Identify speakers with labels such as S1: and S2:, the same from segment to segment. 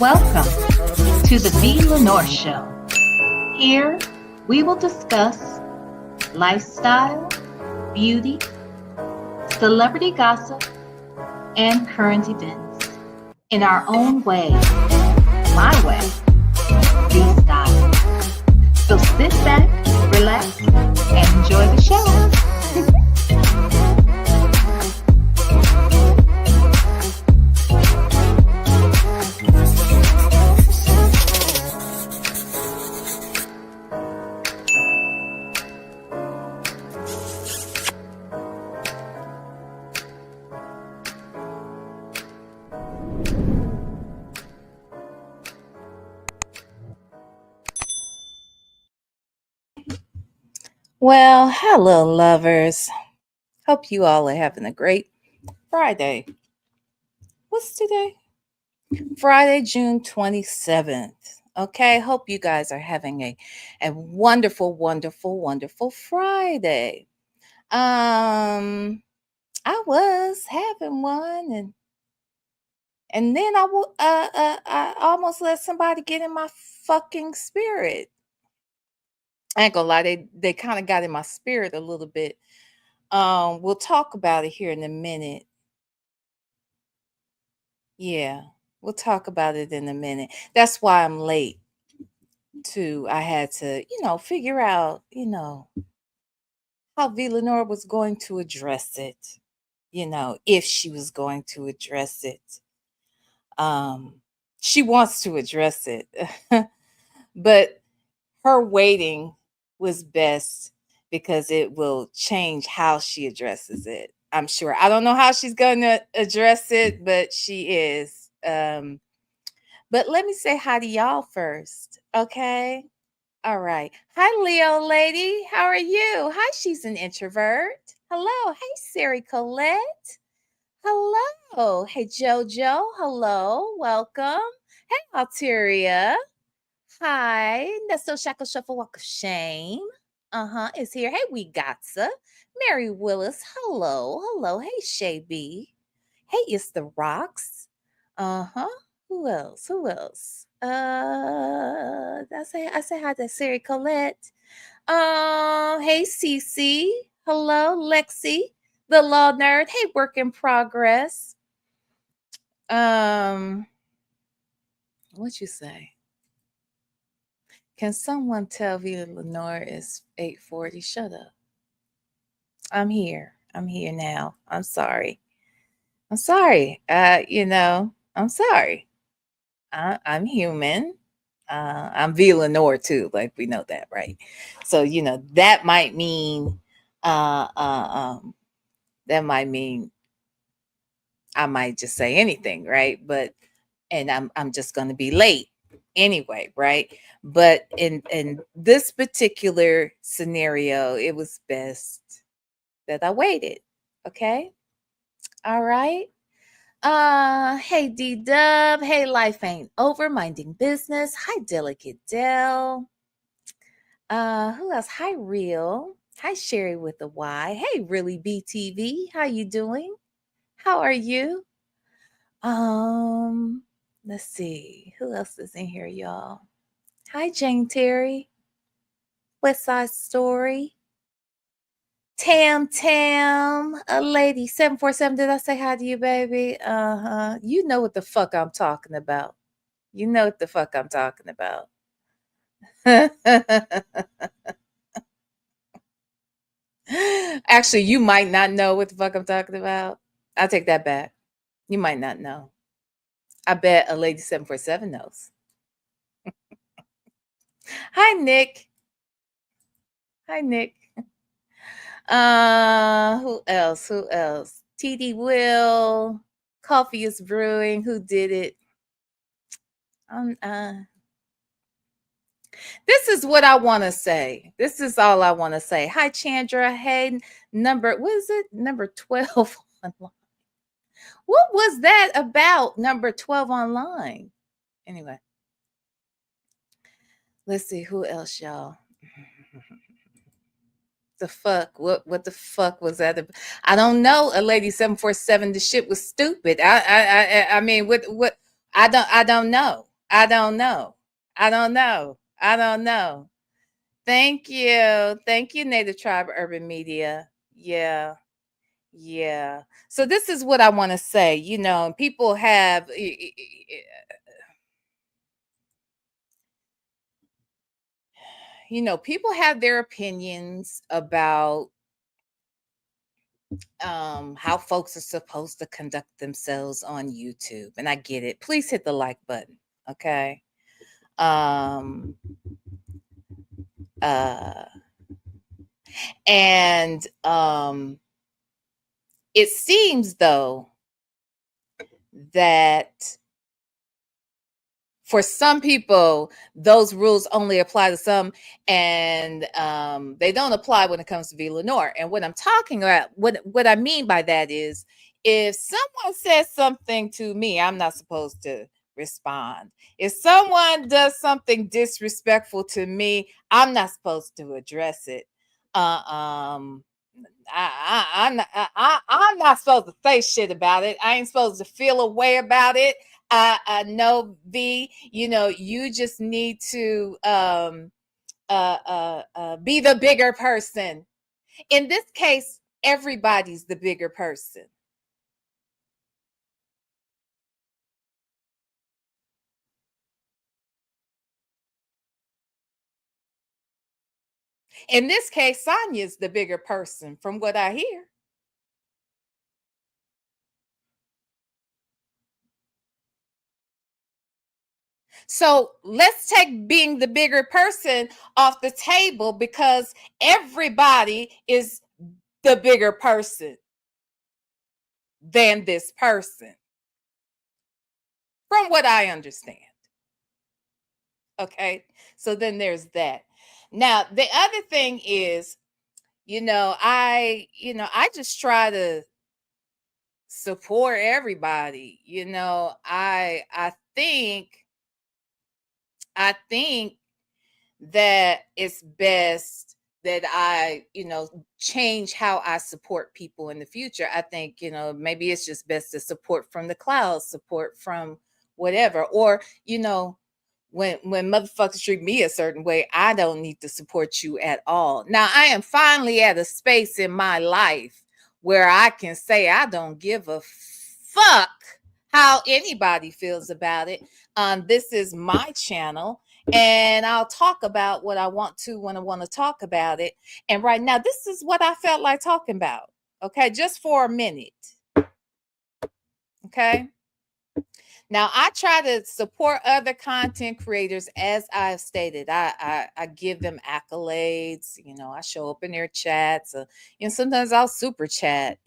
S1: Welcome to the V. Lenore Show. Here, we will discuss lifestyle, beauty, celebrity gossip, and current events in our own way, my way, V style. So sit back, relax, and enjoy the show.
S2: Well, hello, lovers. Hope you all are having a great Friday. What's today? Friday, June 27th. Okay, hope you guys are having a wonderful, wonderful, wonderful Friday. I was having one and then I almost let somebody get in my fucking spirit. I ain't gonna lie, they kind of got in my spirit a little bit. We'll talk about it here in a minute. Yeah, we'll talk about it in a minute. That's why I'm late too. I had to, figure out, how V. Lenore was going to address it, if she was going to address it. She wants to address it, but her waiting was best because it will change how she addresses it. I'm sure. I don't know how she's going to address it, but she is. But let me say hi to y'all first, okay? All right. Hi, Leo lady. How are you? Hi, she's an introvert. Hello. Hey, Siri Colette. Hello. Hey, Jojo. Hello. Welcome. Hey, Alteria. Hi. Nesto Shackle Shuffle Walk of Shame. Is here. Hey, we gotcha. Mary Willis. Hello. Hello. Hey, Shay B. Hey, it's the Rocks. Who else? Who else? I say hi to Siri Colette. Hey Cece. Hello, Lexi, the law nerd. Hey, work in progress. What you say? Can someone tell Vita Lenore is 8:40? Shut up. I'm here. I'm here now. I'm sorry. I'm sorry. I'm sorry. I'm human. I'm V. Lenore too, like we know that, right? So that might mean, that might mean I might just say anything, right? And I'm just going to be late anyway, right? But in this particular scenario, it was best that I waited. Okay, all right. Hey D Dub. Hey, life ain't over. Minding business. Hi, Delicate Dell. Who else? Hi, Real. Hi, Sherry with the Y. Hey, Really BTV. How you doing? How are you? Let's see. Who else is in here, y'all? Hi, Jane Terry. West Side Story. Tam, a lady 747. Did I say hi to you, baby? You know what the fuck I'm talking about. You know what the fuck I'm talking about. Actually, you might not know what the fuck I'm talking about. I'll take that back. You might not know. I bet a lady 747 knows. Hi, Nick. Hi, Nick. Who else? Who else? TD Will. Coffee is brewing. Who did it? This is what I want to say. This is all I want to say. Hi, Chandra. Hey, what is it? Number 12 online. What was that about? Number 12 online. Anyway, let's see who else, y'all. The fuck? What the fuck was that? I don't know. A lady 747. The shit was stupid. I mean, what? I don't know. I don't know. I don't know. I don't know. Thank you. Thank you, Native Tribe Urban Media. Yeah. Yeah. So this is what I want to say. People have people have their opinions about how folks are supposed to conduct themselves on YouTube. And I get it. Please hit the like button. Okay. Um uh and It seems though that for some people, those rules only apply to some, and they don't apply when it comes to V. Lenore. And what I'm talking about, what I mean by that is, if someone says something to me, I'm not supposed to respond. If someone does something disrespectful to me, I'm not supposed to address it. Uh, um, I'm not supposed to say shit about it. I ain't supposed to feel a way about it. No, V, you just need to be the bigger person. In this case, everybody's the bigger person. In this case, Sonya's the bigger person, from what I hear. So let's take being the bigger person off the table, because everybody is the bigger person than this person, from what I understand. Okay. So then there's that. Now, the other thing is, I just try to support everybody. I think that it's best that I, change how I support people in the future. I think, maybe it's just best to support from the clouds, support from whatever. Or, when motherfuckers treat me a certain way, I don't need to support you at all. Now, I am finally at a space in my life where I can say I don't give a fuck how anybody feels about it. This is my channel, and I'll talk about what I want to when I want to talk about it. And right now, this is what I felt like talking about. Okay, just for a minute. Okay. Now, I try to support other content creators, as I've stated. I give them accolades. I show up in their chats. Sometimes I'll super chat.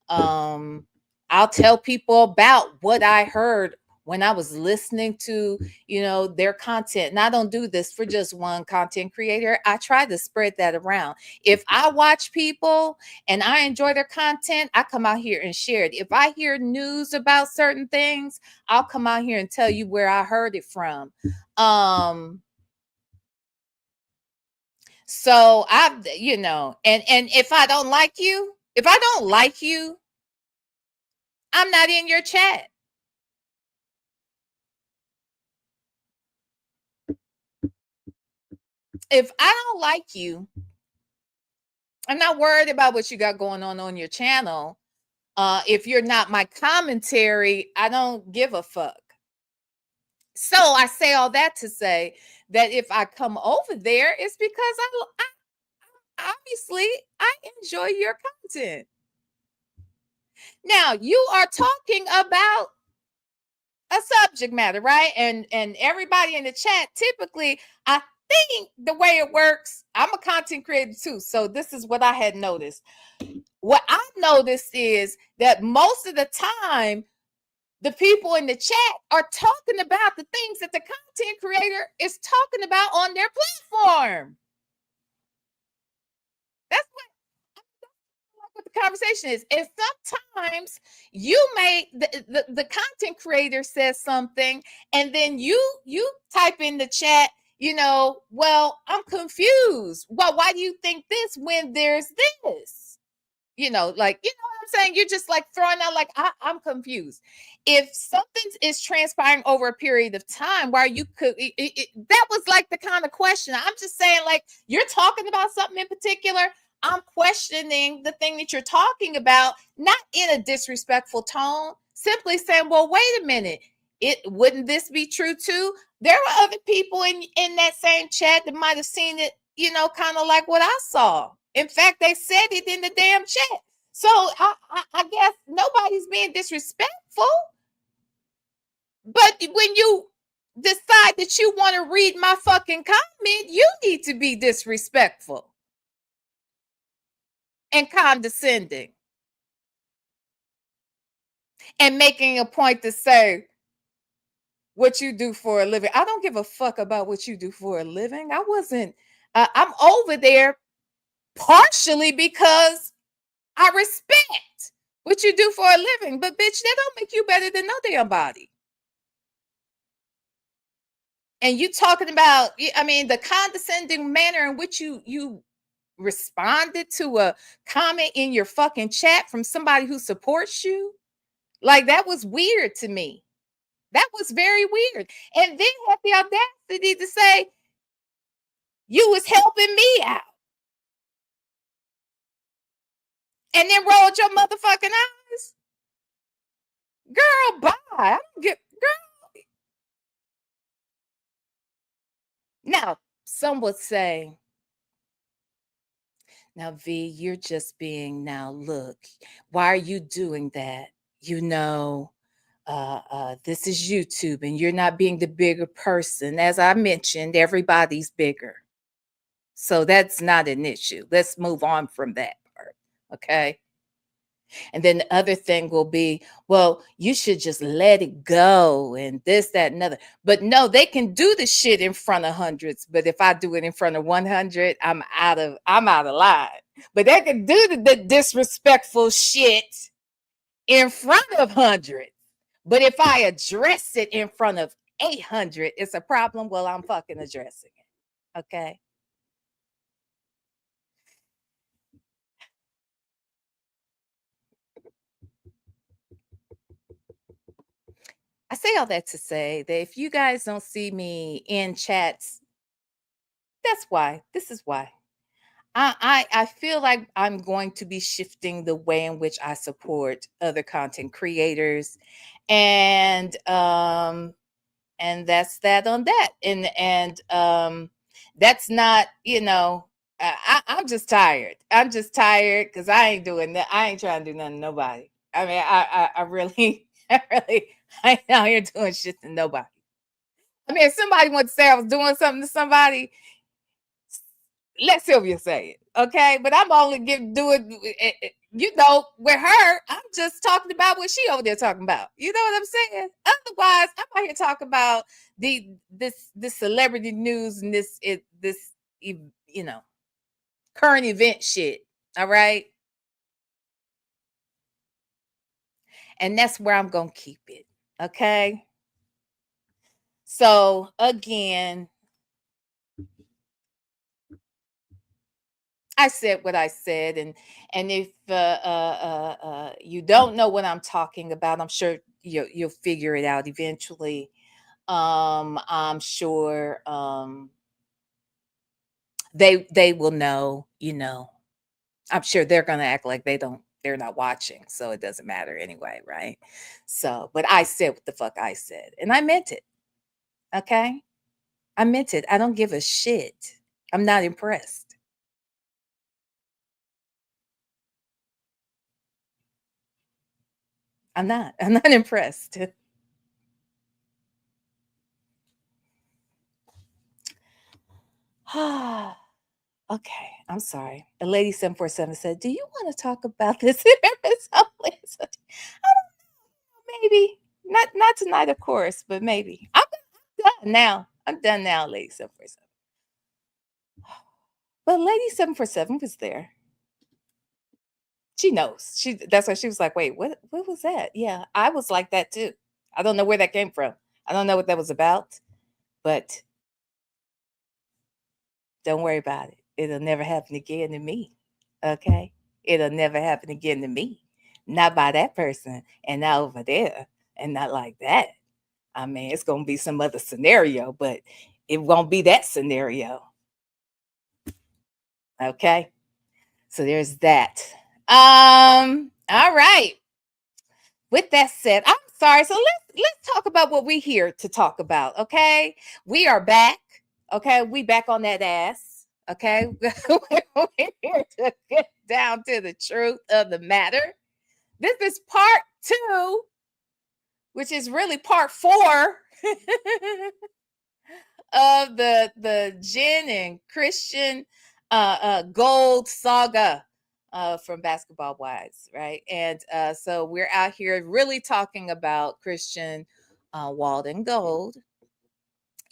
S2: I'll tell people about what I heard when I was listening to, their content. And I don't do this for just one content creator. I try to spread that around. If I watch people and I enjoy their content, I come out here and share it. If I hear news about certain things, I'll come out here and tell you where I heard it from. So and if I don't like you, I'm not in your chat. If I don't like you, I'm not worried about what you got going on your channel. If you're not my commentary, I don't give a fuck. So I say all that to say that if I come over there, it's because I obviously I enjoy your content. Now, you are talking about a subject matter, right? And everybody in the chat, typically, I think the way it works, I'm a content creator too. So this is what I had noticed. What I noticed is that most of the time, the people in the chat are talking about the things that the content creator is talking about on their platform. That's what the conversation is. And sometimes you may the content creator says something, and then you type in the chat, well, I'm confused. Well, why do you think this when there's this? like, what I'm saying? You're just like throwing out, like, I'm confused. If something is transpiring over a period of time, why you could, that was like the kind of question. I'm just saying, like, you're talking about something in particular. I'm questioning the thing that you're talking about, not in a disrespectful tone, simply saying, well, wait a minute. Wouldn't this be true too? There were other people in that same chat that might have seen it, kind of like what I saw. In fact, they said it in the damn chat. So I guess nobody's being disrespectful. But when you decide that you want to read my fucking comment, you need to be disrespectful and condescending and making a point to say what you do for a living. I don't give a fuck about what you do for a living. I'm over there partially because I respect what you do for a living, but bitch, that don't make you better than no damn body. And you talking about, the condescending manner in which you responded to a comment in your fucking chat from somebody who supports you, like, that was weird to me. That was very weird. And then had the audacity to say you was helping me out, and then rolled your motherfucking eyes. Girl, bye. I don't get, girl. Now, some would say, now, V, you're just being, now look, why are you doing that? This is YouTube and you're not being the bigger person. As I mentioned, everybody's bigger. So that's not an issue. Let's move on from that part. Okay. And then the other thing will be, well, you should just let it go and this, that, and other. But no, they can do the shit in front of hundreds. But if I do it in front of 100, I'm out of line. But they can do the disrespectful shit in front of hundreds. But if I address it in front of 800, it's a problem. Well, I'm fucking addressing it. Okay. I say all that to say that if you guys don't see me in chats, that's why. This is why. I feel like I'm going to be shifting the way in which I support other content creators, and that's that on that. And that's not, I'm just tired. I'm just tired because I ain't doing that. I ain't trying to do nothing to nobody. I mean, I really, I ain't out here doing shit to nobody. I mean, if somebody wants to say I was doing something to somebody, let Sylvia say it, okay? But I'm only doing, with her, I'm just talking about what she over there talking about. You know what I'm saying? Otherwise, I'm out here talking about this celebrity news and this current event shit. All right, and that's where I'm gonna keep it. Okay. So again, I said what I said, and if you don't know what I'm talking about, I'm sure you'll figure it out eventually. I'm sure they will know. I'm sure they're gonna act like they're not watching, so it doesn't matter anyway, right? So, but I said what the fuck I said, and I meant it. Okay, I meant it. I don't give a shit. I'm not impressed. I'm not. I'm not impressed. Okay, I'm sorry. A lady 747 said, "Do you want to talk about this episode?" Maybe not tonight, of course, but maybe. I'm done now. I'm done now, lady 747. But lady 747 was there. She knows. That's why she was like, "Wait, what was that?" Yeah, I was like that too. I don't know where that came from. I don't know what that was about, but don't worry about it. It'll never happen again to me. Okay? It'll never happen again to me. Not by that person, and not over there, and not like that. I mean, it's going to be some other scenario, but it won't be that scenario. Okay. So there's that. All right. With that said, I'm sorry. So let's talk about what we're here to talk about. Okay. We are back. Okay. We back on that ass. Okay. We're here to get down to the truth of the matter. This is part 2, which is really part 4 of the Jen and Christian gold saga from Basketball Wives, right? And so we're out here really talking about Christian Walden Gold,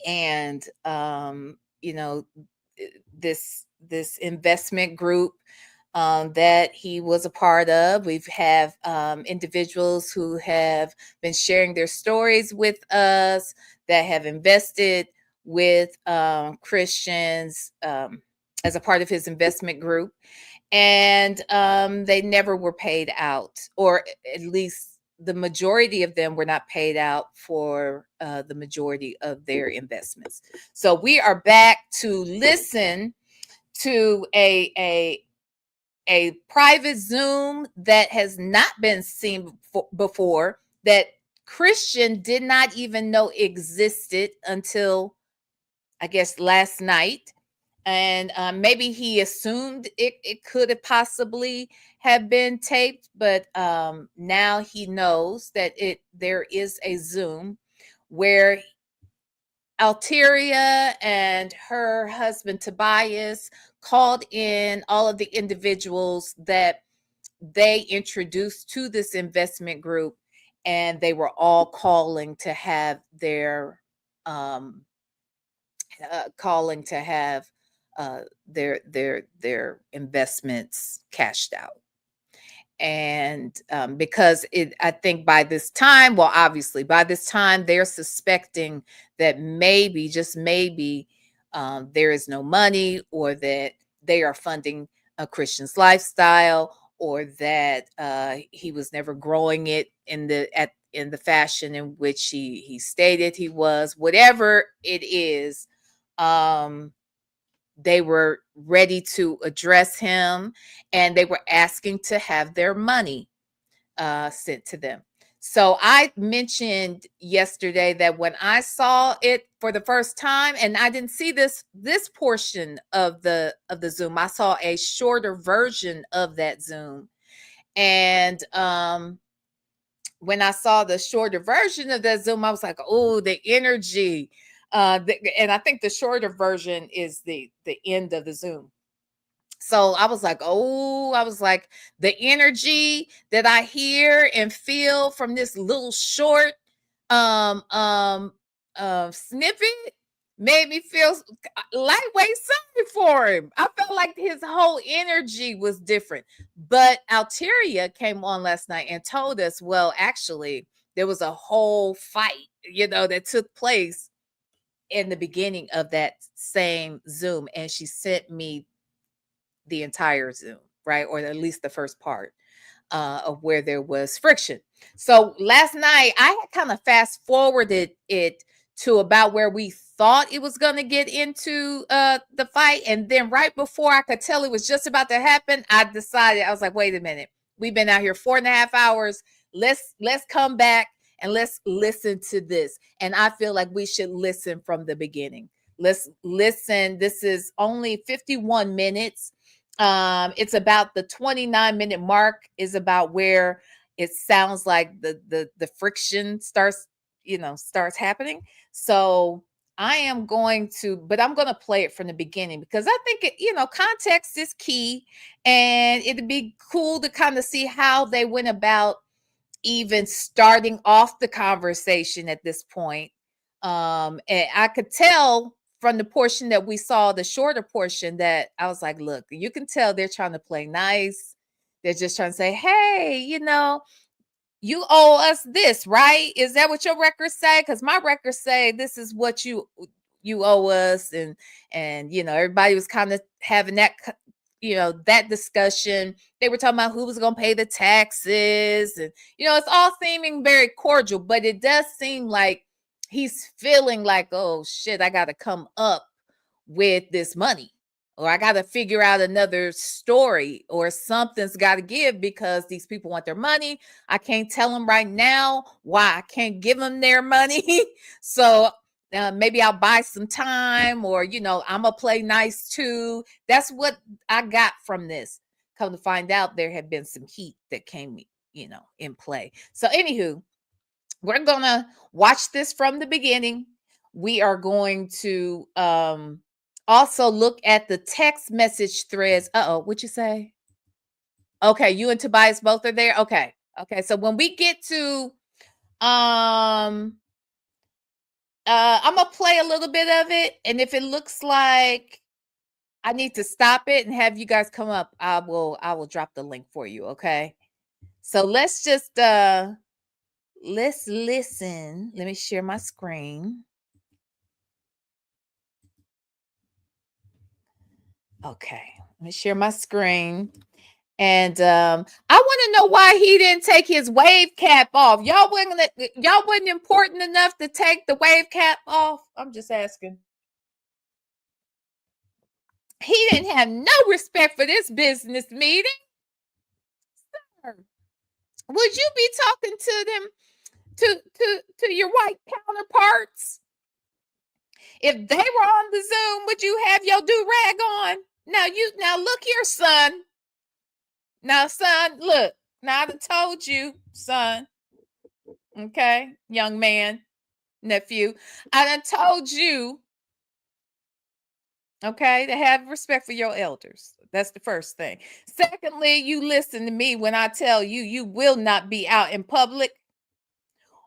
S2: and you know, this investment group that he was a part of. We've have individuals who have been sharing their stories with us that have invested with Christians as a part of his investment group, and they never were paid out, or at least the majority of them were not paid out for the majority of their investments. So we are back to listen to a private Zoom that has not been seen before, that Christian did not even know existed until, I guess, last night. And maybe he assumed it could have possibly have been taped, but now he knows that there is a Zoom where Alteria and her husband Tobias called in all of the individuals that they introduced to this investment group, and they were all calling to have um, their investments cashed out. And because I think by this time, well, obviously by this time, they're suspecting that maybe, just maybe, there is no money, or that they are funding a Christian's lifestyle, or that he was never growing it in the fashion in which he stated he was. Whatever it is, they were ready to address him, and they were asking to have their money sent to them. So I mentioned yesterday that when I saw it for the first time, and I didn't see this portion of the Zoom, I saw a shorter version of that Zoom. And when I saw the shorter version of that Zoom, I was like, oh, the energy. And I think the shorter version is the end of the Zoom. So I was like, the energy that I hear and feel from this little short snippet made me feel lightweight sorry for him. I felt like his whole energy was different. But Alteria came on last night and told us, well, actually, there was a whole fight, that took place in the beginning of that same Zoom. And she sent me the entire Zoom, right? Or at least the first part of where there was friction. So last night, I had kind of fast forwarded it to about where we thought it was going to get into the fight. And then right before I could tell it was just about to happen, I was like, wait a minute. We've been out here 4.5 hours. Let's come back and let's listen to this. And I feel like we should listen from the beginning. Let's listen. This is only 51 minutes. It's about the 29-minute mark is about where it sounds like the friction starts happening. So I'm going to play it from the beginning, because I think context is key, and it'd be cool to kind of see how they went about even starting off the conversation at this point. And I could tell from the portion that we saw, the shorter portion, that I was like, look, you can tell they're trying to play nice. They're just trying to say, hey, you owe us this, right? Is that what your records say? Because my records say this is what you owe us. And everybody was kind of having that that discussion. They were talking about who was going to pay the taxes, and it's all seeming very cordial, but it does seem like he's feeling like, oh shit, I got to come up with this money, or I got to figure out another story, or something's got to give, because these people want their money. I can't tell them right now why I can't give them their money. So maybe I'll buy some time, or I'm gonna play nice too. That's what I got from this. Come to find out, there had been some heat that came in play. So anywho, we're gonna watch this from the beginning. We are going to also look at the text message threads. What'd you say? Okay, you and Tobias both are there. Okay. So when we get to I'm gonna play a little bit of it, and if it looks like I need to stop it and have you guys come up, I will drop the link for you. Okay. So let's just let's listen. Let me share my screen. Okay, let me share my screen. And I want to know why he didn't take his wave cap off. Y'all wasn't important enough to take the wave cap off. I'm just asking. He didn't have no respect for this business meeting. Sir, would you be talking to them, to your white counterparts? If they were on the Zoom, would you have your do-rag on? Now look here, son. Now, son, look. Now I told you, son. Okay, young man, nephew. I done told you, okay, to have respect for your elders. That's the first thing. Secondly, you listen to me when I tell you, you will not be out in public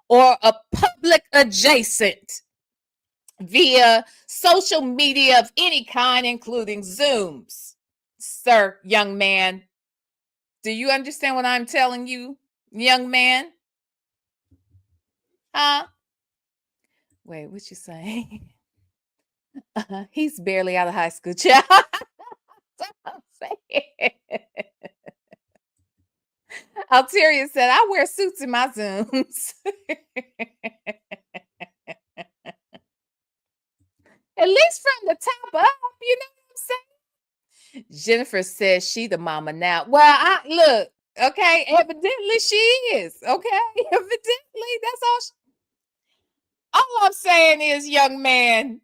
S2: or a public adjacent via social media of any kind, including Zooms. Sir, young man, do you understand what I'm telling you, young man? Huh? Wait, what you say? He's barely out of high school, child. I'm saying. Alteria said, I wear suits in my Zooms. At least from the top up, you know what I'm saying? Jennifer says she the mama now. Well, look, okay, evidently she is. Okay, evidently, that's all. All I'm saying is, young man.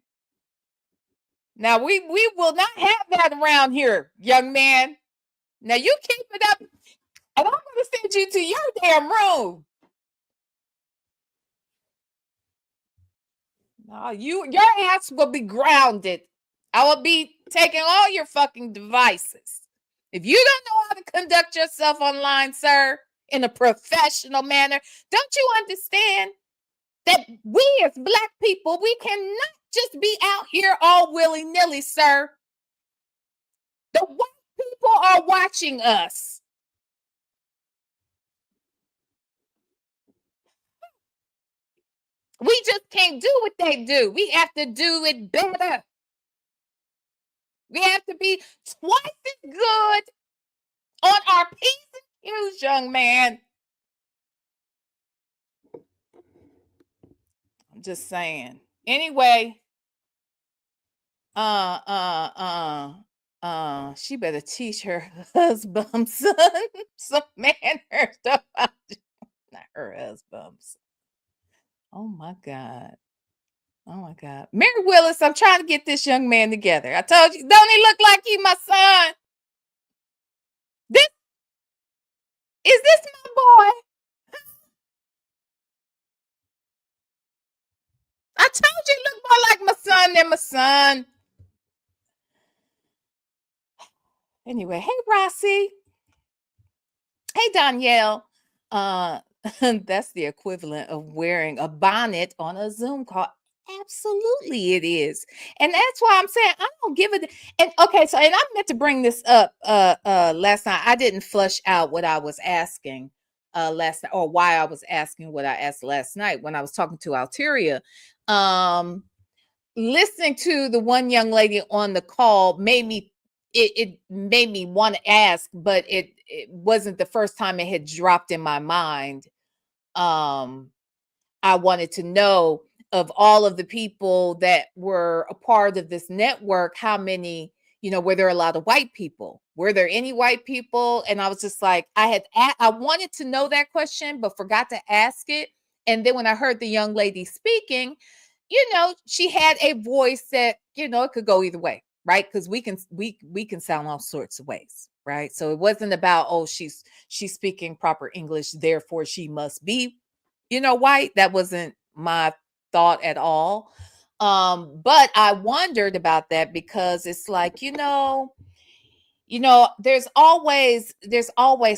S2: Now we will not have that around here, young man. Now you keep it up, and I'm gonna send you to your damn room. No, your ass will be grounded. I will be taking all your fucking devices. If you don't know how to conduct yourself online, sir, in a professional manner, don't you understand that we as Black people, we cannot just be out here all willy-nilly, sir. The white people are watching us. We just can't do what they do. We have to do it better. We have to be twice as good on our P's and Q's, young man. I'm just saying. Anyway, she better teach her husband son some manners. Not her husband. Oh my God. Oh my God. Mary Willis, I'm trying to get this young man together. I told you, don't he look like he my son? Is this my boy? I told you he looked more like my son than my son. Anyway, hey Rossi. Hey Danielle. That's the equivalent of wearing a bonnet on a Zoom call. Absolutely it is. And that's why I'm saying I don't give it. And okay, so and I meant to bring this up last night. I didn't flush out what I was asking last night, or why I was asking what I asked last night when I was talking to Alteria. Listening to the one young lady on the call made me it made me want to ask, but it wasn't the first time it had dropped in my mind. I wanted to know, of all of the people that were a part of this network, how many, were there a lot of white people? Were there any white people? And I was just like, I wanted to know that question, but forgot to ask it. And then when I heard the young lady speaking, she had a voice that, it could go either way, right? Because we can sound all sorts of ways, right? So it wasn't about, oh, she's speaking proper English, therefore she must be, white. That wasn't my thought at all. But I wondered about that because it's like, there's always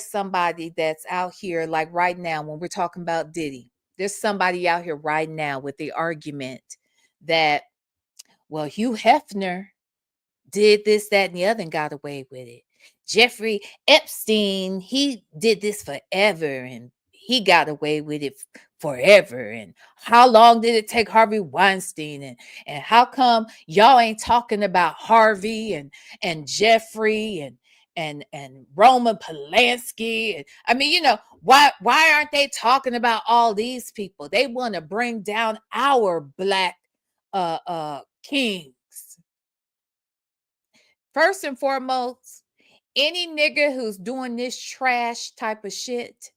S2: somebody that's out here, like right now when we're talking about Diddy. There's somebody out here right now with the argument that, well, Hugh Hefner did this, that, and the other and got away with it. Jeffrey Epstein, he did this forever and he got away with it forever. And how long did it take Harvey Weinstein? And how come y'all ain't talking about Harvey and Jeffrey and Roman Polanski? And I mean, why aren't they talking about all these people? They want to bring down our black kings. First and foremost, any nigga who's doing this trash type of shit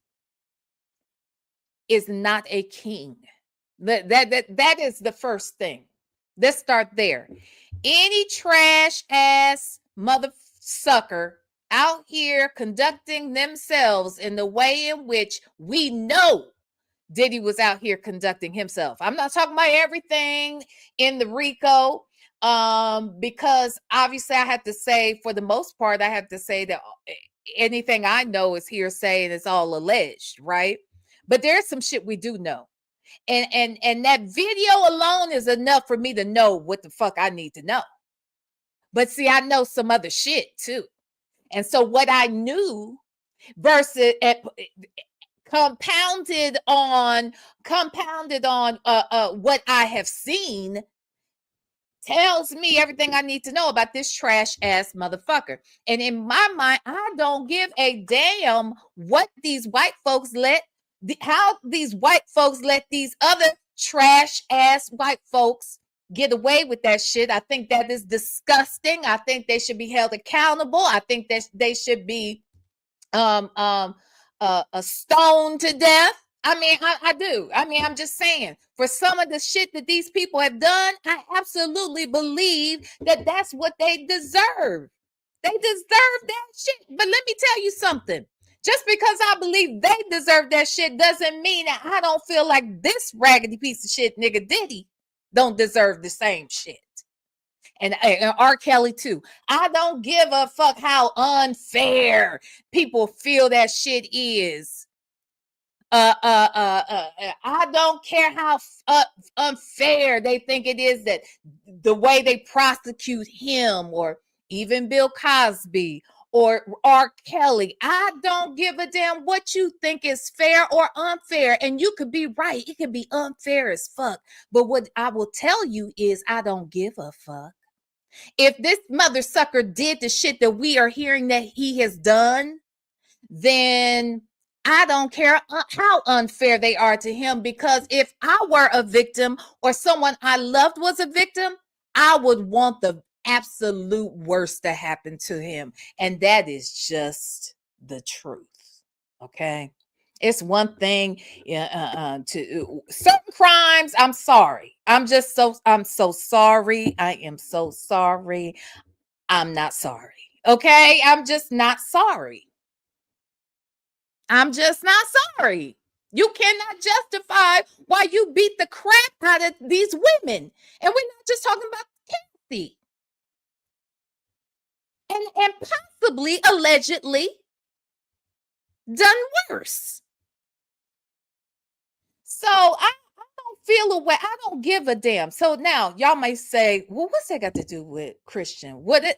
S2: is not a king. That is the first thing. Let's start there. Any trash ass mother sucker out here conducting themselves in the way in which we know Diddy was out here conducting himself. I'm not talking about everything in the RICO, because obviously I have to say, for the most part, I have to say that anything I know is hearsay and it's all alleged, right? But there's some shit we do know. And that video alone is enough for me to know what the fuck I need to know. But see, I know some other shit too. And so what I knew versus compounded on what I have seen tells me everything I need to know about this trash ass motherfucker. And in my mind, I don't give a damn what these white folks how these white folks let these other trash ass white folks get away with that shit. I think that is disgusting. I think they should be held accountable. I think that they should be stoned to death. I mean, I do. I mean, I'm just saying, for some of the shit that these people have done, I absolutely believe that that's what they deserve. They deserve that shit. But let me tell you something. Just because I believe they deserve that shit doesn't mean that I don't feel like this raggedy piece of shit nigga Diddy don't deserve the same shit. And R. Kelly too. I don't give a fuck how unfair people feel that shit is. I don't care how unfair they think it is that the way they prosecute him, or even Bill Cosby or R. Kelly. I don't give a damn what you think is fair or unfair. And you could be right. It could be unfair as fuck. But what I will tell you is I don't give a fuck. If this mother sucker did the shit that we are hearing that he has done, then I don't care how unfair they are to him, because if I were a victim or someone I loved was a victim, I would want the absolute worst to happen to him. And that is just the truth. Okay. It's one thing to certain crimes. I'm sorry. I'm so sorry. I am so sorry. I'm not sorry. Okay. I'm just not sorry. I'm just not sorry. You cannot justify why you beat the crap out of these women. And we're not just talking about Kathy. And possibly, allegedly, done worse. So I don't feel a way. I don't give a damn. So now y'all might say, well, what's that got to do with Christian? What I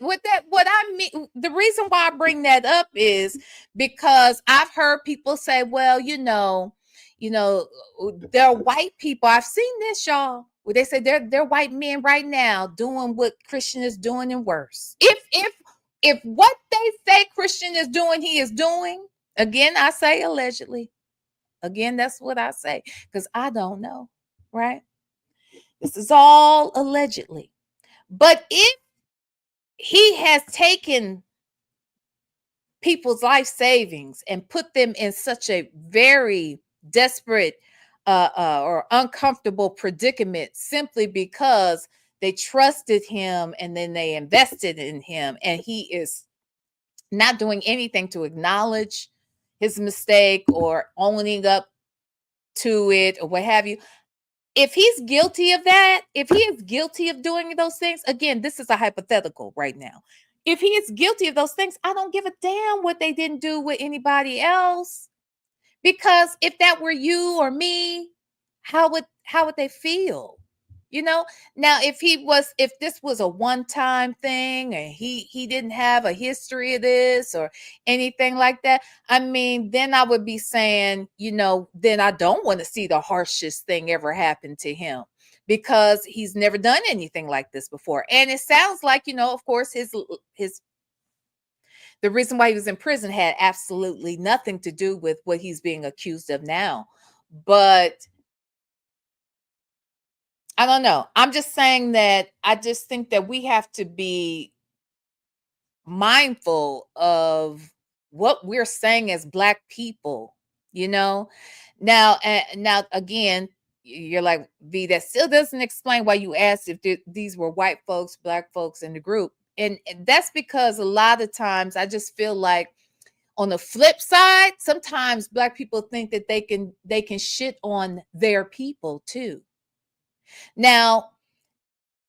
S2: mean, the reason why I bring that up is because I've heard people say, well, they're white people. I've seen this, y'all, where they say they're white men right now doing what Christian is doing and worse. If if what they say Christian is doing, he is doing, again, I say allegedly. Again, that's what I say, because I don't know, right? This is all allegedly. But if he has taken people's life savings and put them in such a very desperate or uncomfortable predicament simply because they trusted him and then they invested in him, and he is not doing anything to acknowledge his mistake or owning up to it or what have you. If he's guilty of that, if he is guilty of doing those things, again, this is a hypothetical right now. If he is guilty of those things, I don't give a damn what they didn't do with anybody else. Because if that were you or me, how would they feel? You know? Now, if this was a one-time thing and he didn't have a history of this or anything like that, I mean, then I would be saying, then I don't want to see the harshest thing ever happen to him, because he's never done anything like this before. And it sounds like, of course, the reason why he was in prison had absolutely nothing to do with what he's being accused of now. But I don't know. I'm just saying that I just think that we have to be mindful of what we're saying as Black people, you know? Now again, you're like, V, that still doesn't explain why you asked if these were white folks, Black folks in the group. And that's because a lot of times I just feel like, on the flip side, sometimes Black people think that they can shit on their people too. Now,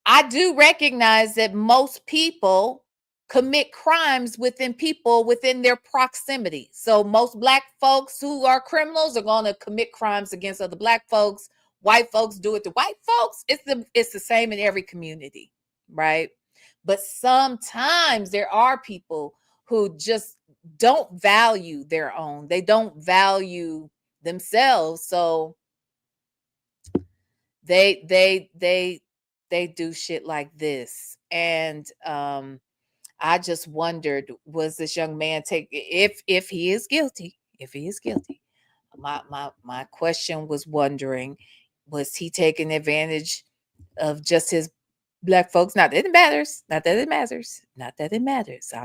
S2: I do recognize that most people commit crimes within their proximity. So most Black folks who are criminals are going to commit crimes against other Black folks. White folks do it to white folks. It's the same in every community, right? But sometimes there are people who just don't value their own. They don't value themselves. So they do shit like this. And I just wondered, was this young man if he is guilty, my question was wondering, was he taking advantage of just his Black folks? Not that it matters. I'm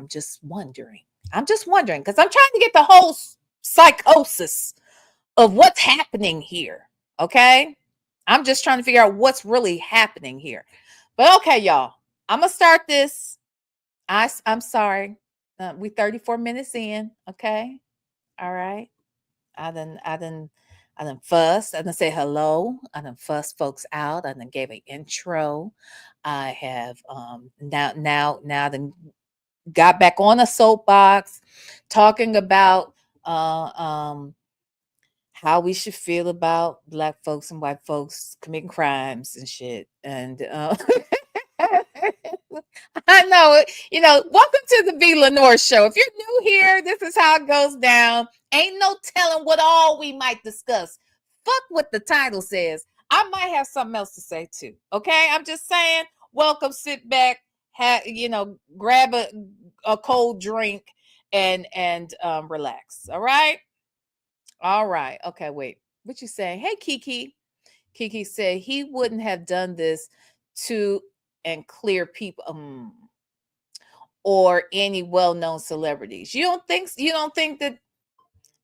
S2: just wondering because I'm trying to get the whole psychosis of what's happening here. Okay. I'm just trying to figure out what's really happening here. But okay, y'all, I'm going to start this. I'm sorry. We 34 minutes in. Okay. All right. I done fussed. I done say hello. I done fussed folks out. I done gave an intro. I have now then got back on a soapbox talking about how we should feel about Black folks and white folks committing crimes and shit. And I know it. Welcome to the V. Lenore Show. If you're new here, this is how it goes down. Ain't no telling what all we might discuss. Fuck what the title says. I might have something else to say too. Okay, I'm just saying. Welcome. Sit back. Grab a cold drink and relax. All right. All right. Okay. Wait. What you saying? Hey, Kiki. Kiki said he wouldn't have done this to and clear people. Or any well-known celebrities. You don't think that?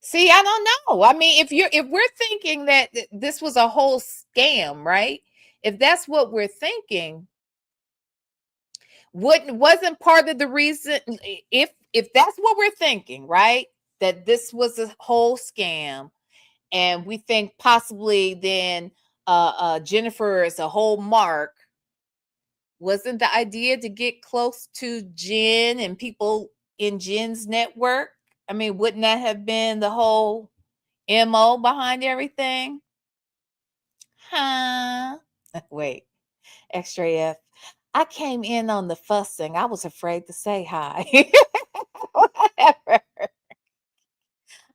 S2: See, I don't know. I mean, if we're thinking that this was a whole scam, right? If that's what we're thinking, wasn't part of the reason, if that's what we're thinking, right? That this was a whole scam, and we think possibly then Jennifer is a whole mark. Wasn't the idea to get close to Jen and people in Jen's network? I mean, wouldn't that have been the whole MO behind everything? Huh? Wait, extra F. I came in on the fussing. I was afraid to say hi. Whatever.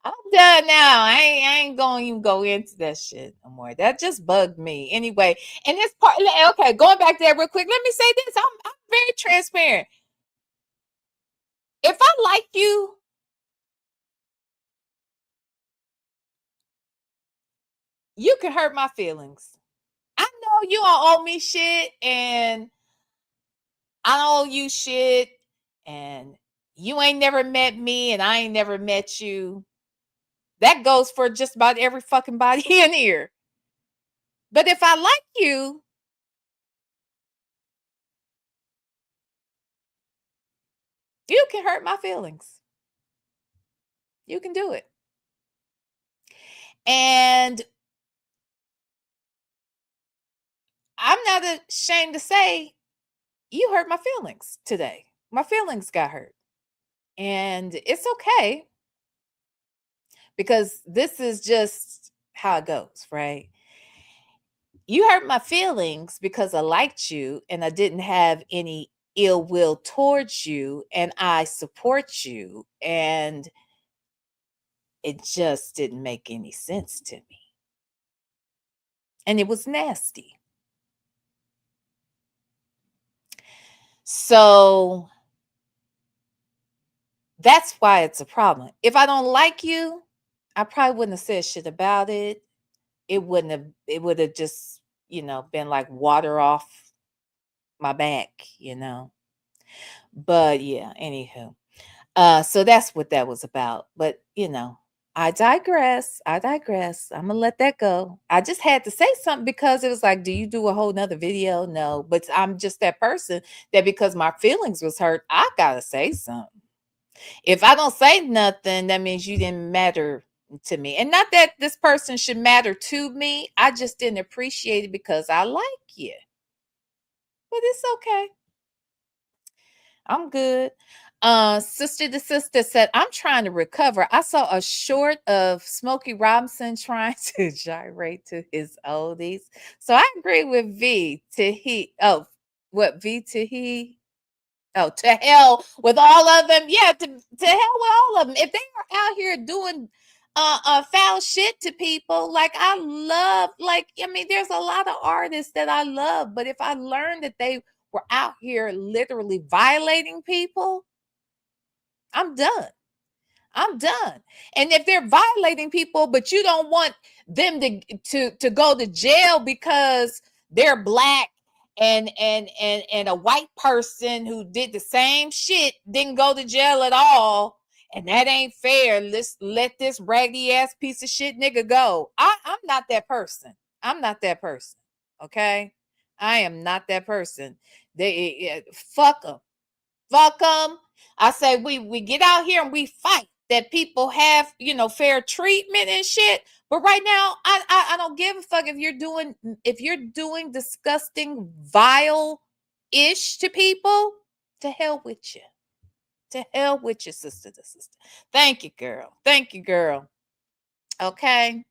S2: I'm done now. I ain't going to even go into that shit no more. That just bugged me. Anyway, and this part, okay, going back there real quick, let me say this. I'm very transparent. If I like you, you can hurt my feelings. I know you don't owe me shit, and I don't owe you shit, and you ain't never met me, and I ain't never met you. That goes for just about every fucking body in here. But if I like you, you can hurt my feelings. You can do it. And I'm not ashamed to say you hurt my feelings today. My feelings got hurt. And it's okay because this is just how it goes, right? You hurt my feelings because I liked you and I didn't have any ill will towards you and I support you, and it just didn't make any sense to me. And it was nasty. So that's why it's a problem. If I don't like you, I probably wouldn't have said shit about it. It would have just, been like water off my back, But yeah, anywho. So that's what that was about. But I digress. I digress. I'm gonna let that go. I just had to say something because it was like, do you do a whole nother video? No, but I'm just that person that because my feelings was hurt, I gotta say something. If I don't say nothing, that means you didn't matter to me. And not that this person should matter to me. I just didn't appreciate it because I like you. But it's okay. I'm good. Sister to sister said, I'm trying to recover. I saw a short of Smokey Robinson trying to gyrate to his oldies. So I agree with V to he. Oh, what V to he? Oh, to hell with all of them. Yeah, to hell with all of them. If they are out here doing foul shit to people, like I love, like, I mean, there's a lot of artists that I love, but if I learned that they were out here literally violating people, I'm done. I'm done. And if they're violating people, but you don't want them to go to jail because they're black and a white person who did the same shit didn't go to jail at all, and that ain't fair. Let's let this raggedy ass piece of shit nigga go. I'm not that person. I'm not that person. Okay, I am not that person. Fuck them. Fuck them. I say we get out here and we fight that people have, fair treatment and shit. But right now, I don't give a fuck if you're doing disgusting, vile ish to people. To hell with you. To hell with you, sister to sister. Thank you, girl. Thank you, girl. Okay.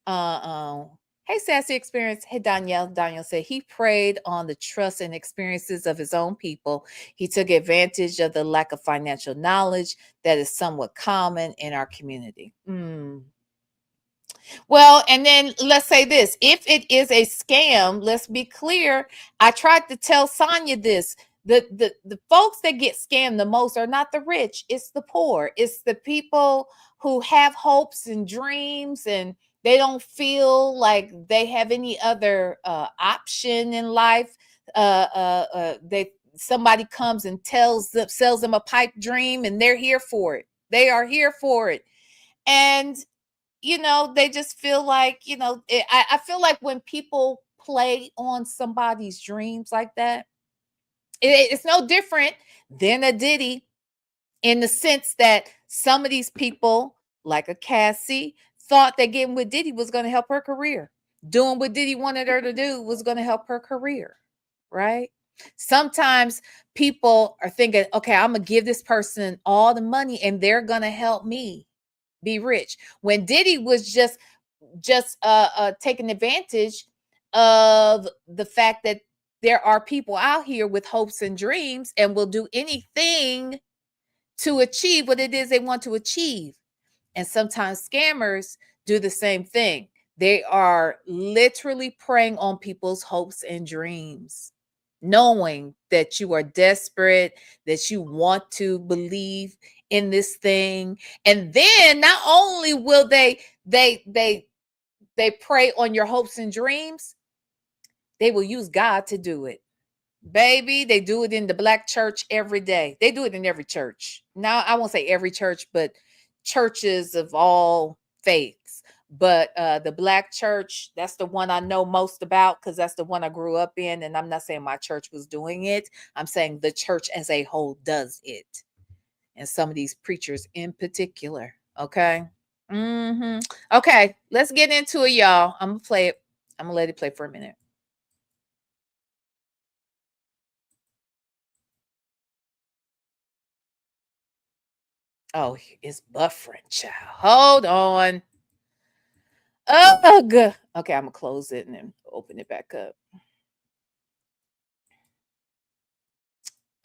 S2: Uh, hey, Sassy Experience. Hey, Danielle. Danielle said he preyed on the trust and experiences of his own people. He took advantage of the lack of financial knowledge that is somewhat common in our community. Well, and then let's say this. If it is a scam, let's be clear. I tried to tell Sonya this. The folks that get scammed the most are not the rich, it's the poor. It's the people who have hopes and dreams and they don't feel like they have any other option in life. They somebody comes and sells them a pipe dream and they're here for it. They are here for it. And they just feel like, I feel like when people play on somebody's dreams like that, it's no different than a Diddy in the sense that some of these people, like a Cassie, thought that getting with Diddy was going to help her career. Doing what Diddy wanted her to do was going to help her career, right? Sometimes people are thinking, okay, I'm going to give this person all the money and they're going to help me be rich. When Diddy was just taking advantage of the fact that there are people out here with hopes and dreams and will do anything to achieve what it is they want to achieve. And sometimes scammers do the same thing. They are literally preying on people's hopes and dreams. knowing that you are desperate, that you want to believe in this thing. And then not only will they prey on your hopes and dreams, they will use God to do it. Baby, they do it in the Black church every day. They do it in every church. Now, I won't say every church, but churches of all faiths. But the Black church, that's the one I know most about because that's the one I grew up in. And I'm not saying my church was doing it. I'm saying the church as a whole does it. And some of these preachers in particular. Okay. Okay, let's get into it, y'all. I'm gonna play it. I'm gonna let it play for a minute. Oh, it's buffering, child. Hold on. Ugh. Okay, I'm gonna close it and then open it back up.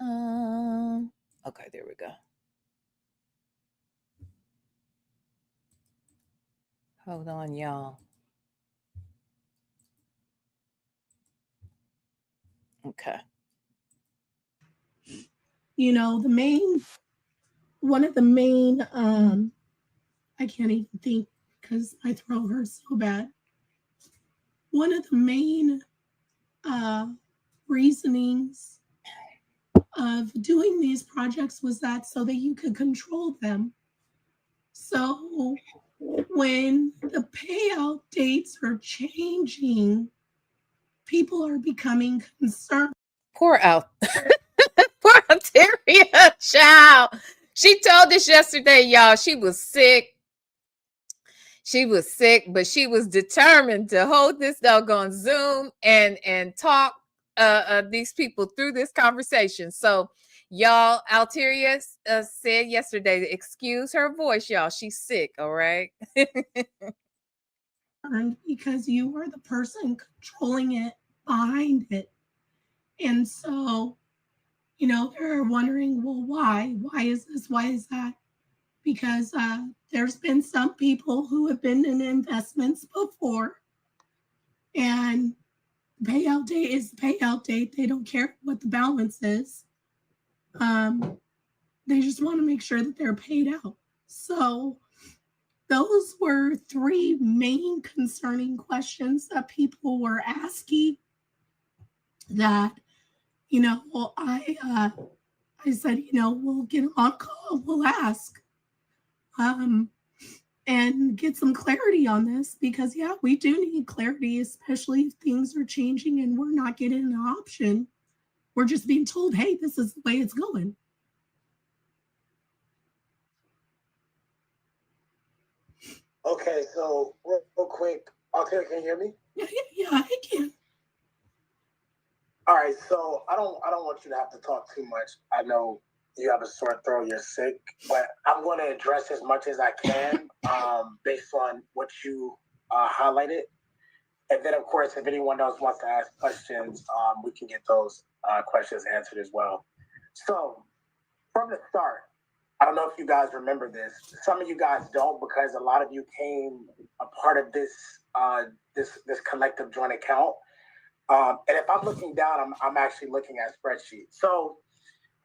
S2: Okay, there we go. Hold on, y'all. Okay.
S3: You know, one of the main, I can't even think because my throat hurts so bad. One of the main uh, reasonings of doing these projects was that so that you could control them. So when the payout dates are changing, people are becoming concerned.
S2: Poor out. Poor Alteria, child. She told us yesterday, y'all. She was sick. She was sick, but she was determined to hold this doggone Zoom and talk these people through this conversation. So, y'all, Alteria said yesterday, excuse her voice, y'all. She's sick, all right?
S3: Because you are the person controlling it behind it. And so, you know, they're wondering, well, why? Why is this? Why is that? Because there's been some people who have been in investments before, and payout date is the payout date. They don't care what the balance is. They just want to make sure that they're paid out. So those were three main concerning questions that people were asking that, you know, well, I said, you know, we'll get on call, we'll ask, and get some clarity on this because, yeah, we do need clarity, especially if things are changing and we're not getting an option. We're just being told, hey, this is the way it's going.
S4: Okay, so real quick, okay, can you hear me?
S3: Yeah, I can.
S4: All right, so I don't want you to have to talk too much. I know you have a sore throat, you're sick, but I'm going to address as much as I can based on what you highlighted. And then, of course, if anyone else wants to ask questions, we can get those questions answered as well. So, from the start, I don't know if you guys remember this. Some of you guys don't because a lot of you came a part of this this collective joint account. And if I'm looking down, I'm actually looking at spreadsheets. So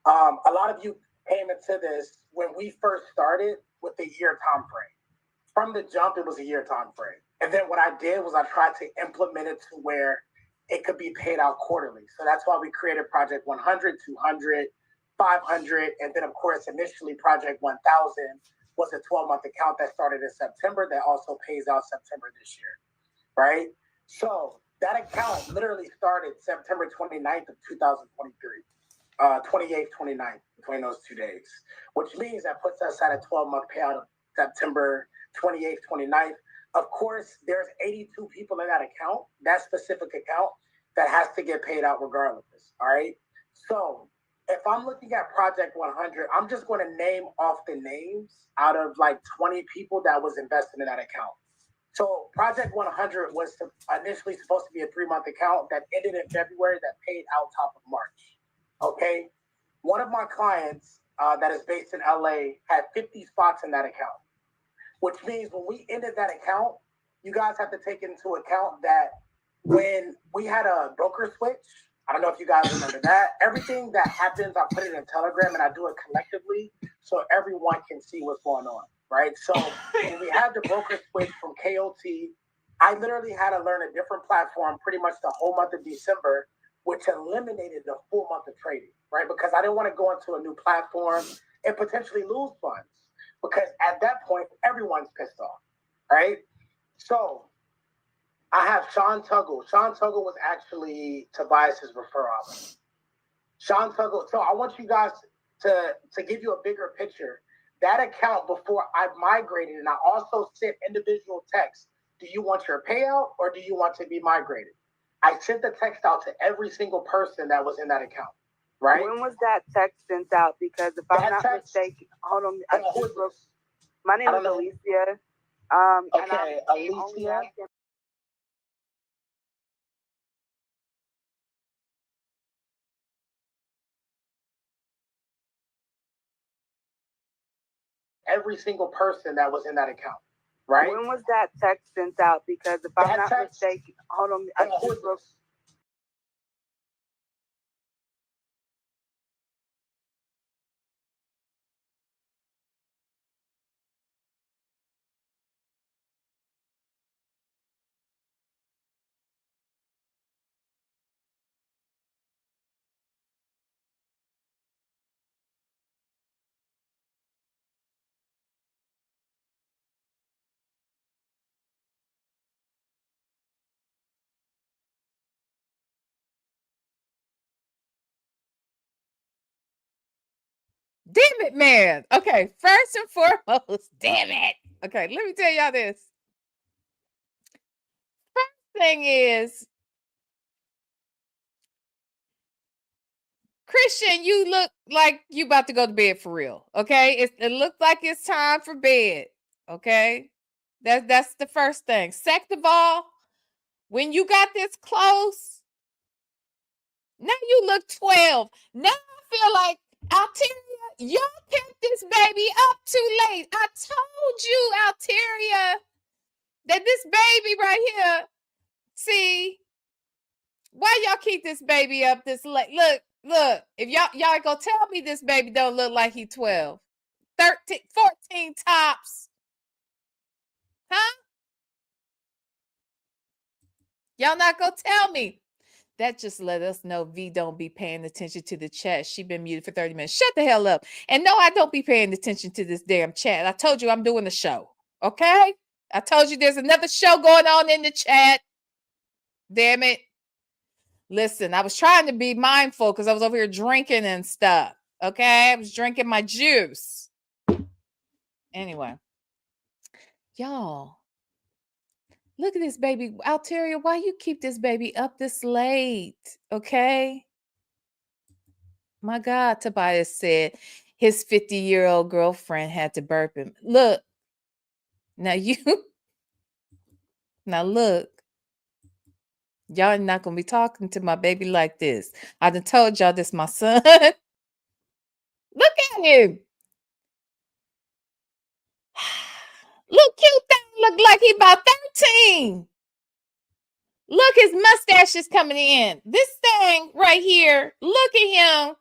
S4: a lot of you came into this when we first started with the year time frame. From the jump, it was a year time frame. And then what I did was I tried to implement it to where it could be paid out quarterly. So that's why we created Project 100, 200, 500. And then, of course, initially Project 1000 was a 12-month account that started in September that also pays out September this year, right? So that account literally started September 29th of 2023, 28th, 29th, between those 2 days, which means that puts us at a 12-month payout of September 28th, 29th. Of course, there's 82 people in that account, that specific account, that has to get paid out regardless, all right? So if I'm looking at Project 100, I'm just going to name off the names out of like 20 people that was invested in that account. So Project 100 was initially supposed to be a 3-month account that ended in February that paid out top of March. Okay. One of my clients that is based in LA had 50 spots in that account, which means when we ended that account, you guys have to take into account that when we had a broker switch I don't know if you guys remember that. Everything that happens, I put it in Telegram and I do it collectively so everyone can see what's going on, right? So when we had the broker switch from KOT, I literally had to learn a different platform pretty much the whole month of December, which eliminated the full month of trading, right? Because I didn't want to go into a new platform and potentially lose funds because at that point, everyone's pissed off, right? So I have Sean Tuggle. Sean Tuggle was actually Tobias's referral. Sean Tuggle. So I want you guys to give you a bigger picture. That account before I migrated, and I also sent individual texts. Do you want your payout or do you want to be migrated? I sent the text out to every single person that was in that account. Right?
S5: When was that text sent out? Because if I'm not mistaken, hold on. My name is Alicia.
S4: Okay, Alicia. Every single person that was in that account, right?
S5: When was that text sent out? Because if I'm not mistaken, hold on.
S2: Damn it, man. Okay, first and foremost, damn it. Okay, let me tell y'all this. First thing is, Christian, you look like you about to go to bed for real. Okay, it looks like it's time for bed. Okay, that's the first thing. Second of all, when you got this close, now you look 12. Now I feel like Alteria, y'all kept this baby up too late. I told you, Alteria, that this baby right here, see, why y'all keep this baby up this late? Look, if y'all gonna tell me this baby don't look like he 12, 13, 14 tops. Huh? Y'all not gonna tell me. That just let us know V don't be paying attention to the chat. She been muted for 30 minutes. Shut the hell up. And no, I don't be paying attention to this damn chat. I told you I'm doing the show. Okay? I told you there's another show going on in the chat. Damn it. Listen, I was trying to be mindful because I was over here drinking and stuff. Okay? I was drinking my juice. Anyway. Y'all. Look at this baby. Alteria, why you keep this baby up this late? Okay? My God, Tobias said his 50-year-old girlfriend had to burp him. Look. Now now look. Y'all not going to be talking to my baby like this. I done told y'all this my son. Look at him. Look cute thing. Look like he about 13. Look, his mustache is coming in. This thing right here. Look at him.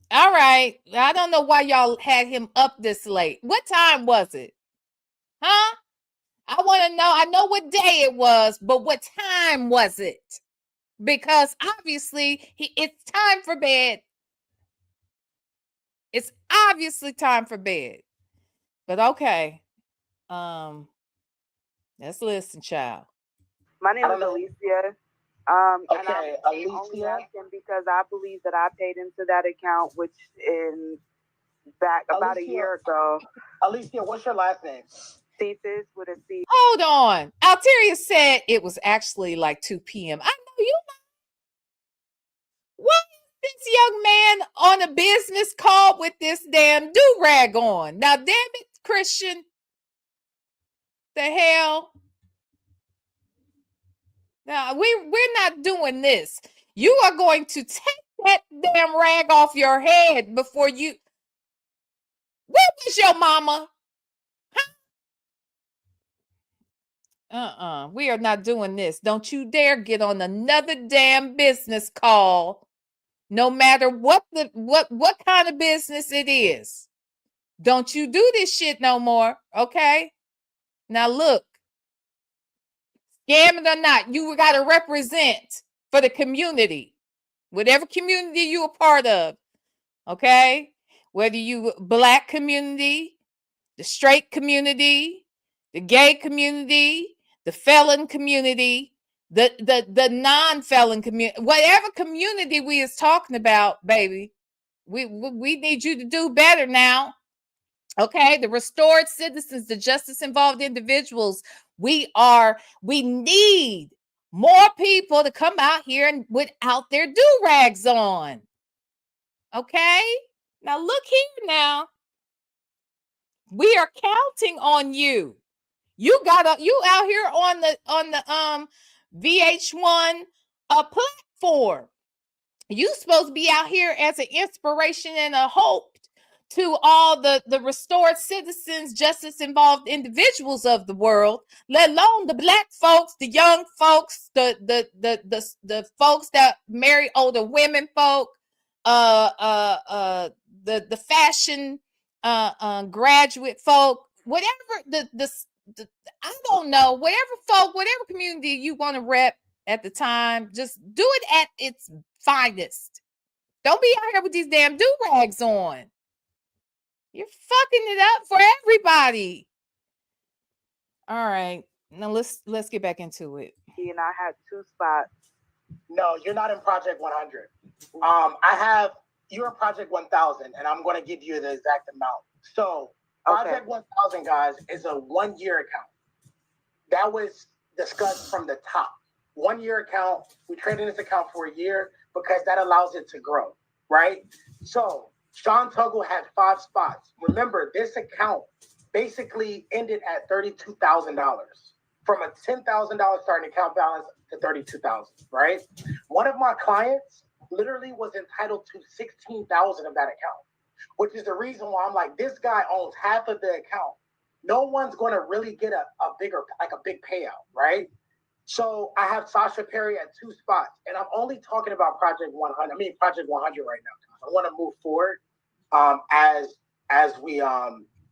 S2: All right. I don't know why y'all had him up this late. What time was it? Huh? I want to know. I know what day it was, but what time was it? Because obviously it's time for bed. It's obviously time for bed. But okay. Let's listen, child.
S5: My name is Alicia.
S4: Okay,
S5: and I'm only asking because I believe that I paid into that account, which in back about a year ago.
S4: Alicia, what's your last name?
S5: Cephas with a C.
S2: Hold on. Alteria said it was actually like 2 p.m. I know you. What is this young man on a business call with this damn do-rag on? Now, damn it, Christian. The hell? Now, we're not doing this. You are going to take that damn rag off your head before you... Where was your mama? Huh? We are not doing this. Don't you dare get on another damn business call, no matter what kind of business it is. Don't you do this shit no more, okay? Now look, scam it or not, you got to represent for the community, whatever community you a part of, okay? Whether you Black community, the straight community, the gay community, the felon community, the non-felon community, whatever community we is talking about, baby, we need you to do better now. Okay, the restored citizens, the justice involved individuals, we need more people to come out here and without their do-rags on. Okay, now look here now. We are counting on you. You out here on the VH1 platform. You supposed to be out here as an inspiration and a hope to all the restored citizens, justice involved individuals of the world, let alone the Black folks, the young folks, the folks that marry older women folk, the fashion graduate folk, whatever the I don't know, whatever community you want to rep at the time, just do it at its finest. Don't be out here with these damn do-rags on. You're fucking it up for everybody. All right. Now let's get back into it.
S5: And I had 2 spots.
S4: No, you're not in Project 100. You're in Project 1000, and I'm going to give you the exact amount. So Project 1000, guys, is a 1-year account. That was discussed from the top. 1-year account. We traded this account for a year because that allows it to grow, right? So Sean Tuggle had 5 spots. Remember, this account basically ended at $32,000 from a $10,000 starting account balance to $32,000, right? One of my clients literally was entitled to $16,000 of that account, which is the reason why I'm like, this guy owns half of the account. No one's going to really get a big payout, right? So I have Sasha Perry at 2 spots, and I'm only talking about Project 100 right now. I want to move forward as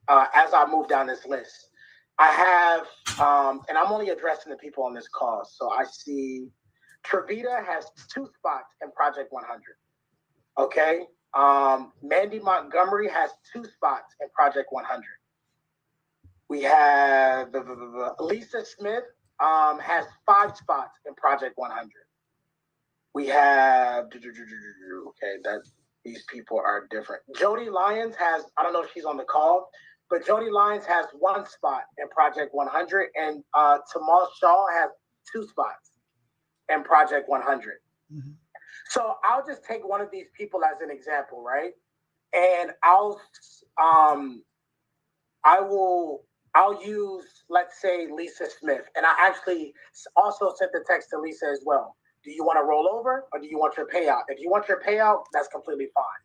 S4: I move down this list. I have, and I'm only addressing the people on this call. So I see Trevita has 2 spots in Project 100. Okay. Mandy Montgomery has 2 spots in Project 100. We have Lisa Smith has 5 spots in Project 100. We have, okay, these people are different. Jody Lyons has, I don't know if she's on the call, but Jody Lyons has 1 spot in Project 100, and Tamal Shaw has 2 spots in Project 100. Mm-hmm. So I'll just take one of these people as an example, right? And I'll use, let's say, Lisa Smith. And I actually also sent the text to Lisa as well. Do you want to roll over or do you want your payout? If you want your payout, that's completely fine.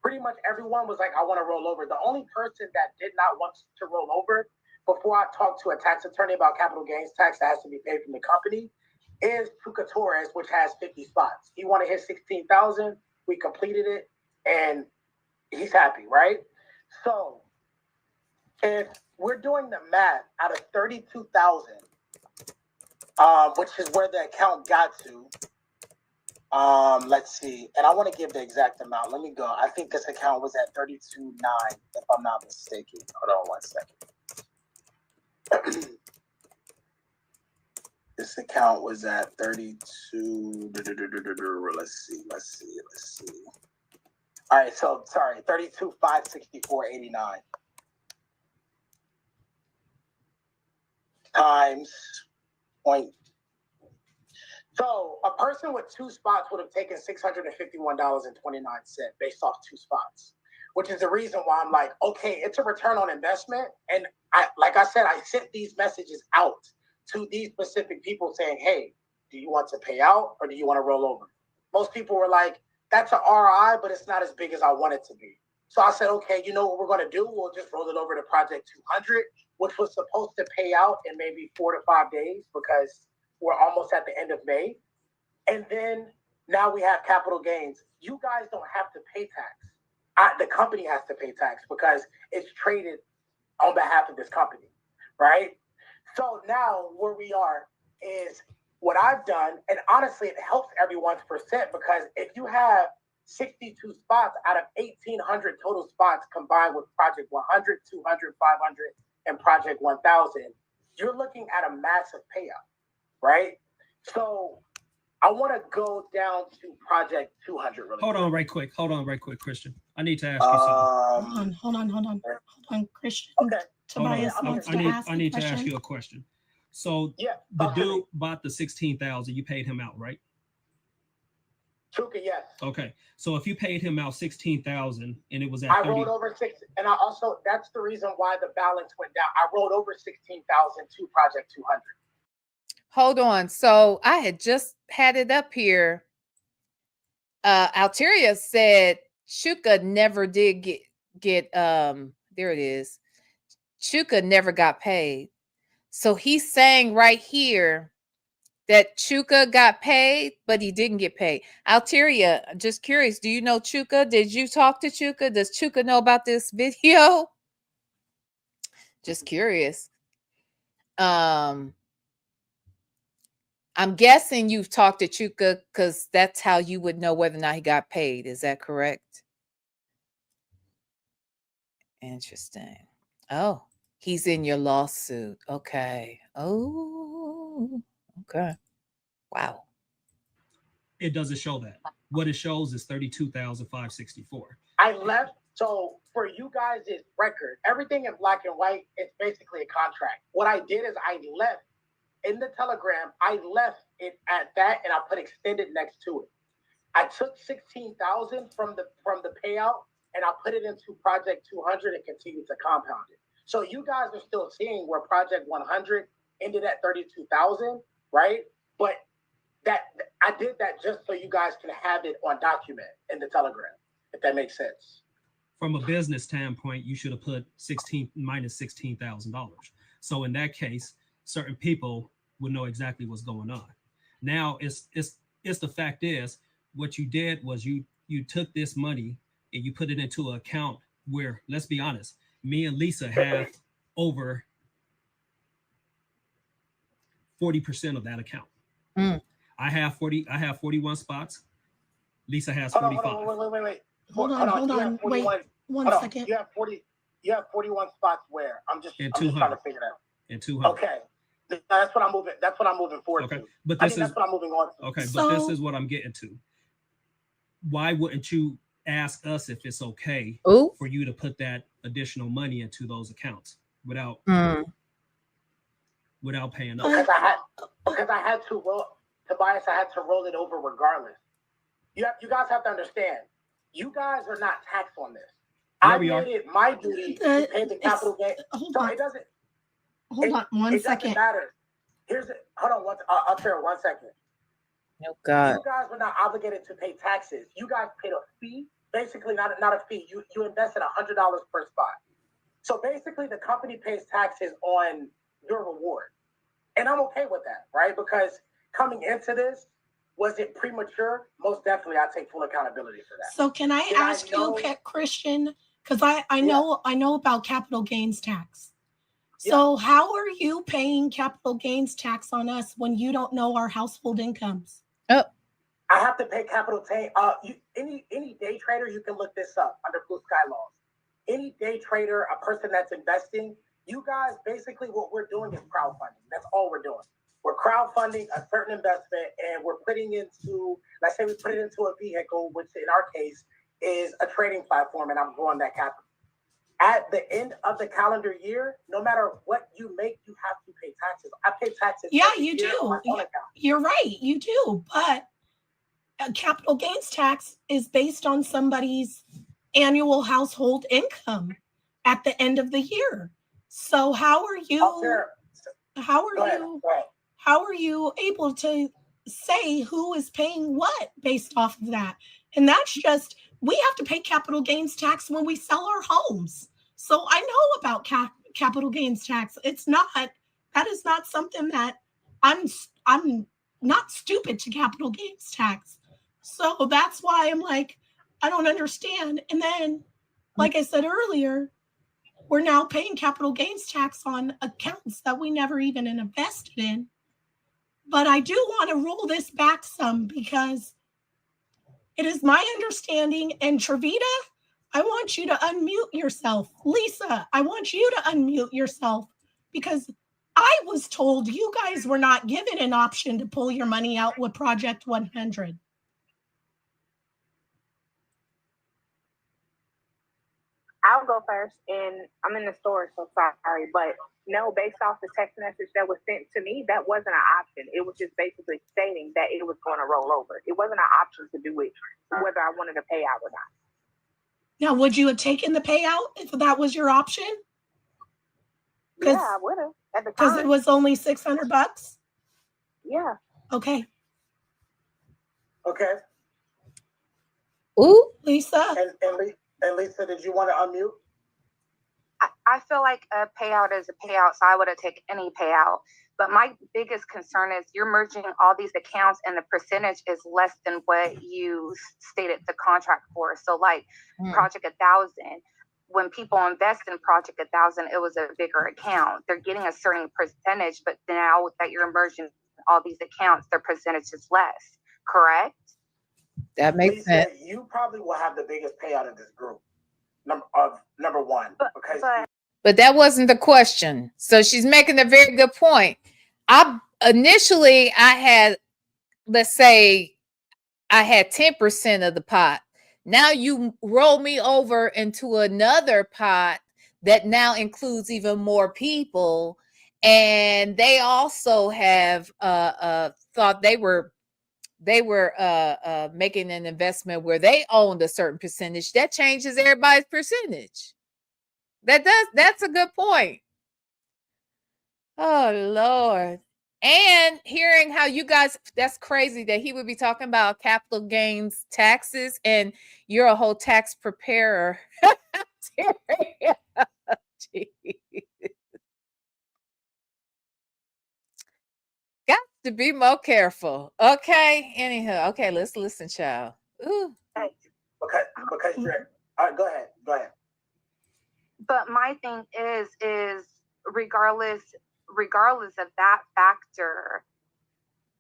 S4: Pretty much everyone was like, I want to roll over. The only person that did not want to roll over, before I talked to a tax attorney about capital gains tax that has to be paid from the company, is Tuca Torres, which has 50 spots. He wanted his 16,000. We completed it, and he's happy, right? So if we're doing the math out of 32,000, which is where the account got to, let's see, and I want to give the exact amount. Let me go. I think this account was at 32.9, if I'm not mistaken. Hold on 1 second. This account was at 32. Let's see. All right, so sorry, 32,564.89 times point. So a person with 2 spots would have taken $651.29 based off 2 spots, which is the reason why I'm like, okay, it's a return on investment. And like I said, I sent these messages out to these specific people saying, hey, do you want to pay out or do you want to roll over? Most people were like, that's an ROI, but it's not as big as I want it to be. So I said, okay, you know what we're going to do? We'll just roll it over to Project 200. which was supposed to pay out in maybe 4 to 5 days because we're almost at the end of May. And then now we have capital gains. You guys don't have to pay tax. The company has to pay tax because it's traded on behalf of this company, right? So now where we are is what I've done, and honestly, it helps everyone's percent because if you have 62 spots out of 1,800 total spots combined with Project 100, 200, 500, and Project 1,000, you're looking at a massive payout, right? So I want to go down to Project 200 really
S6: Hold on right quick, Christian. I need to ask you something.
S3: Hold on, Christian.
S4: Okay.
S3: Tobias wants to ask
S6: I need
S3: a
S6: to ask
S3: question.
S6: you a question. So
S4: Yeah,
S6: the dude bought the 16,000. You paid him out, right?
S4: Chuka, yes.
S6: Okay. So if you paid him out 16,000 and it was at
S4: I
S6: 30,
S4: rolled over 6, and I also, that's the reason why the balance went down. I rolled over 16,000 to Project 200.
S2: Hold on. So I had just had it up here. Alteria said Chuka never did get there it is. Chuka never got paid. So he's saying right here that Chuka got paid, but he didn't get paid. Alteria, just curious, do you know Chuka? Did you talk to Chuka? Does Chuka know about this video? Just curious. I'm guessing you've talked to Chuka because that's how you would know whether or not he got paid. Is that correct? Interesting. Oh, he's in your lawsuit. Okay. Oh, okay. Wow.
S6: it doesn't show that. What it shows is 32,564.
S4: I left. So for you guys' record, everything in black and white is basically a contract. What I did is I left in the telegram. I left it at that, and I put extended next to it. I took 16,000 from the payout, and I put it into Project 200 and continued to compound it. So you guys are still seeing where Project 100 ended at 32,000, right? But that I did that just so you guys can have it on document in the telegram, if that makes sense.
S6: From a business standpoint, you should have put minus $16,000. So in that case, certain people would know exactly what's going on. Now it's the fact is, what you did was you took this money and you put it into an account where, let's be honest, me and Lisa have over 40% of that account.
S2: Mm.
S6: I have 41 spots. Lisa has 45.
S4: Wait.
S3: Hold on. Wait, one second.
S4: You have 41 spots where? I'm just trying to figure it out.
S6: And 200.
S4: Okay. That's what I'm moving forward to.
S6: But
S4: that's what I'm moving on to.
S6: Okay, but this is what I'm getting to. Why wouldn't you ask us if it's okay for you to put that additional money into those accounts without paying us?
S4: Because I had to roll, Tobias, I had to roll it over regardless. You guys have to understand, you guys are not taxed on this. I made it my duty to pay the capital gain.
S3: Hold on one second.
S4: It doesn't matter. I'll share 1 second.
S2: Oh God.
S4: You guys were not obligated to pay taxes. You guys paid a fee. Basically, not a fee. You invested $100 per spot. So basically, the company pays taxes on your reward. And I'm okay with that, right? Because coming into this, was it premature? Most definitely, I take full accountability for that.
S3: So can I ask you, Christian, because I know about capital gains tax. So how are you paying capital gains tax on us when you don't know our household incomes?
S2: Oh,
S4: I have to pay capital gain. Any day trader, you can look this up under Blue Sky laws. Any day trader, a person that's investing, you guys, basically what we're doing is crowdfunding. That's all we're doing. We're crowdfunding a certain investment, and we're putting into, let's say we put it into a vehicle, which in our case is a trading platform, and I'm growing that capital. At the end of the calendar year, no matter what you make, you have to pay taxes. I pay taxes.
S3: Yeah, you do. You're right. You do. But a capital gains tax is based on somebody's annual household income at the end of the year. So how are you able to say who is paying what based off of that? And that's just, we have to pay capital gains tax when we sell our homes. So I know about capital gains tax. It's not. That is not something that I'm not stupid to capital gains tax. So that's why I'm like, I don't understand. And then, like I said earlier, we're now paying capital gains tax on accounts that we never even invested in. But I do want to roll this back some because it is my understanding, and Trevita, I want you to unmute yourself. Lisa, I want you to unmute yourself because I was told you guys were not given an option to pull your money out with Project 100.
S5: I'll go first, and I'm in the store, so sorry, but no, based off the text message that was sent to me, that wasn't an option. It was just basically stating that it was going to roll over. It wasn't an option to do it, whether I wanted to pay out or not.
S3: Now, would you have taken the payout if that was your option?
S5: Yeah, I would have at the time.
S3: Because it was only $600?
S5: Yeah.
S3: Okay.
S4: Okay.
S2: Ooh,
S3: Lisa?
S4: And Lisa, did you want to unmute?
S7: I feel like a payout is a payout, so I would have taken any payout. But my biggest concern is you're merging all these accounts and the percentage is less than what you stated the contract for. So like Project 1000, when people invest in Project 1000, it was a bigger account. They're getting a certain percentage, but now that you're merging all these accounts, their percentage is less, correct?
S2: that makes
S4: Lisa,
S2: sense.
S4: you probably will have the biggest payout of this group. Number one, because
S2: But that wasn't the question. So she's making a very good point. I had, let's say I had 10% of the pot. Now you roll me over into another pot that now includes even more people. And they also have thought they were making an investment where they owned a certain percentage. That changes everybody's percentage. That's a good point. Oh Lord. And hearing how you guys, that's crazy that he would be talking about capital gains taxes and you're a whole tax preparer. Got to be more careful. Okay. Anyhow, okay, let's listen, child. Ooh.
S4: Because you're go ahead.
S7: But my thing is regardless of that factor,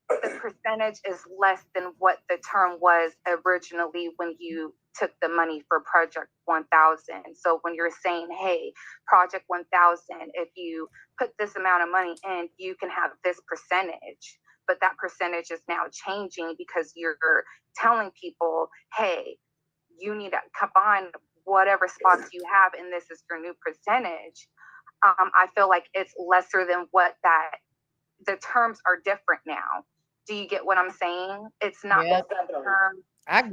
S7: the percentage is less than what the term was originally when you took the money for Project 1000. So when you're saying, hey, Project 1000, if you put this amount of money in, you can have this percentage. But that percentage is now changing because you're telling people, hey, you need to combine whatever spots you have, and this is your new percentage. I feel like it's lesser than what that the terms are different now. Do you get what I'm saying? It's not the same term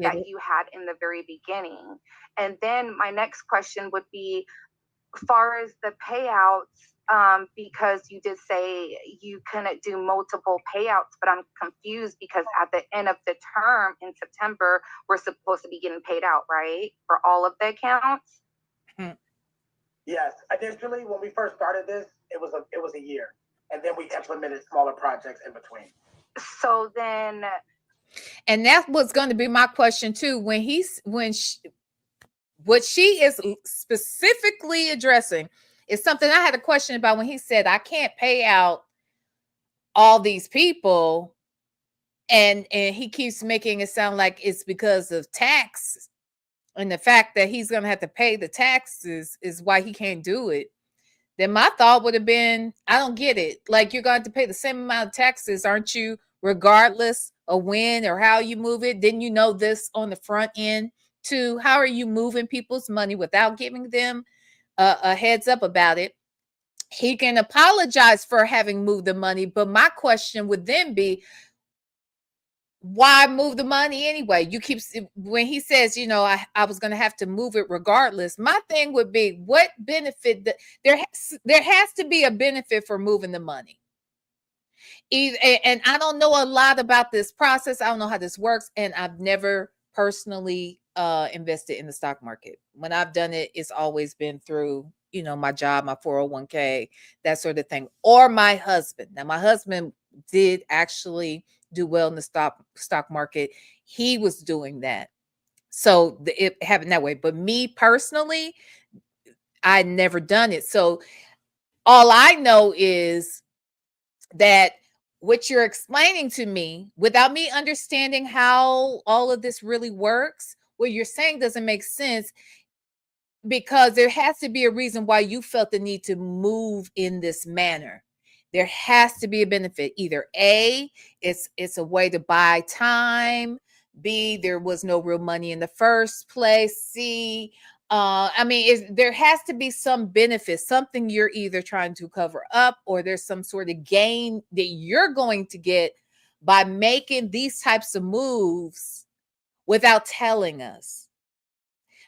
S7: that you had in the very beginning. And then my next question would be, as far as the payouts, because you did say you couldn't do multiple payouts, but I'm confused because at the end of the term in September, we're supposed to be getting paid out, right? For all of the accounts?
S4: Yes. Initially, when we first started this, it was a year. And then we implemented smaller projects in between.
S7: So then,
S2: and that was going to be my question too. What she is specifically addressing is something I had a question about when he said, I can't pay out all these people. And he keeps making it sound like it's because of tax. And the fact that he's going to have to pay the taxes is why he can't do it. Then my thought would have been, I don't get it. Like, you're going to pay the same amount of taxes, aren't you? Regardless of when or how you move it. Didn't you know this on the front end too? How are you moving people's money without giving them a heads up about it? He can apologize for having moved the money. But my question would then be, why move the money anyway? You keep, when he says, you know, I was going to have to move it regardless. My thing would be, what benefit there has to be a benefit for moving the money. And I don't know a lot about this process. I don't know how this works. And I've never personally invested in the stock market. When I've done it, it's always been through my job, my 401k, that sort of thing. Or my husband. Now, my husband did actually do well in the stock market. He was doing that. So it happened that way. But me personally, I never done it. So all I know is that what you're explaining to me, without me understanding how all of this really works, what you're saying doesn't make sense, because there has to be a reason why you felt the need to move in this manner. There has to be a benefit. Either A, it's a way to buy time. B, there was no real money in the first place. C, there has to be some benefit, something you're either trying to cover up, or there's some sort of gain that you're going to get by making these types of moves without telling us.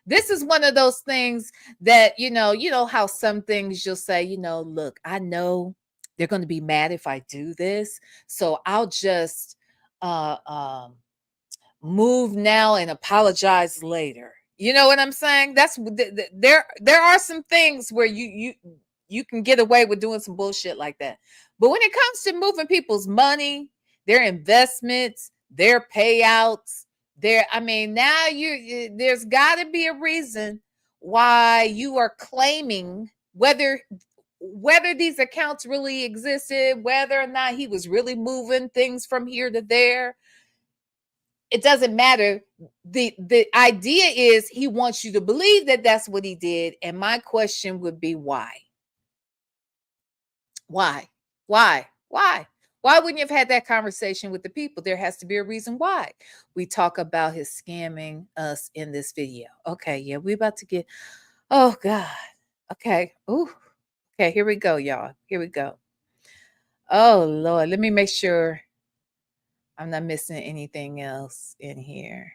S2: This is one of those things that, you know how some things you'll say, look, I know they're going to be mad if I do this, so I'll just move now and apologize later. You know what I'm saying? That's there are some things where you can get away with doing some bullshit like that. But when it comes to moving people's money, their investments, their payouts, now there's got to be a reason why you are claiming whether these accounts really existed, whether or not he was really moving things from here to there. It doesn't matter. The idea is he wants you to believe that that's what he did. And my question would be, why? Why wouldn't you have had that conversation with the people? There has to be a reason why. We talk about his scamming us in this video. Okay, yeah, we about to get, oh God. Okay. Ooh. Okay, here we go, y'all. Here we go. Oh Lord, let me make sure I'm not missing anything else in here.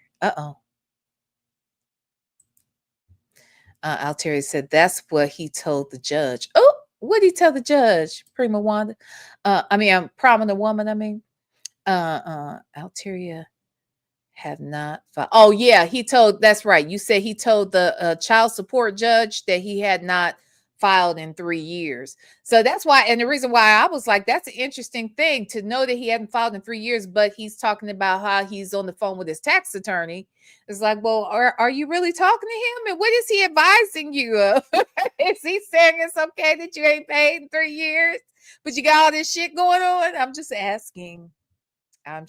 S2: Altieri said that's what he told the judge. Oh, what did he tell the judge? Prima Wanda. Prominent woman. Alteria have not filed. Oh yeah, that's right. You said he told the child support judge that he had not filed in 3 years. So that's why, and the reason why I was like, that's an interesting thing to know that he hadn't filed in 3 years, but he's talking about how he's on the phone with his tax attorney. It's like, well, are you really talking to him? And what is he advising you of? Is he saying it's okay that you ain't paid in 3 years, but you got all this shit going on? I'm just asking. So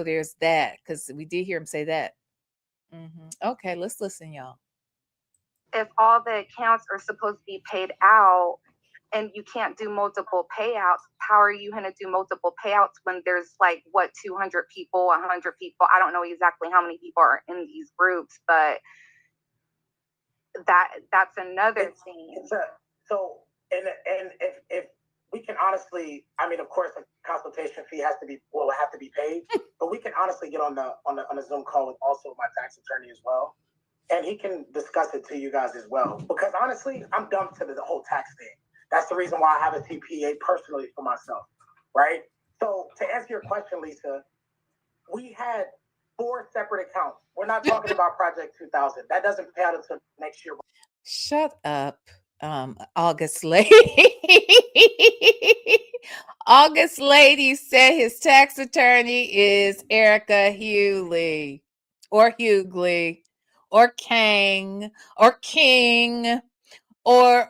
S2: there's that, because we did hear him say that. Okay, let's listen, y'all.
S7: If all the accounts are supposed to be paid out and you can't do multiple payouts, how are you going to do multiple payouts when there's 200 people, 100 people? I don't know exactly how many people are in these groups, but that's another thing.
S4: If we can honestly, of course, a consultation fee have to be paid, but we can honestly get on the Zoom call with also my tax attorney as well, and he can discuss it to you guys as well. Because honestly, I'm dumb to the whole tax thing. That's the reason why I have a CPA personally for myself, right? So to answer your question, Lisa, we had 4 separate accounts. We're not talking about Project 2000. That doesn't pay out until next year.
S2: Shut up, August Lady. August Lady said his tax attorney is Erica Hughley, or Hughley, or Kang, or King, or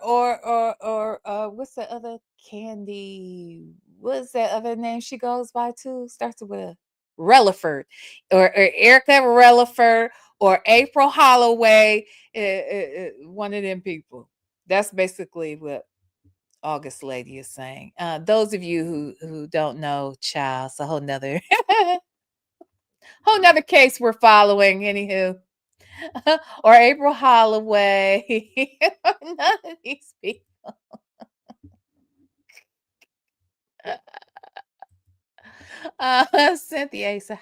S2: what's the other Candy? What's that other name she goes by too? Starts with a Relaford, or Erica Relaford, or April Holloway. One of them people. That's basically what August Lady is saying. Those of you who don't know, child, it's a whole nother case we're following. Anywho, or April Holloway. None of these people. Cynthia said,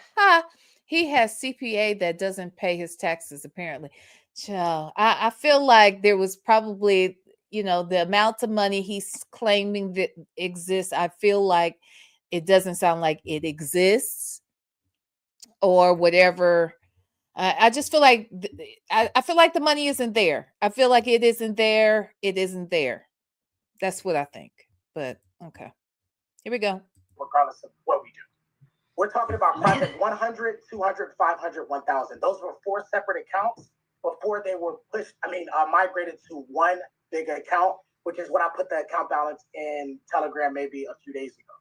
S2: he has CPA that doesn't pay his taxes, apparently. Child, I feel like there was probably, the amount of money he's claiming that exists. I feel like it doesn't sound like it exists, or whatever. I just feel like I feel like the money isn't there. I feel like it isn't there. It isn't there. That's what I think. But okay, here we go.
S4: Regardless of what we do, we're talking about project 100, 200, 500, 1000. Those were 4 separate accounts before they were migrated to one big account, which is what I put the account balance in Telegram maybe a few days ago.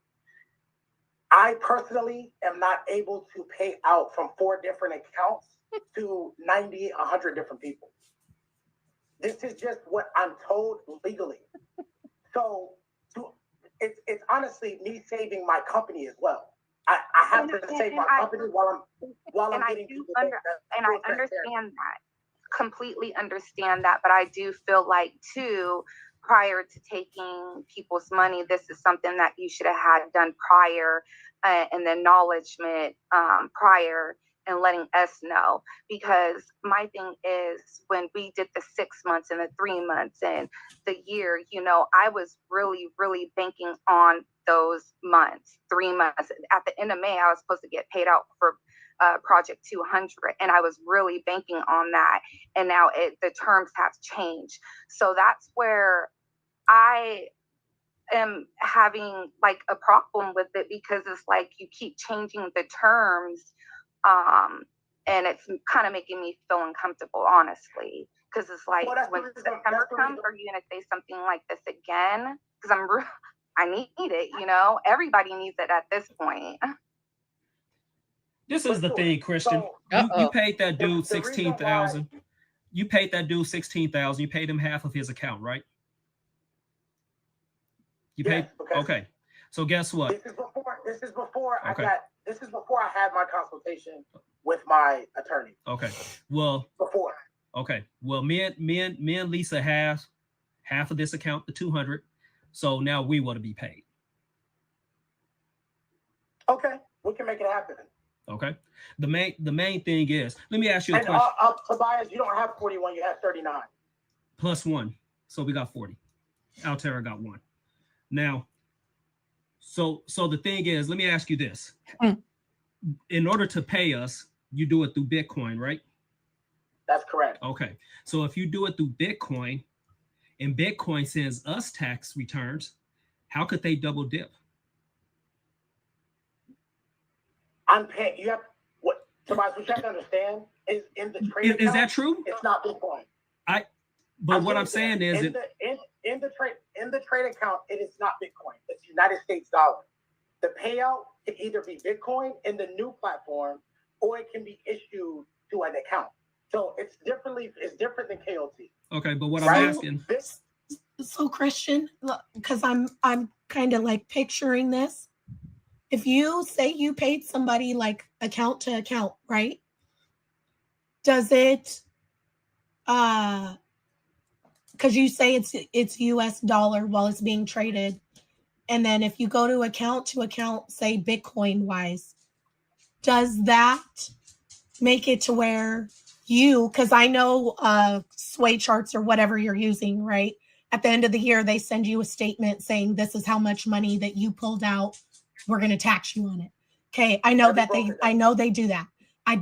S4: I personally am not able to pay out from 4 different accounts to 90, 100 different people. This is just what I'm told legally. So it's honestly me saving my company as well. I have to save my company while I'm getting people.
S7: And I understand that. Completely understand that, but I do feel like too, prior to taking people's money, this is something that you should have had done prior, and the acknowledgement prior, and letting us know. Because my thing is, when we did the 6 months and the 3 months and the year, I was really, really banking on those months, 3 months. At the end of May, I was supposed to get paid out for project 200, and I was really banking on that. And now the terms have changed. So that's where I am having like a problem with it, because it's like you keep changing the terms, and it's kind of making me feel uncomfortable, honestly, because it's like, when September comes, are you going to say something like this again? Because I need it, everybody needs it at this point.
S6: This is the thing, Christian. You paid that dude 16,000. You paid that dude 16,000. You paid him half of his account, right? You paid. Okay. So guess what?
S4: This is before I had my consultation with my attorney.
S6: Okay. Well.
S4: Before.
S6: Okay. Well, me and Lisa have half of this account, the 200. So now we want to be paid.
S4: Okay, we can make it happen.
S6: Okay. The main thing is, let me ask you a question.
S4: Tobias, you don't have 41, you have 39.
S6: Plus 1. So we got 40. Altera got 1. Now, so the thing is, let me ask you this. In order to pay us, you do it through Bitcoin, right?
S4: That's correct.
S6: Okay. So if you do it through Bitcoin and Bitcoin sends us tax returns, how could they double dip?
S4: I'm paying. You have Tobias, what you have to understand is, in the trade account,
S6: is that true?
S4: It's not Bitcoin.
S6: What I'm saying is,
S4: in the trade account, it is not Bitcoin. It's United States dollar. The payout can either be Bitcoin in the new platform, or it can be issued to an account. So it's different than KOT.
S6: Okay, but what I'm asking.
S3: So Christian, because I'm kind of like picturing this. If you say you paid somebody like account to account, right? Does it, because you say it's US dollar while it's being traded. And then if you go to account, say Bitcoin wise, does that make it to where because I know sway charts or whatever you're using, right? At the end of the year, they send you a statement saying this is how much money that you pulled out. We're going to tax you on it. Okay. I know they do that.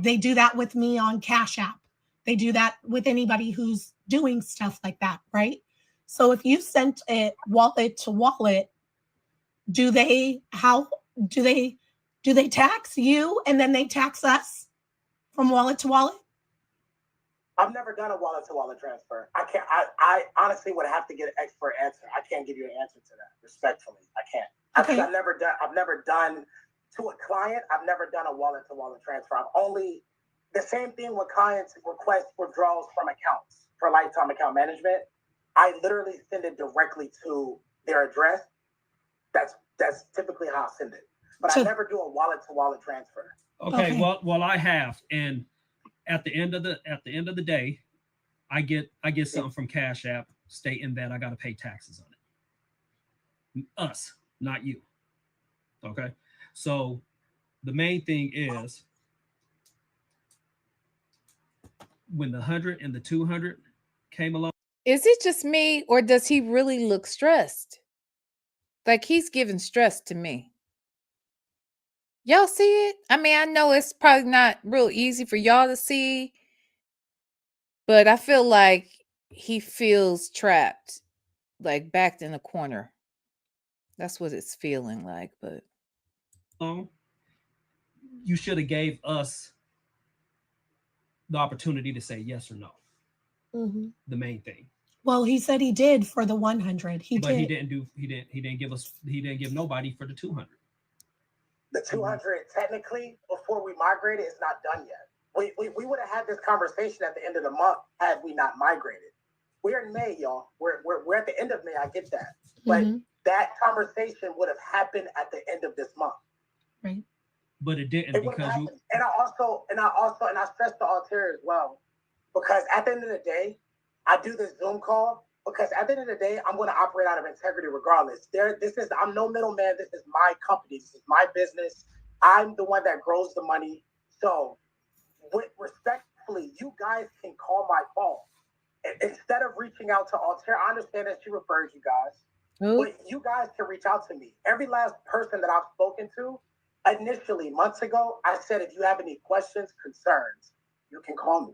S3: They do that with me on Cash App. They do that with anybody who's doing stuff like that. Right. So if you sent it wallet to wallet, do they tax you and then they tax us from wallet to wallet?
S4: I've never done a wallet to wallet transfer. I can't. I honestly would have to get an expert answer. I can't give you an answer to that. Respectfully, I can't. Okay. I've never done to a client. I've never done a wallet to wallet transfer. I've only the same thing when clients request withdrawals from accounts for lifetime account management. I literally send it directly to their address. That's typically how I send it. But I never do a wallet to wallet transfer.
S6: Okay. Well, I have, and at the end of the day, I get something from Cash App stating that I got to pay taxes on it. Us, not you. Okay. So the main thing is, when the 100 and the 200 came along.
S2: Is it just me, or does he really look stressed? Like he's giving stress to me. Y'all see it? I mean, I know it's probably not real easy for y'all to see, but I feel like he feels trapped, like backed in a corner. That's what it's feeling like, but
S6: you should have gave us the opportunity to say yes or no.
S3: Mm-hmm.
S6: The main thing.
S3: Well, he said he did for the 100. He didn't give nobody for the 200.
S4: The 200, technically, before we migrated, is not done yet. We would have had this conversation at the end of the month had we not migrated. We're in May, y'all. We're at the end of May. I get that, but that conversation would have happened at the end of this month.
S3: Right.
S6: But it didn't because you.
S4: And I stress to Altair as well, because at the end of the day, I do this Zoom call because at the end of the day, I'm going to operate out of integrity regardless. I'm no middleman. This is my company. This is my business. I'm the one that grows the money. So, respectfully, you guys can call my phone. Instead of reaching out to Altair, I understand that she refers you guys, but you guys can reach out to me. Every last person that I've spoken to, initially, months ago, I said, if you have any questions, concerns, you can call me.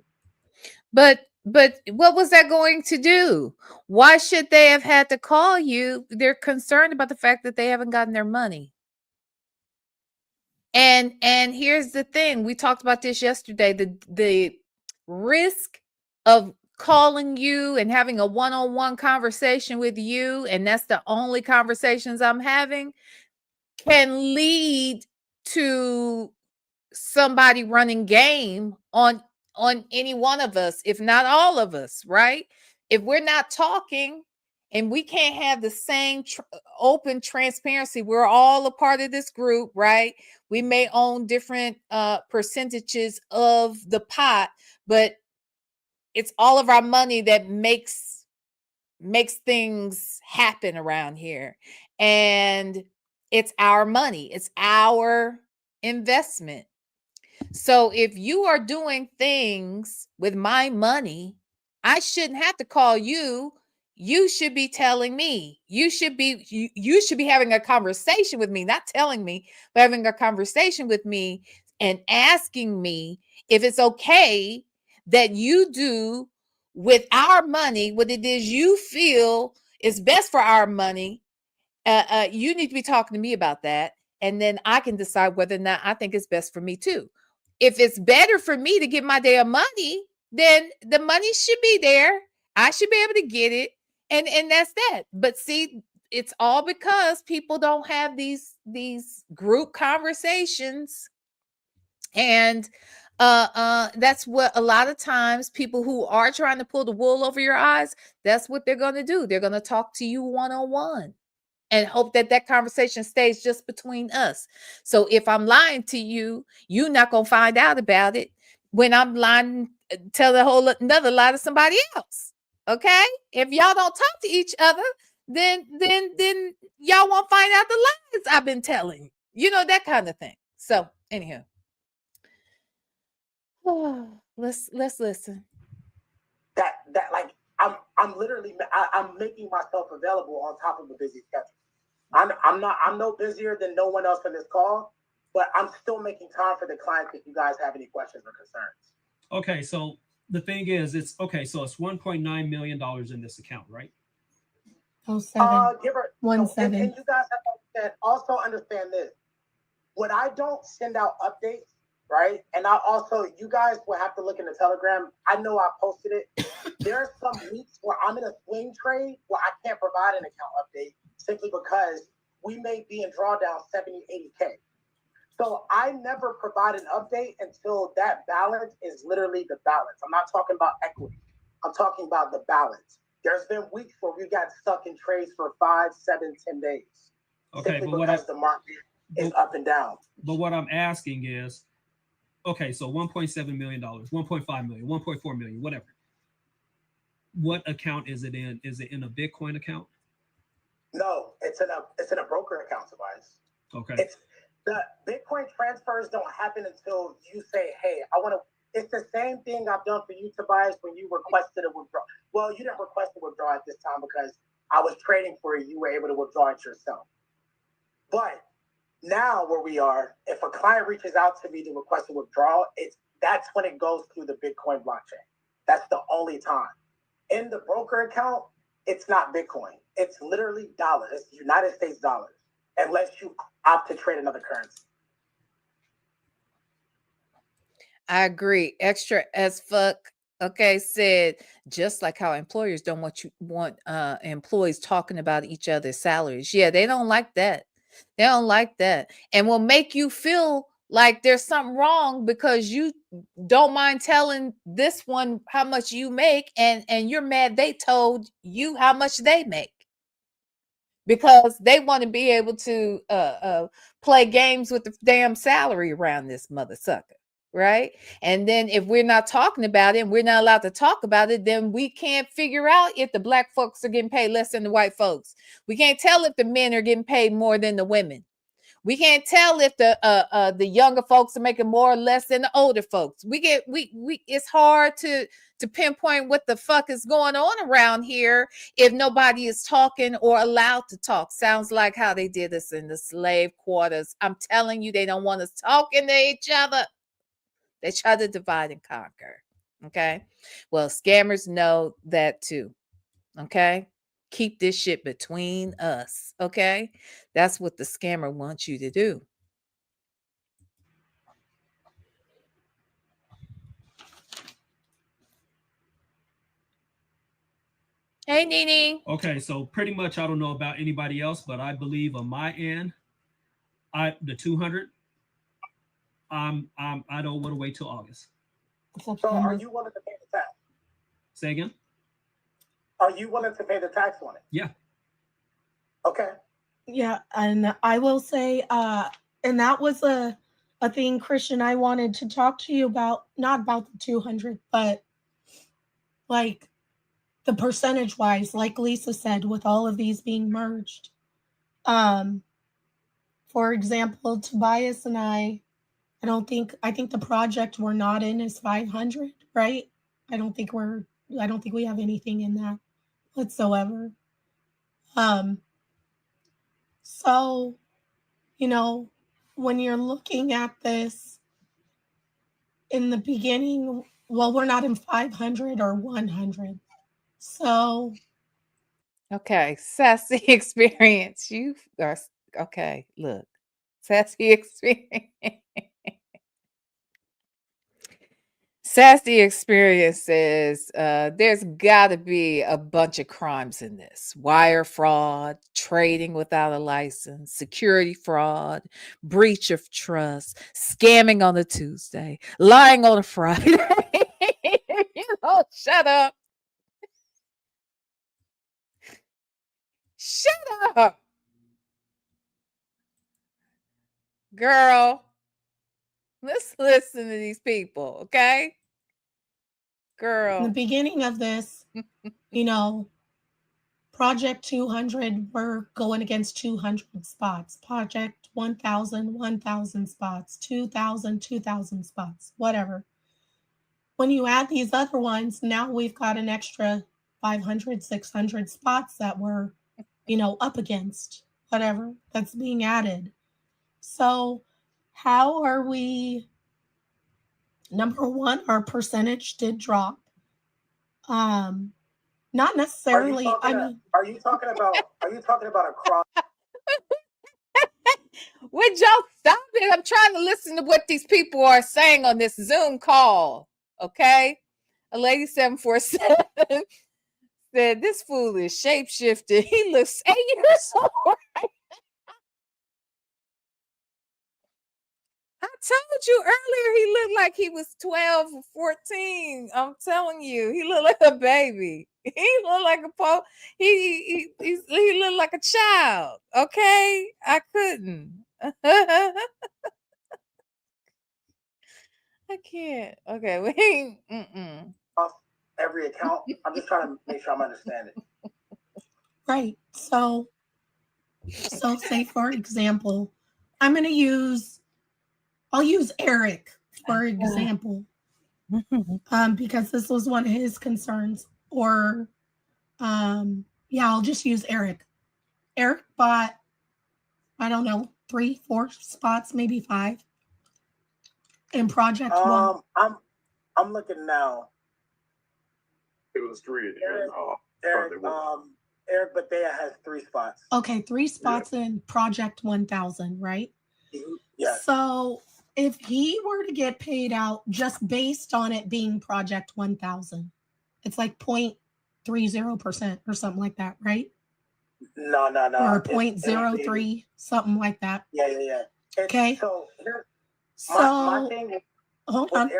S2: But what was that going to do? Why should they have had to call you? They're concerned about the fact that they haven't gotten their money. And here's the thing. We talked about this yesterday. The risk of calling you and having a one-on-one conversation with you, and that's the only conversations I'm having, can lead to somebody running game on any one of us, if not all of us, right? If we're not talking and we can't have the same open transparency, we're all a part of this group, right? We may own different percentages of the pot, but it's all of our money that makes things happen around here. And it's our money, it's our investment. So if you are doing things with my money, I shouldn't have to call you. You should be telling me. You should be having a conversation with me, not telling me, but having a conversation with me and asking me if it's okay that you do with our money what it is you feel is best for our money. You need to be talking to me about that. And then I can decide whether or not I think it's best for me too. If it's better for me to get my damn money, then the money should be there. I should be able to get it. And that's that. But see, it's all because people don't have these group conversations. And that's what a lot of times people who are trying to pull the wool over your eyes, that's what they're going to do. They're going to talk to you one-on-one and hope that that conversation stays just between us. So if I'm lying to you, you're not going to find out about it when I'm lying, tell a whole another lie to somebody else. Okay? If y'all don't talk to each other, then y'all won't find out the lies I've been telling. You know, that kind of thing. So anyhow, let's listen.
S4: That like I'm literally I'm making myself available on top of a busy schedule. I'm no busier than no one else on this call, but I'm still making time for the clients if you guys have any questions or concerns.
S6: Okay, so the thing is, it's okay. So it's $1.9 million in this account, right?
S3: Oh, 7.
S4: Give her
S3: 1 7.
S4: And you guys have to also understand this. When I don't send out updates, right? And you guys will have to look in the Telegram. I know I posted it. There are some weeks where I'm in a swing trade where I can't provide an account update simply because we may be in drawdown 70, 80K. So I never provide an update until that balance is literally the balance. I'm not talking about equity. I'm talking about the balance. There's been weeks where we got stuck in trades for 5, 7, 10 days.
S6: Okay,
S4: simply because the market is up and down.
S6: But what I'm asking is, okay, so $1.7 million, $1.5 million, $1.4 million, whatever. What account is it in? Is it in a Bitcoin account?
S4: No, it's in a broker account, Tobias.
S6: Okay.
S4: It's the Bitcoin transfers don't happen until you say, hey, I want to. It's the same thing I've done for you, Tobias, when you requested a withdrawal. Well, you didn't request a withdrawal at this time because I was trading for you. You were able to withdraw it yourself. But Now where we are, if a client reaches out to me to request a withdrawal, that's when it goes through the Bitcoin blockchain. That's the only time. In the broker account, it's not Bitcoin. It's literally dollars. It's United States dollars, unless you opt to trade another currency.
S2: I agree. Extra as fuck. Okay, said just like how employers don't want employees talking about each other's salaries. Yeah, they don't like that. They don't like that, and will make you feel like there's something wrong because you don't mind telling this one how much you make, and you're mad they told you how much they make because they want to be able to play games with the damn salary around this mother sucker. Right. And then if we're not talking about it and we're not allowed to talk about it, then we can't figure out if the black folks are getting paid less than the white folks. We can't tell if the men are getting paid more than the women. We can't tell if the younger folks are making more or less than the older folks. We it's hard to pinpoint what the fuck is going on around here if nobody is talking or allowed to talk. Sounds like how they did us in the slave quarters. I'm telling you, they don't want us talking to each other. They try to divide and conquer. Okay. Well, scammers know that too. Okay. Keep this shit between us. Okay. That's what the scammer wants you to do. Hey, Nene.
S6: Okay, so pretty much I don't know about anybody else, but I believe on my end, the 200, I don't want to wait till August.
S4: So are you willing to pay the tax?
S6: Say again?
S4: Are you willing to pay the tax on it?
S6: Yeah.
S4: Okay.
S3: Yeah, and I will say, and that was a thing, Christian, I wanted to talk to you about, not about the 200, but like the percentage wise, like Lisa said, with all of these being merged. For example, Tobias and I think the project we're not in is 500, right? I don't think we have anything in that whatsoever. So, you know, when you're looking at this in the beginning, well, we're not in 500 or 100. So,
S2: okay, sassy experience. You are okay. Look, sassy experience. Sassy experience says there's got to be a bunch of crimes in this: wire fraud, trading without a license, security fraud, breach of trust, scamming on a Tuesday, lying on a Friday. Shut up. Shut up. Girl, let's listen to these people, okay? Girl.
S3: In the beginning of this, you know, Project 200, we're going against 200 spots. Project 1000, 1000 spots. 2000, 2000 spots, whatever. When you add these other ones, now we've got an extra 500, 600 spots that we're, up against, whatever, that's being added. So how are we? Number one, our percentage did drop. Not necessarily.
S4: Are you talking about a cross?
S2: Would y'all stop it? I'm trying to listen to what these people are saying on this Zoom call. Okay. A lady 747 said this fool is shapeshifted. He looks 8 years old. I told you earlier he looked like he was 12 or 14. I'm telling you, he looked like a baby. He looked like he looked like a child. Okay, I couldn't. I can't. Okay, wait.
S4: Every account. I'm just trying to make sure I'm understanding.
S3: Right. So say for example, I'll use Eric for example, because this was one of his concerns. Or, I'll just use Eric. Eric bought, I don't know, 3, 4 spots, maybe 5 in project one?
S4: I'm looking now.
S8: It was 3
S4: Eric,
S8: Project One.
S4: Eric Badea has 3 spots.
S3: Okay, 3 spots in project 1000, right?
S4: Yeah.
S3: So if he were to get paid out just based on it being project 1000, it's like 0.30% or something like that, right?
S4: No.
S3: Or 0.03, something like that.
S4: Yeah.
S3: Okay.
S4: So my thing is,
S3: hold on.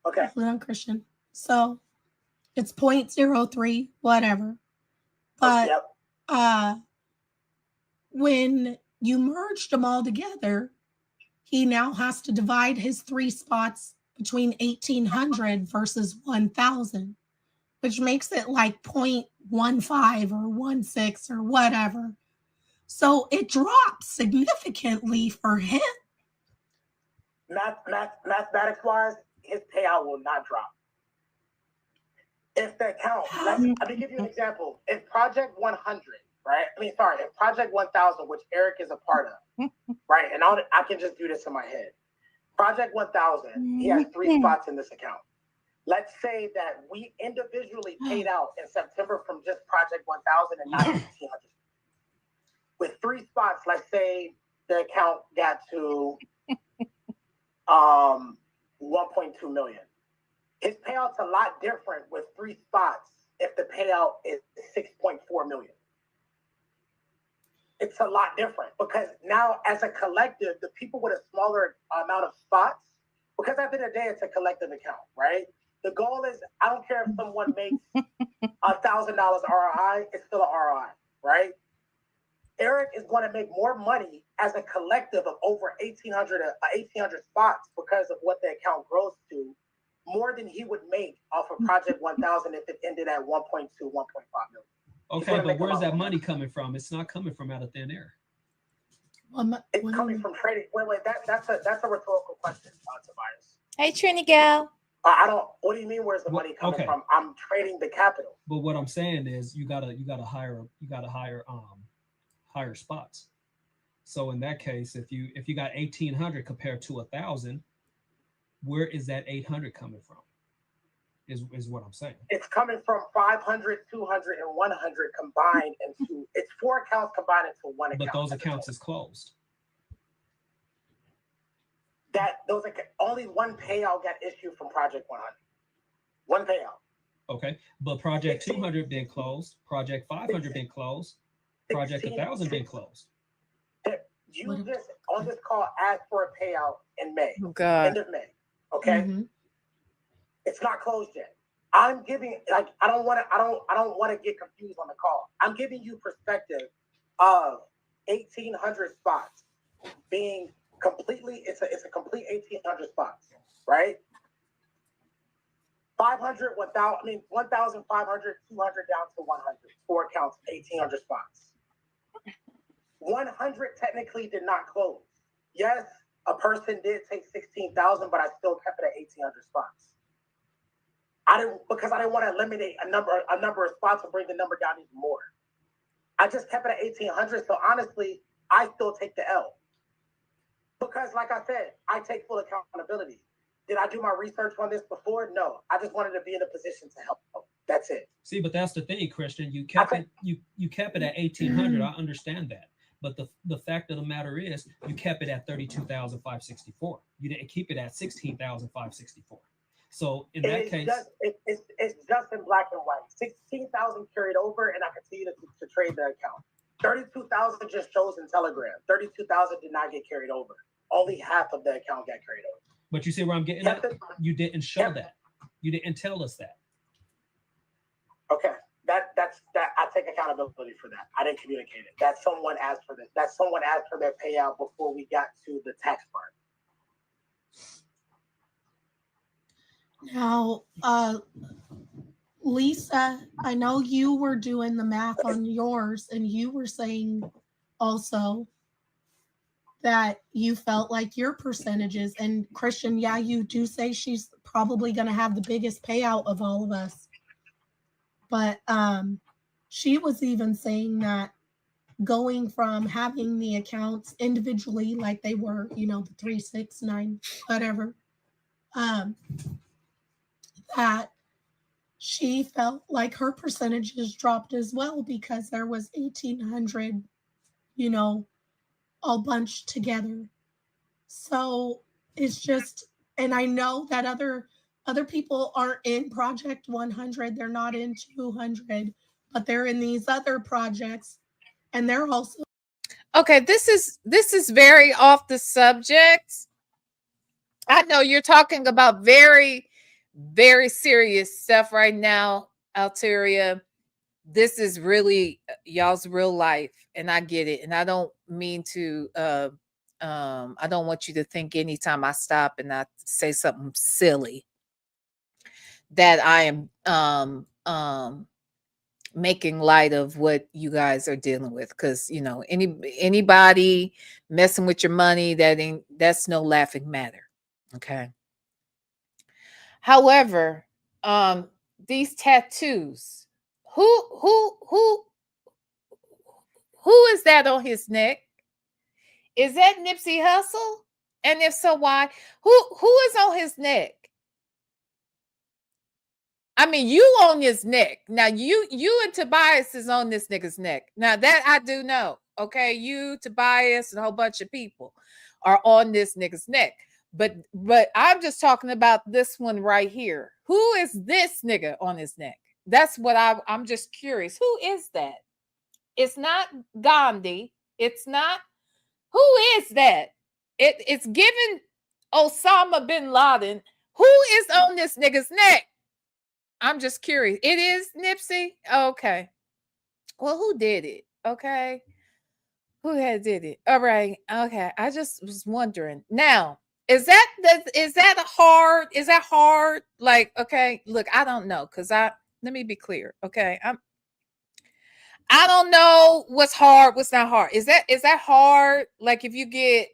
S3: Okay. Hold on, Christian. So it's 0.03, whatever. But when you merged them all together, he now has to divide his 3 spots between 1,800 versus 1,000, which makes it like 0.15 or 16 or whatever. So it drops significantly for him.
S4: Mathematics-wise, his payout will not drop. If the account, let me give you an example. If Project 100, right? If Project 1000, which Eric is a part of, right? And I can just do this in my head. Project 1000, he has 3 spots in this account. Let's say that we individually paid out in September from just Project 1000 and not 1,800. With 3 spots, let's say the account got to 1.2 million. His payout's a lot different with 3 spots if the payout is 6.4 million. It's a lot different because now as a collective, the people with a smaller amount of spots, because at the end of the day, it's a collective account, right? The goal is, I don't care if someone makes $1,000 ROI, it's still an ROI, right? Eric is going to make more money as a collective of over 1,800 spots because of what the account grows to, more than he would make off of Project 1000 if it ended at 1.2, 1.5 million.
S6: Okay, but where's that money coming from? It's not coming from out of thin air.
S4: It's coming from trading. Wait, that's a rhetorical question, Tobias.
S2: Hey, Trini gal.
S4: I don't. What do you mean? Where's the money coming from? I'm trading the capital.
S6: But what I'm saying is, you gotta hire higher spots. So in that case, if you got 1,800 compared to 1,000, where is that 800 coming from? Is what I'm saying.
S4: It's coming from 500, 200, and 100 combined into. It's 4 accounts combined into 1 account.
S6: But those accounts is closed.
S4: Only 1 payout got issued from Project 100. 1 payout.
S6: Okay, but Project 200 been closed. Project 500 been closed. Project 1000 been closed.
S4: You just on this call asked for a payout in May.
S2: Oh God.
S4: End of May. Okay. It's not closed yet. I'm giving I don't want to get confused on the call. I'm giving you perspective of 1,800 spots being completely. It's a complete 1,800 spots, right? 500, 1,000, 1,500, 200 down to 100. 4 accounts, 1,800 spots. 100 technically did not close. Yes, a person did take 16,000, but I still kept it at 1,800 spots. Because I didn't want to eliminate a number of spots and bring the number down even more. I just kept it at 1,800. So honestly, I still take the L. Because like I said, I take full accountability. Did I do my research on this before? No. I just wanted to be in a position to help. That's it.
S6: See, but that's the thing, Christian. You kept it at 1,800. I understand that. But the fact of the matter is, you kept it at 32,564. You didn't keep it at 16,564. So in that case,
S4: it's just in black and white. 16,000 carried over, and I continue to trade the account. 32,000 just shows in Telegram. 32,000 did not get carried over. Only half of the account got carried over.
S6: But you see where I'm getting at? You didn't show that. You didn't tell us that.
S4: Okay. That's I take accountability for that. I didn't communicate it. That someone asked for this. That someone asked for their payout before we got to the tax part.
S3: Now, Lisa, I know you were doing the math on yours, and you were saying also that you felt like your percentages, and Christian, yeah, you do say she's probably going to have the biggest payout of all of us. But she was even saying that going from having the accounts individually, like they were, the 3, 6, 9, whatever, that she felt like her percentages dropped as well because there was 1,800, all bunched together. So it's just, and I know that other people aren't in Project 100, they're not in 200, but they're in these other projects, and they're also.
S2: Okay, this is very off the subject. I know you're talking about very, very serious stuff right now, Alteria. This is really y'all's real life, and I get it. And I don't mean to I don't want you to think anytime I stop and I say something silly that I am making light of what you guys are dealing with, because anybody messing with your money, that's no laughing matter. Okay. However, these tattoos, who is that on his neck? Is that Nipsey Hussle? And if so, why? Who is on his neck? I mean, you on his neck. Now, you and Tobias is on this nigga's neck. Now, that I do know. Okay, you, Tobias, and a whole bunch of people are on this nigga's neck. But I'm just talking about this one right here. Who is this nigga on his neck? That's what I'm just curious. Who is that? It's not Gandhi. It's not. Who is that? It's given Osama bin Laden. Who is on this nigga's neck? I'm just curious. It is Nipsey? Okay. Well, who did it? Okay. Who had did it? All right. Okay. I just was wondering. Now, is that hard? Is that hard? Like, okay, look, I don't know. Let me be clear. Okay. I don't know what's hard, what's not hard. Is that hard? Like if you get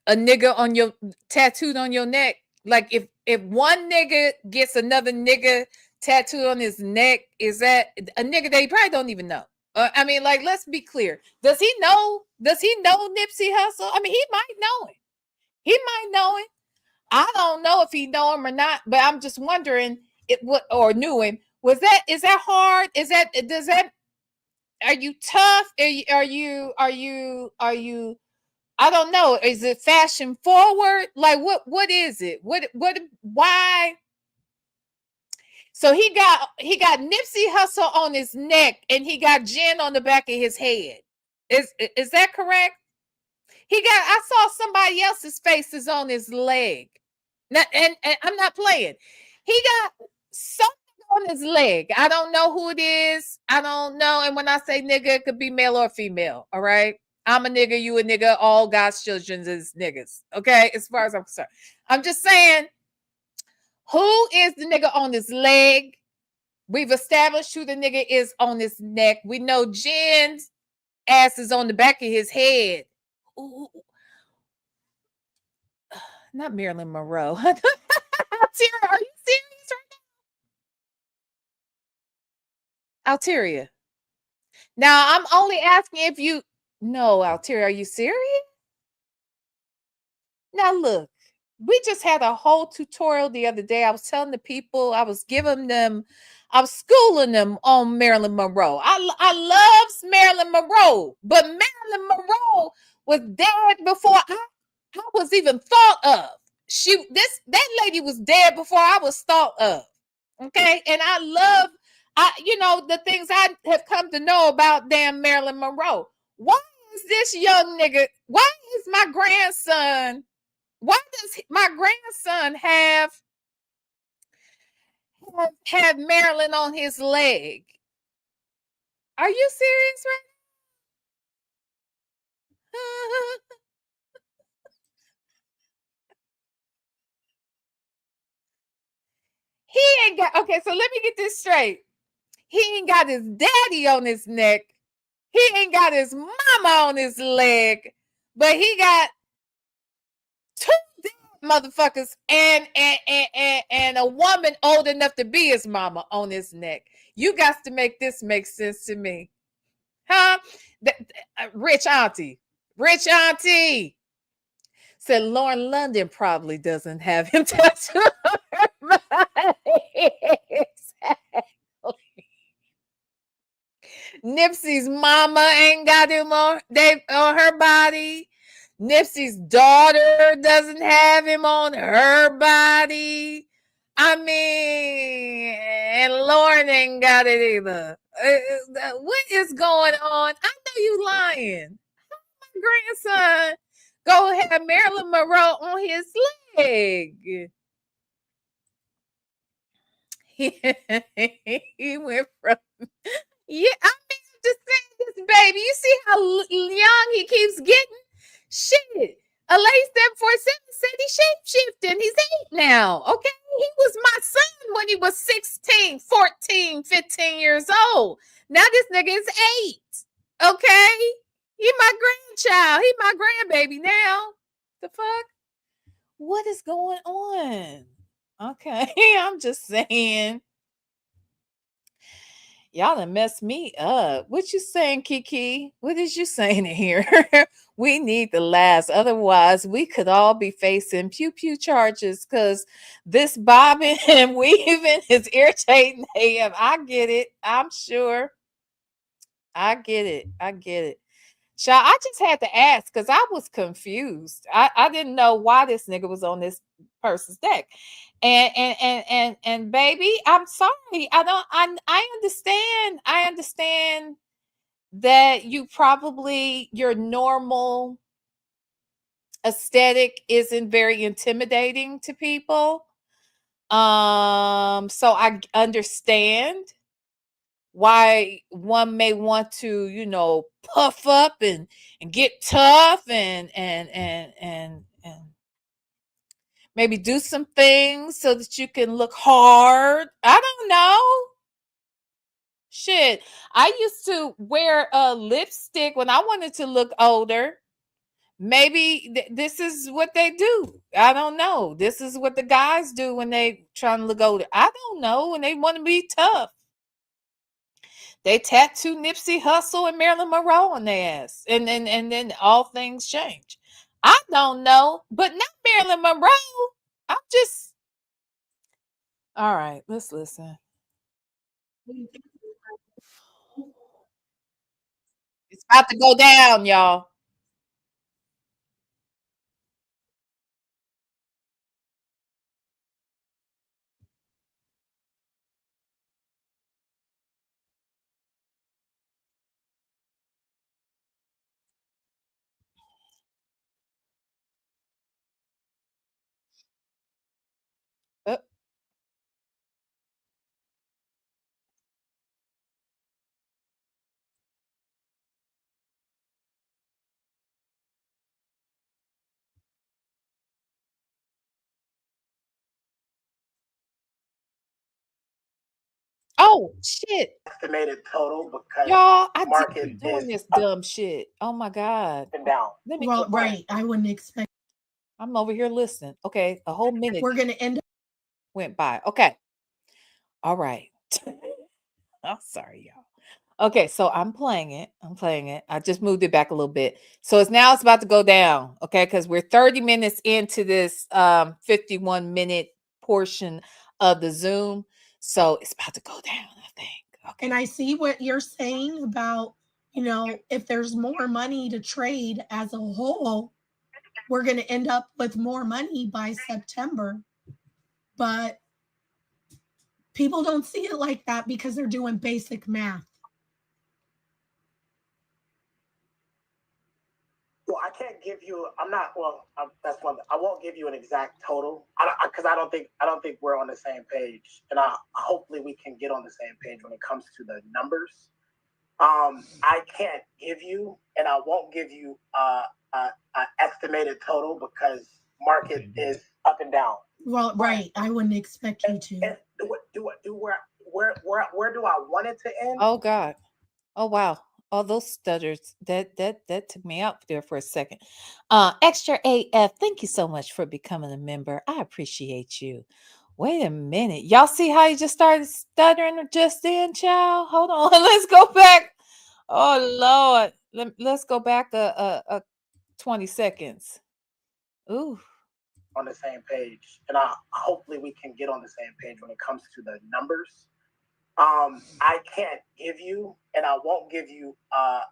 S2: a nigga on your tattooed on your neck, like if one nigga gets another nigga tattooed on his neck, is that a nigga that he probably don't even know? I mean, like, let's be clear. Does he know Nipsey Hussle? I mean, he might know him. He might know him. I don't know if he know him or not, but I'm just wondering or knew him. Is that hard? Are you tough? Are you I don't know. Is it fashion forward? Like what is it? Why? So he got Nipsey Hussle on his neck and he got Jen on the back of his head. Is that correct? I saw somebody else's face is on his leg. And I'm not playing. He got something on his leg. I don't know who it is. I don't know. And when I say nigga, it could be male or female. All right. I'm a nigga, you a nigga, all God's children is niggas. Okay. As far as I'm concerned. I'm just saying, who is the nigga on his leg? We've established who the nigga is on his neck. We know Jen's ass is on the back of his head. Ooh. Not Marilyn Monroe. Tara, are you serious right now? Alteria. Now, I'm only asking if you... No, Alteria, are you serious? Now, look. We just had a whole tutorial the other day. I was telling the people, I was schooling them on Marilyn Monroe. I love Marilyn Monroe, but Marilyn Monroe was dead before I was even thought of. That lady was dead before I was thought of. Okay. And I love, the things I have come to know about damn Marilyn Monroe. Why is this young nigga, why is my grandson, why does my grandson have Marilyn on his leg? Are you serious right now? He ain't got, okay, so let me get this straight. He ain't got his daddy on his neck. He ain't got his mama on his leg, but he got two dead motherfuckers and a woman old enough to be his mama on his neck. You got to make this make sense to me. Huh? Rich auntie said Lauren London probably doesn't have him tattooed on her body. Exactly. Nipsey's mama ain't got him on her body. Nipsey's daughter doesn't have him on her body. I mean, and Lauren ain't got it either. What is going on? I know you lying. My grandson go have Marilyn Monroe on his leg. He went from, yeah, I mean, I'm just saying this, baby. You see how young he keeps getting? Shit. A lady 747 said he's shape-shifting. He's 8 now, okay? He was my son when he was 16, 14, 15 years old. Now this nigga is 8, okay? He my grandchild. He my grandbaby now. The fuck? What is going on? Okay, I'm just saying. Y'all done messed me up. What you saying, Kiki? What is you saying in here? We need the last. Otherwise, we could all be facing pew-pew charges because this bobbing and weaving is irritating AM. I get it. I'm sure. I get it. Child, I just had to ask because I was confused. I didn't know why this nigga was on this person's deck. And baby, I'm sorry. I understand that you probably your normal aesthetic isn't very intimidating to people. So I understand why one may want to, puff up and get tough and maybe do some things so that you can look hard. I don't know. Shit. I used to wear a lipstick when I wanted to look older. Maybe this is what they do. I don't know. This is what the guys do when they trying to look older. I don't know. When they want to be tough. They tattoo Nipsey Hussle and Marilyn Monroe on their ass. And then all things change. I don't know. But not Marilyn Monroe. I'm just... All right, let's listen. It's about to go down, y'all. Uh, Oh shit.
S4: Estimated total because
S2: Y'all, I
S4: market
S2: keep doing
S4: is
S2: this
S4: up
S2: dumb shit. Oh my God.
S4: and down.
S2: Let me
S3: Well, right. I wouldn't expect.
S2: I'm over here listening. Okay, a whole minute
S3: We're going to end up.
S2: went by. Okay. All right. I'm sorry, y'all. Okay, so I'm playing it. I just moved it back a little bit. So it's about to go down. Okay, because we're 30 minutes into this 51-minute portion of the Zoom. So it's about to go down, I think. Okay.
S3: And I see what you're saying about, if there's more money to trade as a whole, we're going to end up with more money by September. But people don't see it like that because they're doing basic math.
S4: Well, I can't give you. I'm not. Well, that's one. I won't give you an exact total because I don't think we're on the same page. And hopefully we can get on the same page when it comes to the numbers. I can't give you, and I won't give you an estimated total because market is up and down.
S3: Well, right. I wouldn't expect you to.
S4: And where do I want it to end?
S2: Oh God. Oh wow. All those stutters. That took me out there for a second. Extra AF, thank you so much for becoming a member. I appreciate you. Wait a minute. Y'all see how he just started stuttering just then, child? Hold on. Let's go back. Oh, Lord. Let's go back 20 seconds. Ooh.
S4: On the same page, and hopefully we can get on the same page when it comes to the numbers. I can't give you, and I won't give you an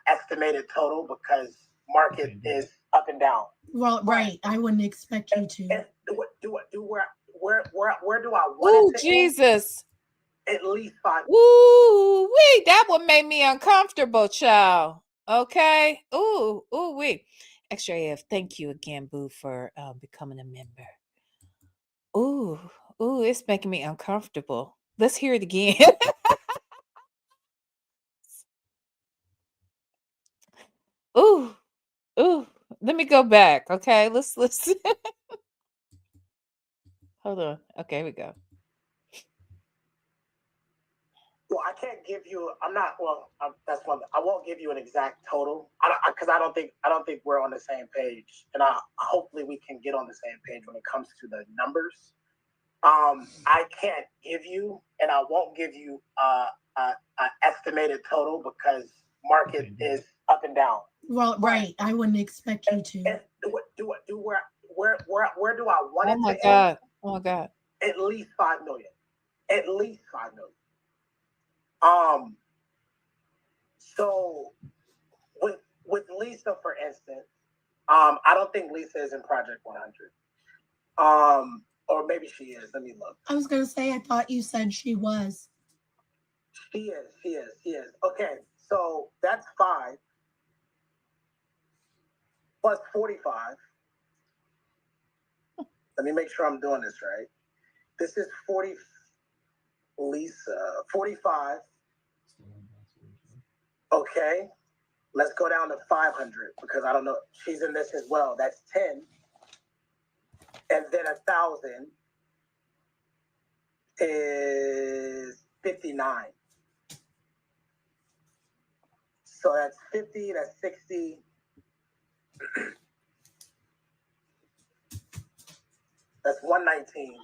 S4: estimated total because market is up and down.
S3: Well, right. I wouldn't expect you to.
S4: And where do I want
S2: Ooh,
S4: it to
S2: Jesus.
S4: end? At least 5.
S2: Ooh, wee. That would make me uncomfortable, child. Okay. Ooh, wee. Extra AF, thank you again, Boo, for becoming a member. Ooh, it's making me uncomfortable. Let's hear it again. Ooh. Let me go back. Okay, let's hold on. Okay, here we go.
S4: Well, I can't give you. That's one. I won't give you an exact total because I don't think we're on the same page, and hopefully we can get on the same page when it comes to the numbers. I can't give you, and I won't give you an estimated total because market is up and down.
S3: Well, right. I wouldn't expect you to.
S4: And where do I want it to end?
S2: Oh my God.
S4: At least 5 million. At least 5 million. So with Lisa, for instance, I don't think Lisa is in Project 100. Or maybe she is. Let me look.
S3: I was gonna say, I thought you said she was.
S4: She is. Okay, so that's 5 plus 45. Let me make sure I'm doing this right. This is 40. Lisa, 45. Okay, let's go down to 500 because I don't know. She's in this as well. That's 10. And then 1,000 is 59. So that's 50, that's 60. That's 119.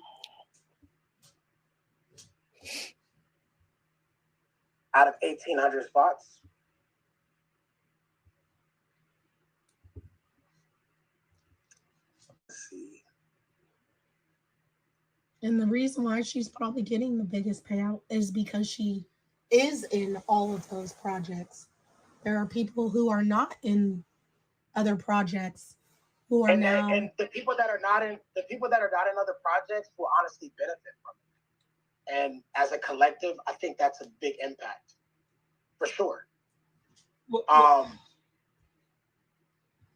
S4: Out of 1,800 spots. Let's see.
S3: And the reason why she's probably getting the biggest payout is because she is in all of those projects. There are people who are not in other projects who are now.
S4: And the people that are not in other projects will honestly benefit from it. And as a collective, I think that's a big impact, for sure.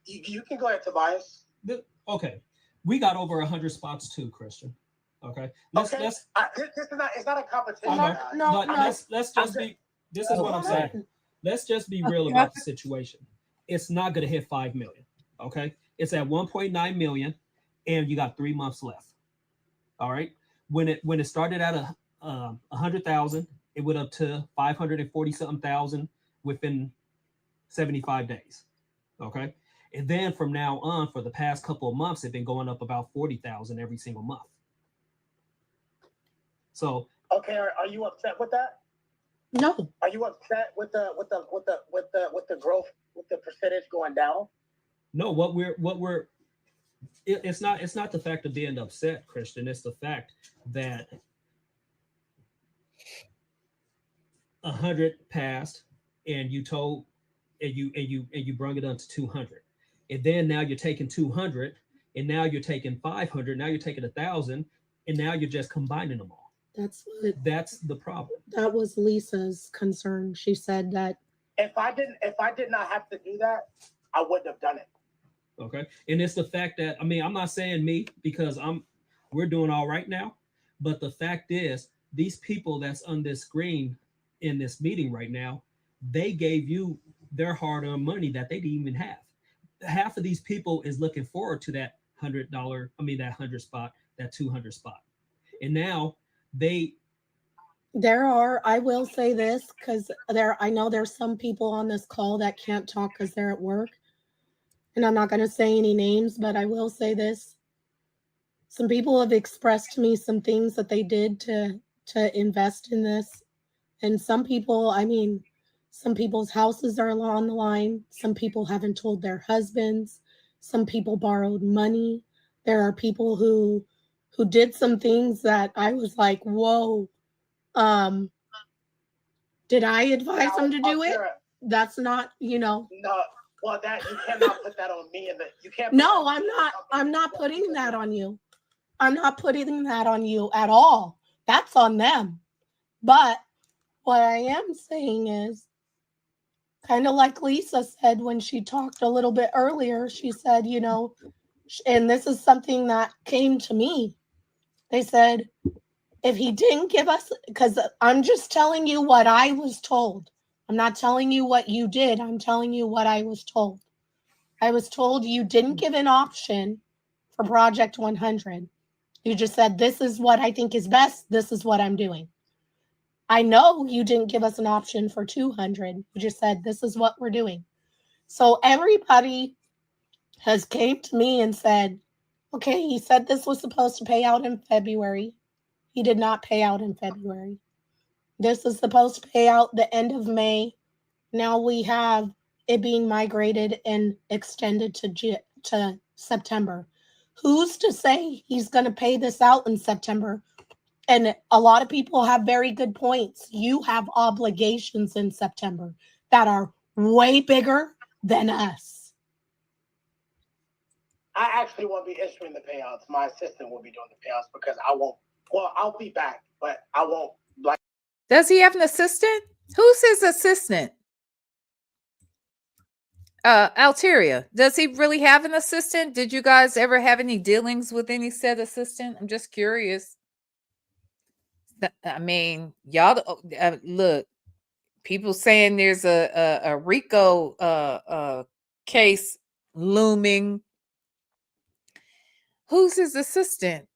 S4: You can go ahead, Tobias.
S6: Okay, we got over 100 spots too, Christian. Okay,
S4: It's not a competition.
S6: Let's just be. This is what I'm saying. Let's just be real about the situation. It's not going to hit 5 million. Okay, it's at 1.9 million, and you got 3 months left. All right. When it started at 100,000, it went up to 540 something thousand within 75 days. Okay, and then from now on, for the past couple of months, it's been going up about 40,000 every single month. So
S4: okay, are you upset with that?
S3: No.
S4: Are you upset with the growth, with the percentage going down?
S6: No, it's not the fact of being upset, Christian. It's the fact that 100 passed, and you told, and you brought it up to 200, and then now you're taking 200, and now you're taking 500, now you're taking 1,000, and now you're just combining them all. That's the problem.
S3: That was Lisa's concern. She said that
S4: if I did not have to do that, I wouldn't have done it.
S6: Okay, and it's the fact that, I mean, I'm not saying me, because we're doing all right now, but the fact is, these people that's on this screen in this meeting right now, they gave you their hard-earned money that they didn't even have. Half of these people is looking forward to that that 100 spot, that 200 spot, and now
S3: there are, I will say this, because I know there's some people on this call that can't talk because they're at work, and I'm not going to say any names, but I will say this. some people have expressed to me some things that they did to invest in this. And some people, I mean, some people's houses are on the line. Some people haven't told their husbands. Some people borrowed money. There are people who did some things that I was like, whoa. Did I advise them to do it? That's not,
S4: No, well, that you cannot put that on me, and you can't.
S3: No, I'm not putting that on you. I'm not putting that on you at all. That's on them. But what I am saying is, kind of like Lisa said when she talked a little bit earlier, she said, and this is something that came to me. They said, if he didn't give us, because I'm just telling you what I was told. I'm not telling you what you did. I'm telling you what I was told. I was told you didn't give an option for Project 100. You just said, this is what I think is best. This is what I'm doing. I know you didn't give us an option for 200. You just said, this is what we're doing. So everybody has came to me and said, okay, he said this was supposed to pay out in February. He did not pay out in February. This is supposed to pay out the end of May. Now we have it being migrated and extended to September. Who's to say he's going to pay this out in September? And a lot of people have very good points. You have obligations in September that are way bigger than us.
S4: I actually won't be issuing the payouts. My assistant will be doing the payouts because I won't. Well, I'll be back, but I won't.
S2: Does he have an assistant? Who's his assistant? Alteria, does he really have an assistant? Did you guys ever have any dealings with any said assistant? I'm just curious. I mean, y'all look, people saying there's a RICO case looming. Who's his assistant?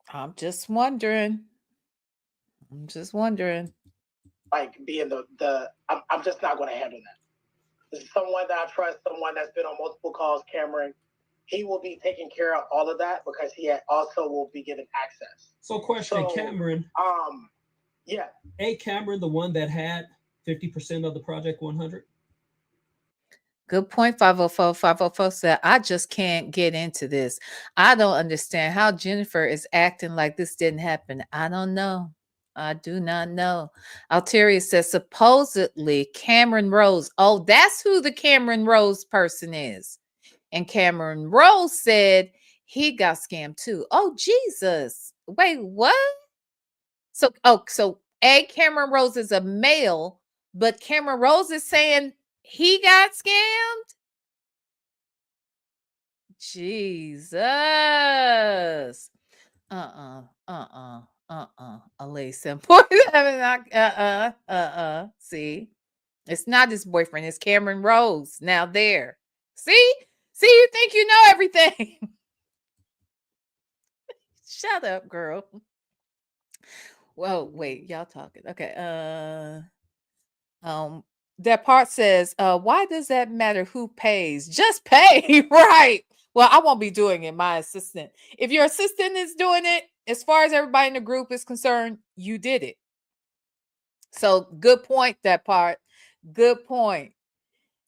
S2: I'm just wondering.
S4: Like being I'm just not going to handle that. This is someone that I trust, someone that's been on multiple calls, Cameron. He will be taking care of all of that because he also will be given access.
S6: So question, Cameron.
S4: Yeah.
S6: Cameron, the one that had 50% of the Project 100?
S2: Good point, 504. 504 said, I just can't get into this. I don't understand how Jennifer is acting like this didn't happen. I don't know. I do not know. Alteria says, supposedly Cameron Rose. Oh, that's who the Cameron Rose person is. And Cameron Rose said he got scammed too. Oh, Jesus. Wait, what? So Cameron Rose is a male, but Cameron Rose is saying he got scammed? Jesus. Elisa. See? It's not his boyfriend, it's Cameron Rose. Now there. See, you think you know everything. Shut up, girl. Well, wait, y'all talking. Okay. That part says, why does that matter who pays? Just pay, right? Well, I won't be doing it. My assistant. If your assistant is doing it, as far as everybody in the group is concerned, you did it. So good point, that part. Good point.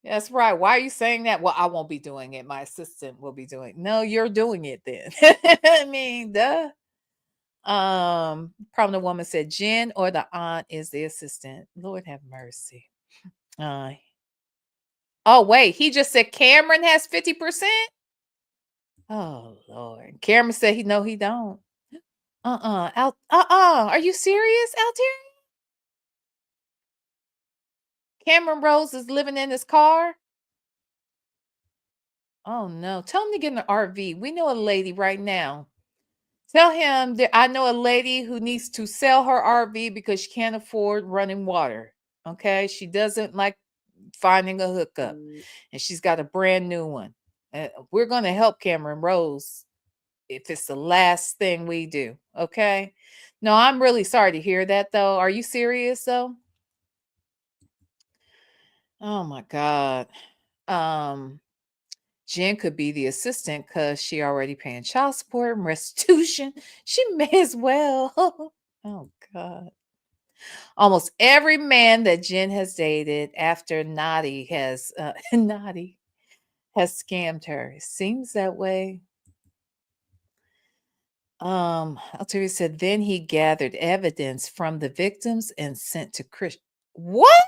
S2: That's right. Why are you saying that? Well, I won't be doing it. My assistant will be doing it. No, you're doing it then. I mean, duh. Prominent woman said Jen or the aunt is the assistant. Lord have mercy. Oh, wait, he just said Cameron has 50%? Oh, Lord. Cameron said he don't. Are you serious, Altieri? Cameron Rose is living in his car? Oh, no. Tell him to get an RV. We know a lady right now. Tell him that I know a lady who needs to sell her RV because she can't afford running water. Okay? She doesn't like finding a hookup. And she's got a brand new one. We're going to help Cameron Rose if it's the last thing we do. Okay? No, I'm really sorry to hear that, though. Are you serious, though? Oh, my God. Jen could be the assistant because she already paying child support and restitution. She may as well. Oh God. Almost every man that Jen has dated after Naughty has Naughty has scammed her. It seems that way. Alteria said then he gathered evidence from the victims and sent to Chris. What?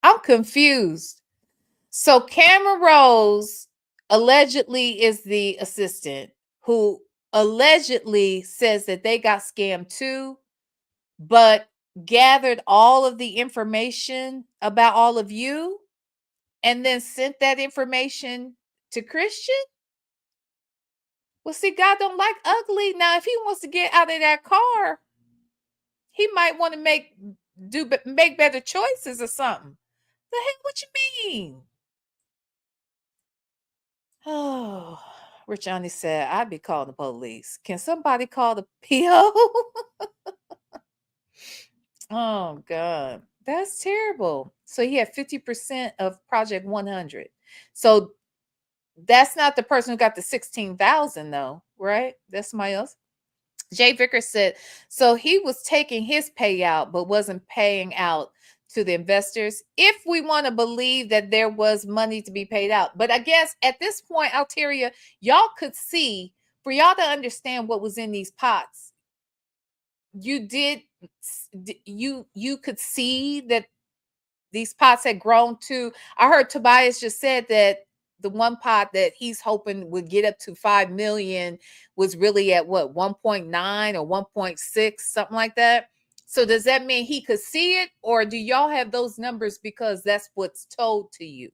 S2: I'm confused. So Cameron Rose allegedly is the assistant who allegedly says that they got scammed too, but gathered all of the information about all of you and then sent that information to Christian? Well, see, God don't like ugly. Now, if he wants to get out of that car, he might want to make better choices or something. The heck, what you mean? Oh, Rich Johnny said, I'd be calling the police. Can somebody call the PO? Oh, God. That's terrible. So he had 50% of Project 100. So that's not the person who got the 16,000 though, right? That's somebody else. Jay Vickers said, so he was taking his payout, but wasn't paying out to the investors. If we want to believe that there was money to be paid out. But I guess at this point, Alteria, y'all could see, for y'all to understand what was in these pots, you could see that these pots had grown to, I heard Tobias just said that the one pot that he's hoping would get up to 5 million was really at what, 1.9 or 1.6, something like that. So does that mean he could see it, or do y'all have those numbers because that's what's told to you?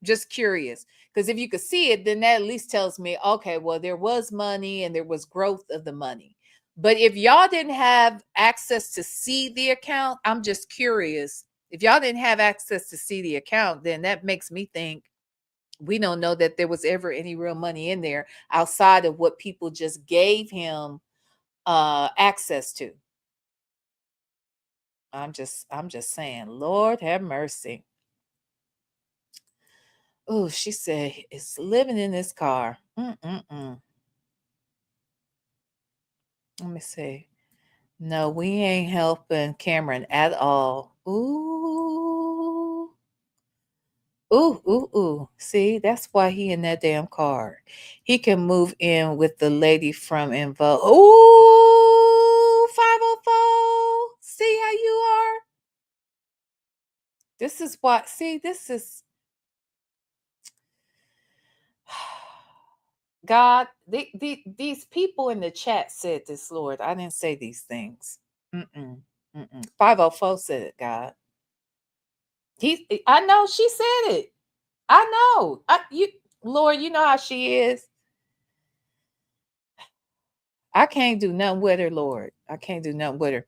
S2: Just curious, because if you could see it, then that at least tells me, okay, well, there was money and there was growth of the money. But if y'all didn't have access to see the account, I'm just curious. If y'all didn't have access to see the account, then that makes me think we don't know that there was ever any real money in there outside of what people just gave him access to. I'm just saying, Lord have mercy. Oh, she said it's living in this car. Let me see. No, we ain't helping Cameron at all. Ooh. Ooh. See, that's why he in that damn car. He can move in with the lady from Invo. Ooh, 504. See how you are? This is what, see, this is God, these people in the chat said this, Lord. I didn't say these things. 504 said it, God. I know she said it. I know. Lord, you know how she is. I can't do nothing with her, Lord. I can't do nothing with her.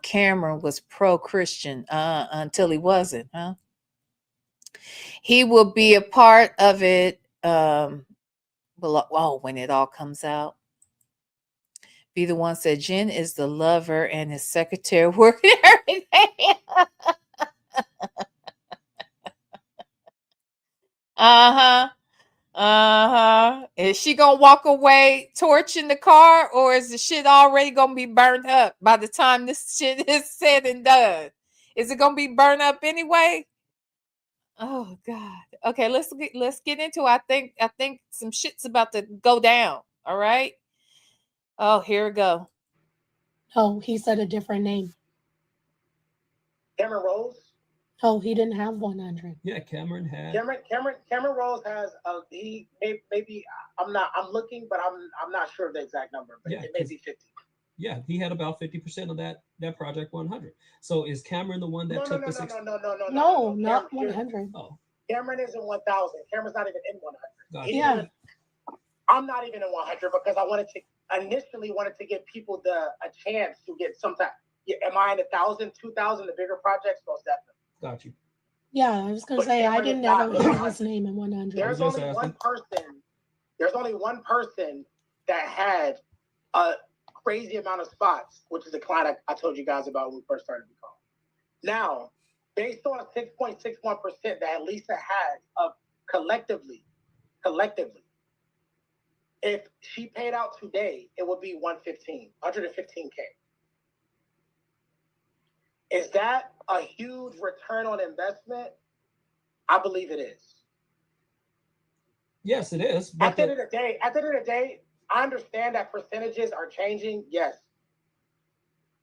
S2: Cameron was pro-Christian until he wasn't, huh? He will be a part of it. When it all comes out. Be the one said Jen is the lover and his secretary working everything. Is she gonna walk away torching the car, or is the shit already gonna be burned up by the time this shit is said and done? Is it gonna be burned up anyway? Oh God. Okay, let's get into it. I think some shit's about to go down. All right. Oh, here we go.
S3: Oh, he said a different name.
S4: Cameron Rose?
S3: Oh, he didn't have 100.
S6: Yeah, Cameron had.
S4: Cameron Rose has he maybe I'm looking, but I'm not sure of the exact number, but it may be 50.
S6: Yeah, he had about 50% of that Project 100. So is Cameron the one that took the 60?
S3: No, not 100.
S6: Oh,
S4: Cameron isn't 1,000. Cameron's not even in 100.
S6: gotcha.
S3: Yeah.
S4: I'm not even in 100 because I initially wanted to give people a chance to get some type. Yeah, am I in 1,000, 2,000, the bigger projects? Most definitely.
S6: Got you.
S3: Yeah, I was gonna say I didn't ever hear his name in 100.
S4: There's only one person that had a crazy amount of spots, which is the client I told you guys about when we first started the call. Now, based on 6.61% that Lisa has of collectively, if she paid out today, it would be 115K. Is that a huge return on investment? I believe it is.
S6: Yes, it is.
S4: At the end of the day, I understand that percentages are changing, yes.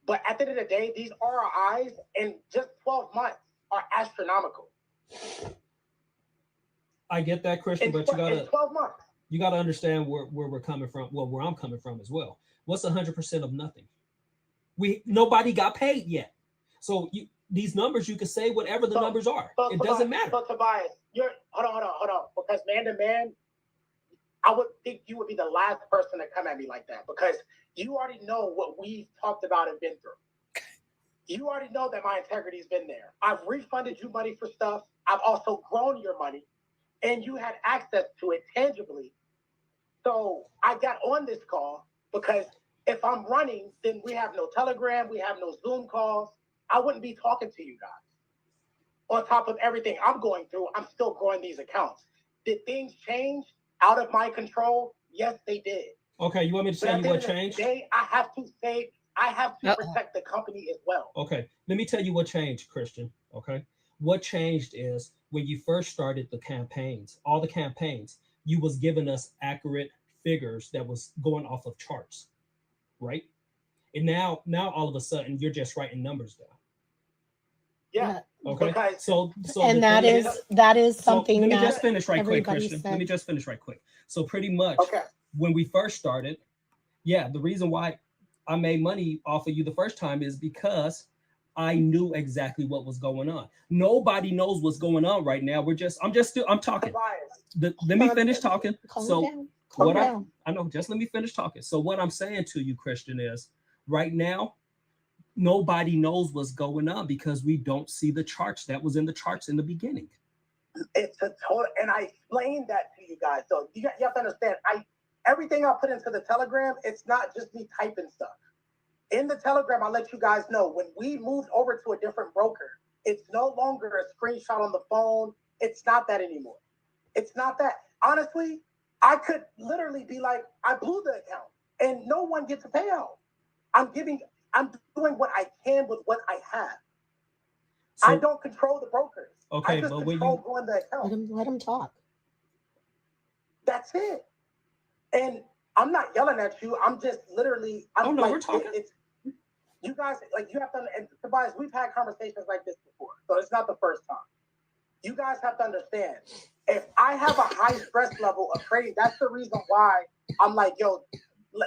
S4: But at the end of the day, these ROIs in just 12 months are astronomical.
S6: I get that, Christian, but
S4: in 12 months.
S6: You gotta understand where we're coming from. Well, where I'm coming from as well. What's 100% of nothing? Nobody got paid yet. So these numbers, you can say whatever the numbers are. It doesn't matter.
S4: So Tobias, hold on. Because man to man, I would think you would be the last person to come at me like that, because you already know what we've talked about and been through. You already know that my integrity's been there. I've refunded you money for stuff. I've also grown your money, and you had access to it tangibly. So I got on this call because if I'm running, then we have no Telegram, we have no Zoom calls. I wouldn't be talking to you guys. On top of everything I'm going through, I'm still growing these accounts. Did things change out of my control? Yes, they did.
S6: Okay, you want me to tell you what changed?
S4: Today, I have to protect the company as well.
S6: Okay, let me tell you what changed, Christian. Okay, what changed is when you first started the campaigns, all the campaigns, you was giving us accurate figures that was going off of charts, right? And now all of a sudden you're just writing numbers down.
S4: Yeah.
S6: Okay. So
S3: and that is something.
S6: Let me just finish right quick, Christian. Let me just finish right quick. So pretty much, when we first started, the reason why I made money off of you the first time is because I knew exactly what was going on. Nobody knows what's going on right now. I'm talking. Let me finish talking. I know, just let me finish talking. So what I'm saying to you, Christian, is right now, nobody knows what's going on because we don't see the charts that was in the charts in the beginning.
S4: It's a total, and I explained that to you guys. So you have to understand, everything I put into the Telegram, it's not just me typing stuff. In the Telegram, I let you guys know when we moved over to a different broker, it's no longer a screenshot on the phone. It's not that anymore. It's not that. Honestly, I could literally be like, I blew the account and no one gets a payout. I'm doing what I can with what I have. So, I don't control the brokers.
S6: Okay,
S4: I just control growing the account.
S3: Let him talk.
S4: That's it. And I'm not yelling at you. I'm just literally.
S6: We're talking.
S4: You guys, you have to. And Tobias, we've had conversations like this before, so it's not the first time. You guys have to understand. If I have a high stress level of trading, that's the reason why I'm like, yo,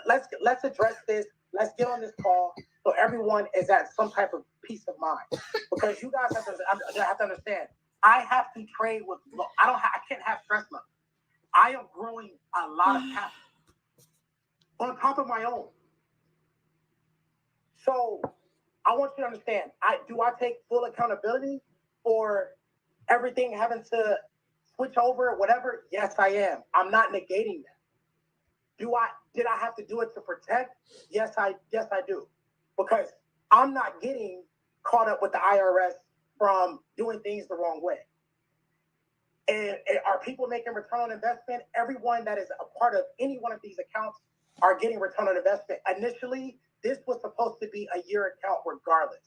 S4: let's address this. Let's get on this call so everyone is at some type of peace of mind. Because you guys have to understand. I have to trade with. I can't have stress level. I am growing a lot of capital on top of my own. So I want you to understand. Do I take full accountability for everything having to switch over, whatever? Yes, I am. I'm not negating that. Did I have to do it to protect? Yes, I do. Because I'm not getting caught up with the IRS from doing things the wrong way. And are people making return on investment? Everyone that is a part of any one of these accounts are getting return on investment. Initially, this was supposed to be a year account regardless.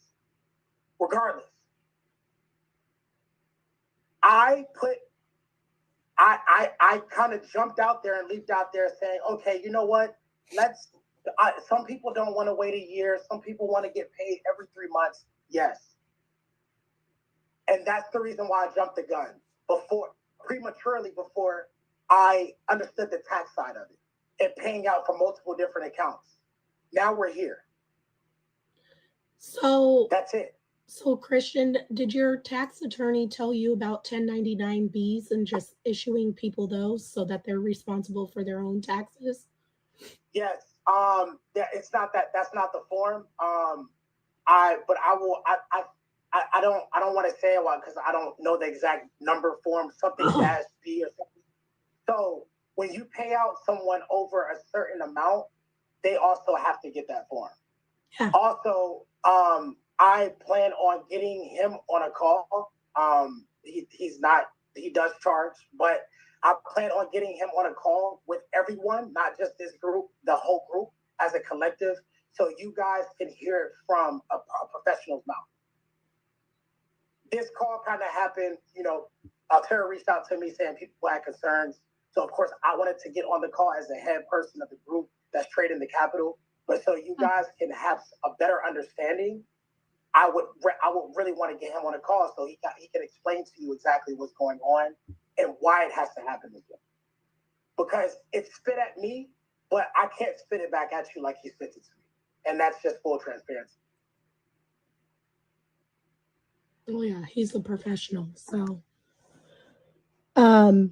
S4: I kind of jumped out there and leaped out there saying, okay, you know what? Some people don't want to wait a year. Some people want to get paid every 3 months. Yes. And that's the reason why I jumped the gun prematurely before I understood the tax side of it and paying out for multiple different accounts. Now we're here.
S3: So
S4: that's it.
S3: So Christian, did your tax attorney tell you about 1099-Bs and just issuing people those so that they're responsible for their own taxes?
S4: Yes. It's not that. That's not the form. I don't want to say it because I don't know the exact number form, something dash B or something. So when you pay out someone over a certain amount, they also have to get that form. Yeah. Also, I plan on getting him on a call. He does charge, but I plan on getting him on a call with everyone, not just this group, the whole group as a collective, so you guys can hear it from a professional's mouth. This call kind of happened, Altera reached out to me saying people had concerns. So of course I wanted to get on the call as the head person of the group that's trading the capital. But so you guys can have a better understanding, I would really want to get him on a call so he can explain to you exactly what's going on and why it has to happen this way. Because it spit at me, but I can't spit it back at you like he spits it to me. And that's just full transparency.
S3: Oh yeah, he's a professional. So
S4: every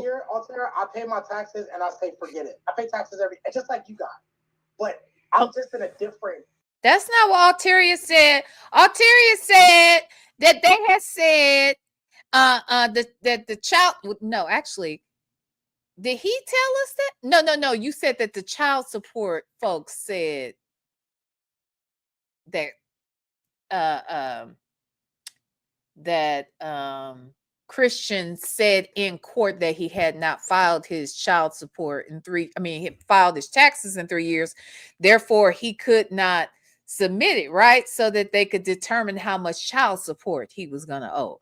S4: year, Altera, I pay my taxes and I say forget it. I pay taxes just like you guys. But I'm just in a different.
S2: That's not what Alteria said. Alteria said that they had said that the child. No, actually, did he tell us that? No. You said that the child support folks said that Christian said in court that he had not filed his child support he filed his taxes in 3 years. Therefore, he could not submit it, right? So that they could determine how much child support he was going to owe.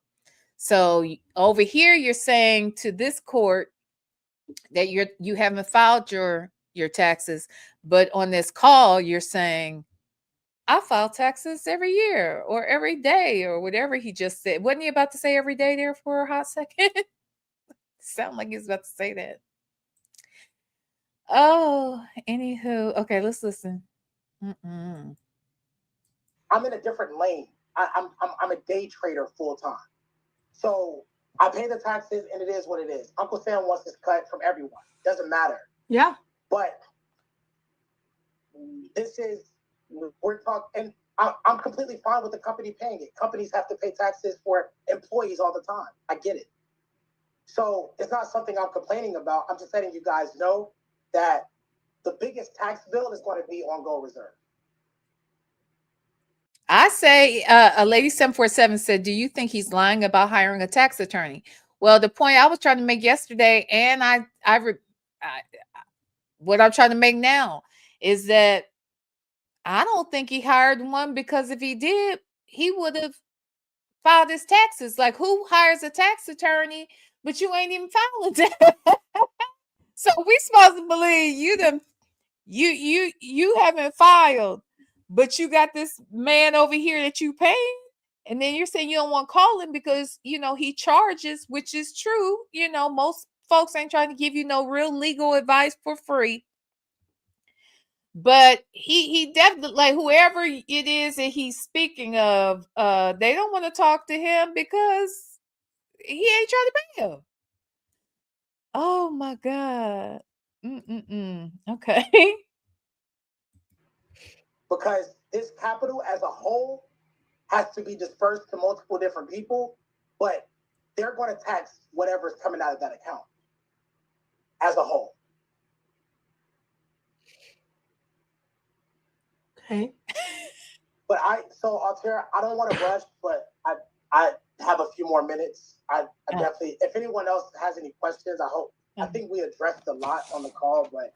S2: So over here, you're saying to this court that you haven't filed your taxes, but on this call, you're saying, I file taxes every year or every day or whatever he just said. Wasn't he about to say every day there for a hot second? Sound like he's about to say that. Oh, anywho. Okay, let's listen.
S4: I'm in a different lane. I'm a day trader full time. So I pay the taxes and it is what it is. Uncle Sam wants this cut from everyone. Doesn't matter.
S3: Yeah.
S4: But we're talking, and I'm completely fine with the company paying it. Companies have to pay taxes for employees all the time. I get it. So it's not something I'm complaining about. I'm just letting you guys know that the biggest tax bill is going to be on gold reserve.
S2: I say, a lady 747 said, do you think he's lying about hiring a tax attorney? Well, the point I was trying to make yesterday, and what I'm trying to make now is that I don't think he hired one, because if he did, he would have filed his taxes. Like, who hires a tax attorney, but you ain't even filing tax? So we supposed to believe you haven't filed, but you got this man over here that you pay, and then you're saying you don't want to call him because he charges, which is true. Most folks ain't trying to give you no real legal advice for free. But he definitely, like, whoever it is that he's speaking of, they don't want to talk to him because he ain't trying to pay him. Oh my God. Okay.
S4: Because this capital as a whole has to be dispersed to multiple different people, but they're going to tax whatever's coming out of that account as a whole.
S3: Okay.
S4: But Altera, I don't want to rush, but I have a few more minutes. I definitely, if anyone else has any questions, I think we addressed a lot on the call, but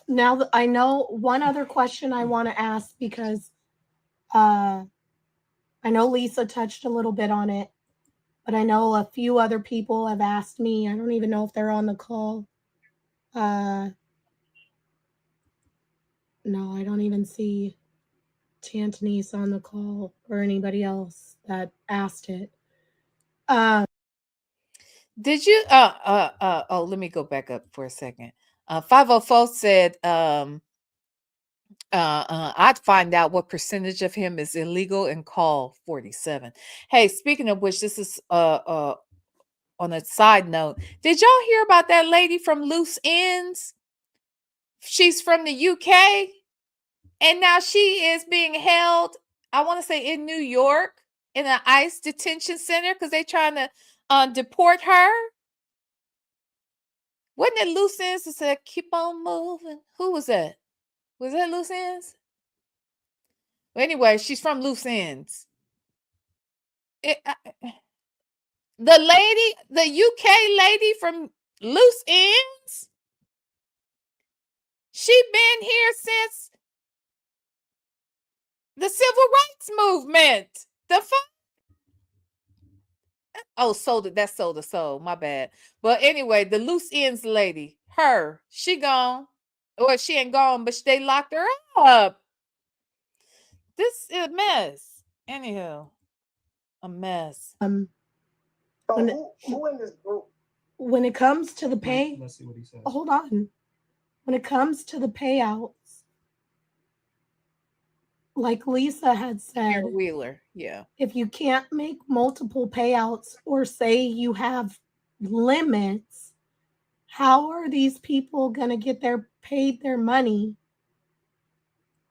S3: now I know one other question I want to ask, because I know Lisa touched a little bit on it, but I know a few other people have asked me. I don't even know if they're on the call. No, I don't even see Tantanese on the call or anybody else that asked it.
S2: Did you let me go back up for a second. 504 said I'd find out what percentage of him is illegal and call 47. Hey, speaking of which, this is on a side note. Did y'all hear about that lady from Loose Ends? She's from the UK, and now she is being held, I want to say, in New York in an ICE detention center because they're trying to deport her. Wasn't it Loose Ends that said keep on moving? Who was that? Was that Loose Ends? Anyway, she's from Loose Ends. The lady, the UK lady from Loose Ends, she been here since the civil rights movement. The fuck? Oh, that's Soul to Soul. My bad. But anyway, the Loose Ends lady, she gone. Well, she ain't gone, but they locked her up. This is a mess. Anyhow, a mess.
S4: So who in this group?
S3: When it comes to the pay,
S6: Let's see what he says.
S3: hold on. When it comes to the payouts, like Lisa had said,
S2: Wheeler, yeah.
S3: if you can't make multiple payouts or say you have limits, how are these people going to get paid their money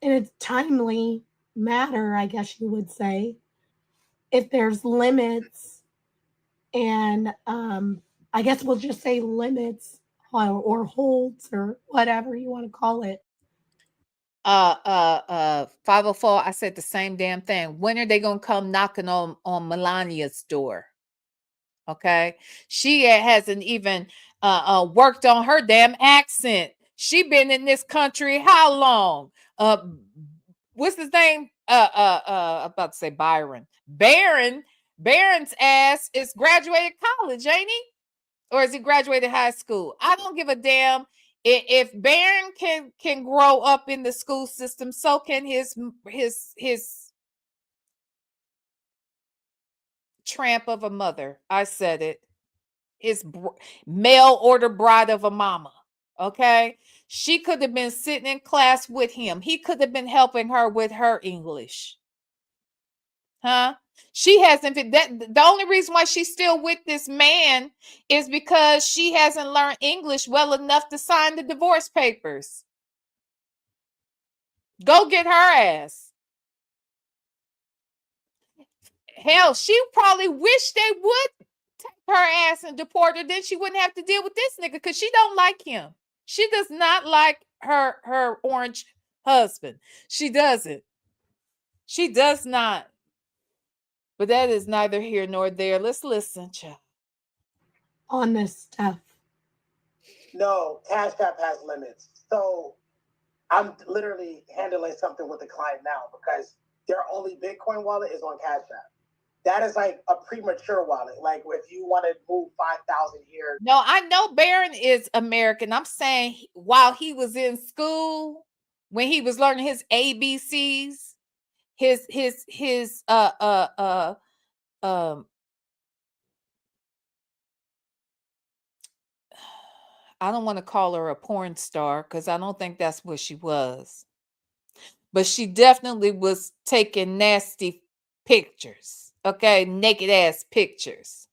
S3: in a timely manner, I guess you would say, if there's limits? And I guess we'll just say limits or holds or whatever you want to call it.
S2: 504, I said the same damn thing. When are they gonna come knocking on Melania's door? Okay, she hasn't even worked on her damn accent. She been in this country how long? What's his name? I'm about to say Byron. Barron's ass is graduated college, ain't he? Or is he graduated high school? I don't give a damn. If Barron can grow up in the school system, so can his tramp of a mother. I said it. His mail order bride of a mama. Okay, she could have been sitting in class with him. He could have been helping her with her English. Huh? She hasn't. The only reason why she's still with this man is because she hasn't learned English well enough to sign the divorce papers. Go get her ass. Hell, she probably wish they would take her ass and deport her. Then she wouldn't have to deal with this nigga because she don't like him. She does not like her orange husband. She doesn't. She does not. But that is neither here nor there. Let's listen, child.
S3: On this stuff.
S4: No, Cash App has limits. So I'm literally handling something with the client now because their only Bitcoin wallet is on Cash App. That is like a premature wallet. Like if you want to move 5,000 here.
S2: No, I know Barron is American. I'm saying while he was in school, when he was learning his ABCs, I don't want to call her a porn star because I don't think that's what she was. But she definitely was taking nasty pictures. Okay, naked ass pictures.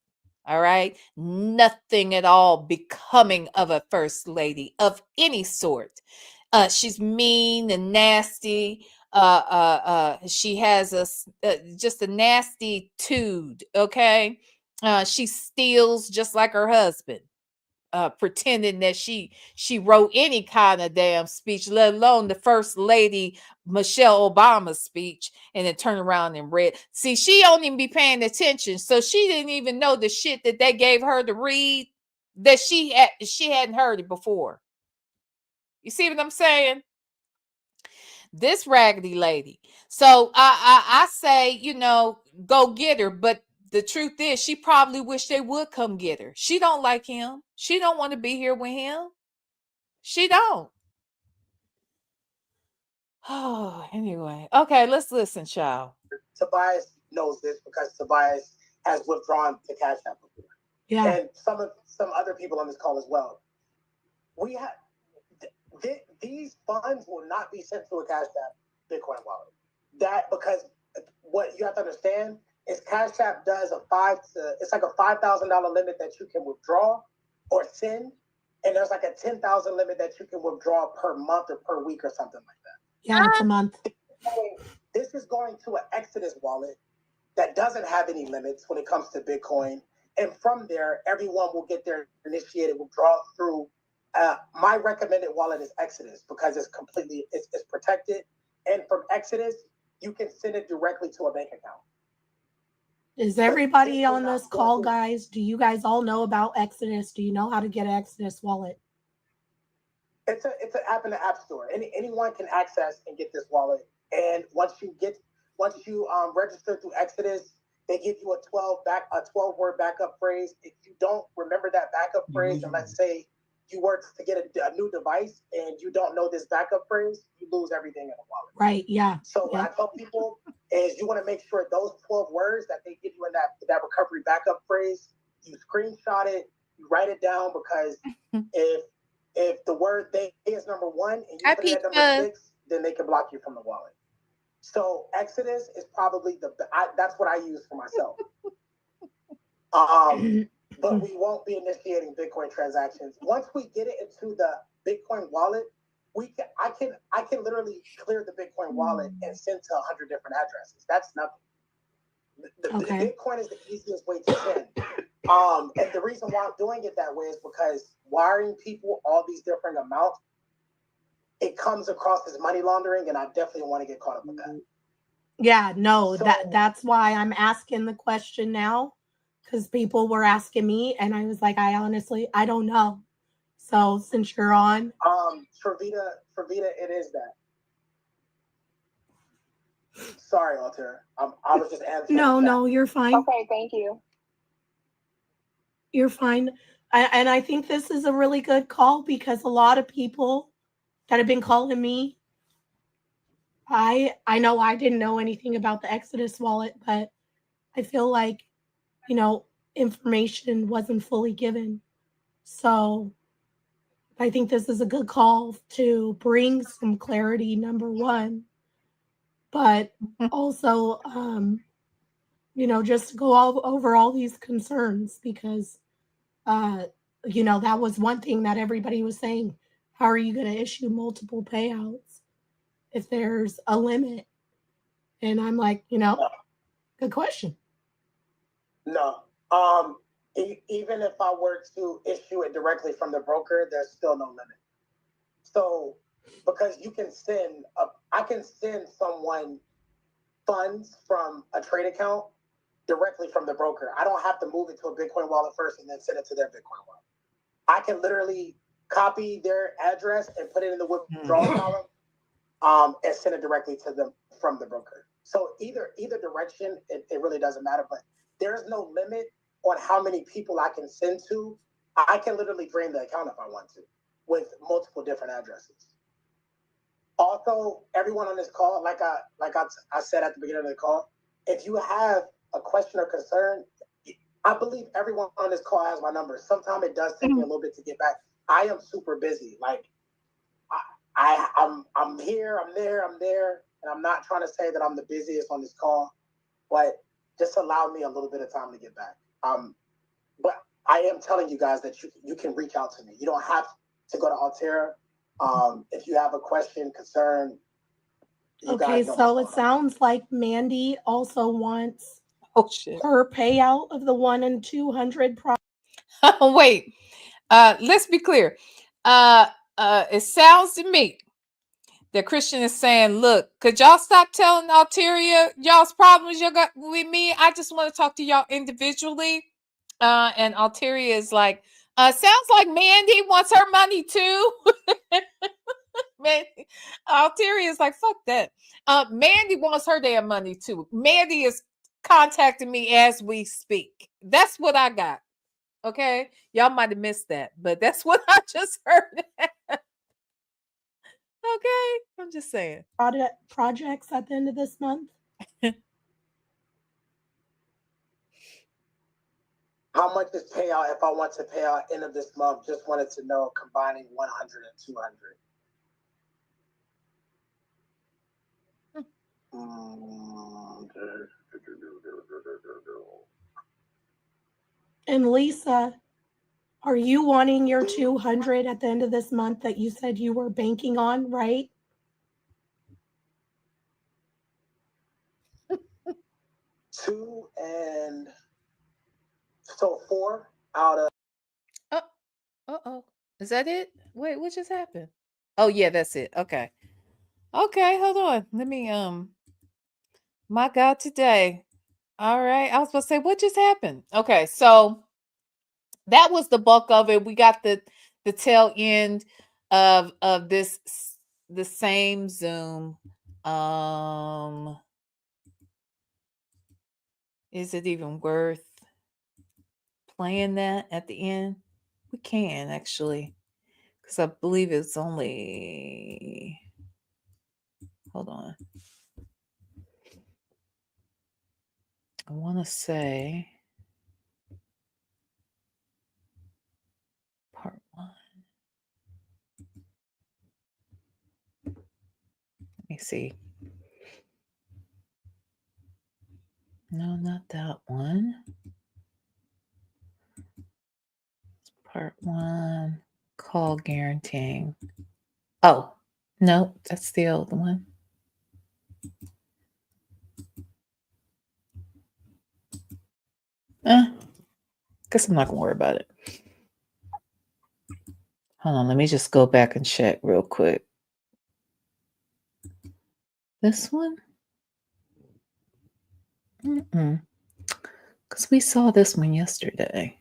S2: All right, nothing at all becoming of a first lady of any sort. She's mean and nasty. She has just a nasty tude. Okay, she steals just like her husband. Pretending that she wrote any kind of damn speech, let alone the first lady Michelle Obama's speech, and then turn around and read. See, she don't even be paying attention, so she didn't even know the shit that they gave her to read, that she hadn't heard it before. You see what I'm saying? This raggedy lady. So I say, go get her, but the truth is, she probably wish they would come get her. She don't like him. She don't want to be here with him. She don't. Oh, anyway. Okay, let's listen, child.
S4: Tobias knows this because Tobias has withdrawn to Cash App before.
S3: Yeah.
S4: And some other people on this call as well. We have these funds will not be sent to a Cash App Bitcoin wallet. That because what you have to understand is Cash App does it's like a $5,000 limit that you can withdraw or send, and there's like a 10,000 limit that you can withdraw per month or per week or something like that.
S3: Yeah, it's a month.
S4: This is going to an Exodus wallet that doesn't have any limits when it comes to Bitcoin, and from there, everyone will get their initiated withdrawal through My recommended wallet is Exodus because it's completely it's protected, and from Exodus you can send it directly to a bank account.
S3: Is everybody on this call, guys? Do you guys all know about Exodus? Do you know how to get an Exodus wallet?
S4: It's an app in the App Store. Anyone can access and get this wallet. And once you register through Exodus, they give you a 12-word backup phrase. If you don't remember that backup phrase, and let's say you were to get a new device and you don't know this backup phrase, you lose everything in the wallet.
S3: Right. Yeah.
S4: So what I tell people is you want to make sure those 12 words that they give you in that recovery backup phrase, you screenshot it, you write it down, because if the word they is number 1 and you put it at number 6, then they can block you from the wallet. So Exodus is probably that's what I use for myself. But we won't be initiating Bitcoin transactions. Once we get it into the Bitcoin wallet, I can literally clear the Bitcoin wallet and send to 100 different addresses. That's nothing. The Bitcoin is the easiest way to send. And the reason why I'm doing it that way is because wiring people all these different amounts, it comes across as money laundering, and I definitely want to get caught up with that.
S3: Yeah, no, that's why I'm asking the question now, because people were asking me, and I was like, I don't know. So since you're on,
S4: for Vita, it is that. Sorry, Alter. I was just answering.
S3: No, you're fine.
S5: Okay, thank you.
S3: You're fine. And I think this is a really good call, because a lot of people that have been calling me, I know I didn't know anything about the Exodus wallet, but I feel like, information wasn't fully given. So I think this is a good call to bring some clarity, number one, but also, just to go over all these concerns, because, that was one thing that everybody was saying. How are you going to issue multiple payouts if there's a limit? And I'm like, good question.
S4: No. Even if I were to issue it directly from the broker, there's still no limit. So, because I can send someone funds from a trade account directly from the broker. I don't have to move it to a Bitcoin wallet first and then send it to their Bitcoin wallet. I can literally copy their address and put it in the withdrawal column, and send it directly to them from the broker. So either direction, it really doesn't matter. But there's no limit on how many people I can send to. I can literally drain the account if I want to, with multiple different addresses. Also, everyone on this call, like I said at the beginning of the call, if you have a question or concern, I believe everyone on this call has my number. Sometimes it does take me a little bit to get back. I am super busy. Like I'm here, I'm there, and I'm not trying to say that I'm the busiest on this call, but just allow me a little bit of time to get back. But I am telling you guys that you can reach out to me. You don't have to go to Altera. If you have a question, concern.
S3: Okay, so it sounds like Mandy also wants her payout of the 1 and 200.
S2: Wait, let's be clear. It sounds to me that Christian is saying, look, could y'all stop telling Alteria y'all's problems you got with me? I just want to talk to y'all individually. And Alteria is like, sounds like Mandy wants her money too. Alteria is like, fuck that. Mandy wants her damn money too. Mandy is contacting me as we speak. That's what I got. Okay, y'all might have missed that, but that's what I just heard. Okay, I'm just saying.
S3: Projects at the end of this month.
S4: How much is payout if I want to pay out end of this month? Just wanted to know, combining 100 and 200.
S3: And Lisa, are you wanting your 200 at the end of this month that you said you were banking on, right?
S4: Two and so 4 out of.
S2: Uh-oh. Is that it? Wait, what just happened? Oh yeah, that's it. Okay. Okay, hold on. Let me my God today. All right. I was supposed to say what just happened. Okay, so that was the bulk of it. We got the tail end of this the same Zoom. Is it even worth playing that at the end? We can actually, because I believe it's only, hold on, I want to say part 1. Let me see. No, not that one. It's part 1. Call guaranteeing. Oh, no, that's the old one. Guess I'm not gonna worry about it. Hold on, let me just go back and check real quick. This one? Because we saw this one yesterday.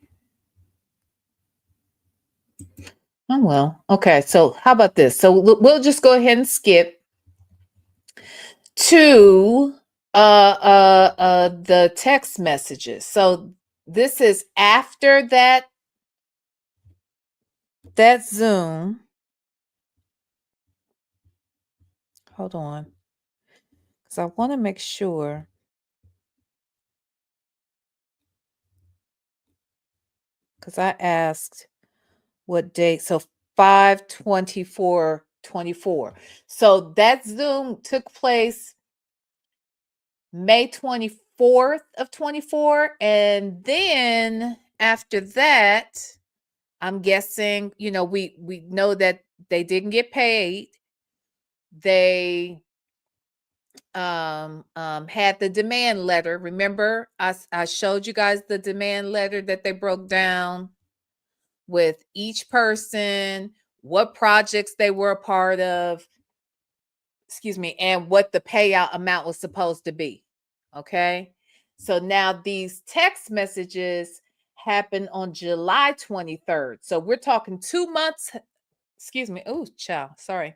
S2: Oh, well. Okay, so how about this? So we'll just go ahead and skip to the text messages. So this is after that Zoom. Hold on. Because I want to make sure. Because I asked what date. So 5/24/24. So that Zoom took place May 24th of 24. And then after that, I'm guessing, we know that they didn't get paid. They had the demand letter. Remember, I showed you guys the demand letter that they broke down with each person, what projects they were a part of, and what the payout amount was supposed to be. Okay. So now these text messages happened on July 23rd. So we're talking 2 months. Oh, child. Sorry.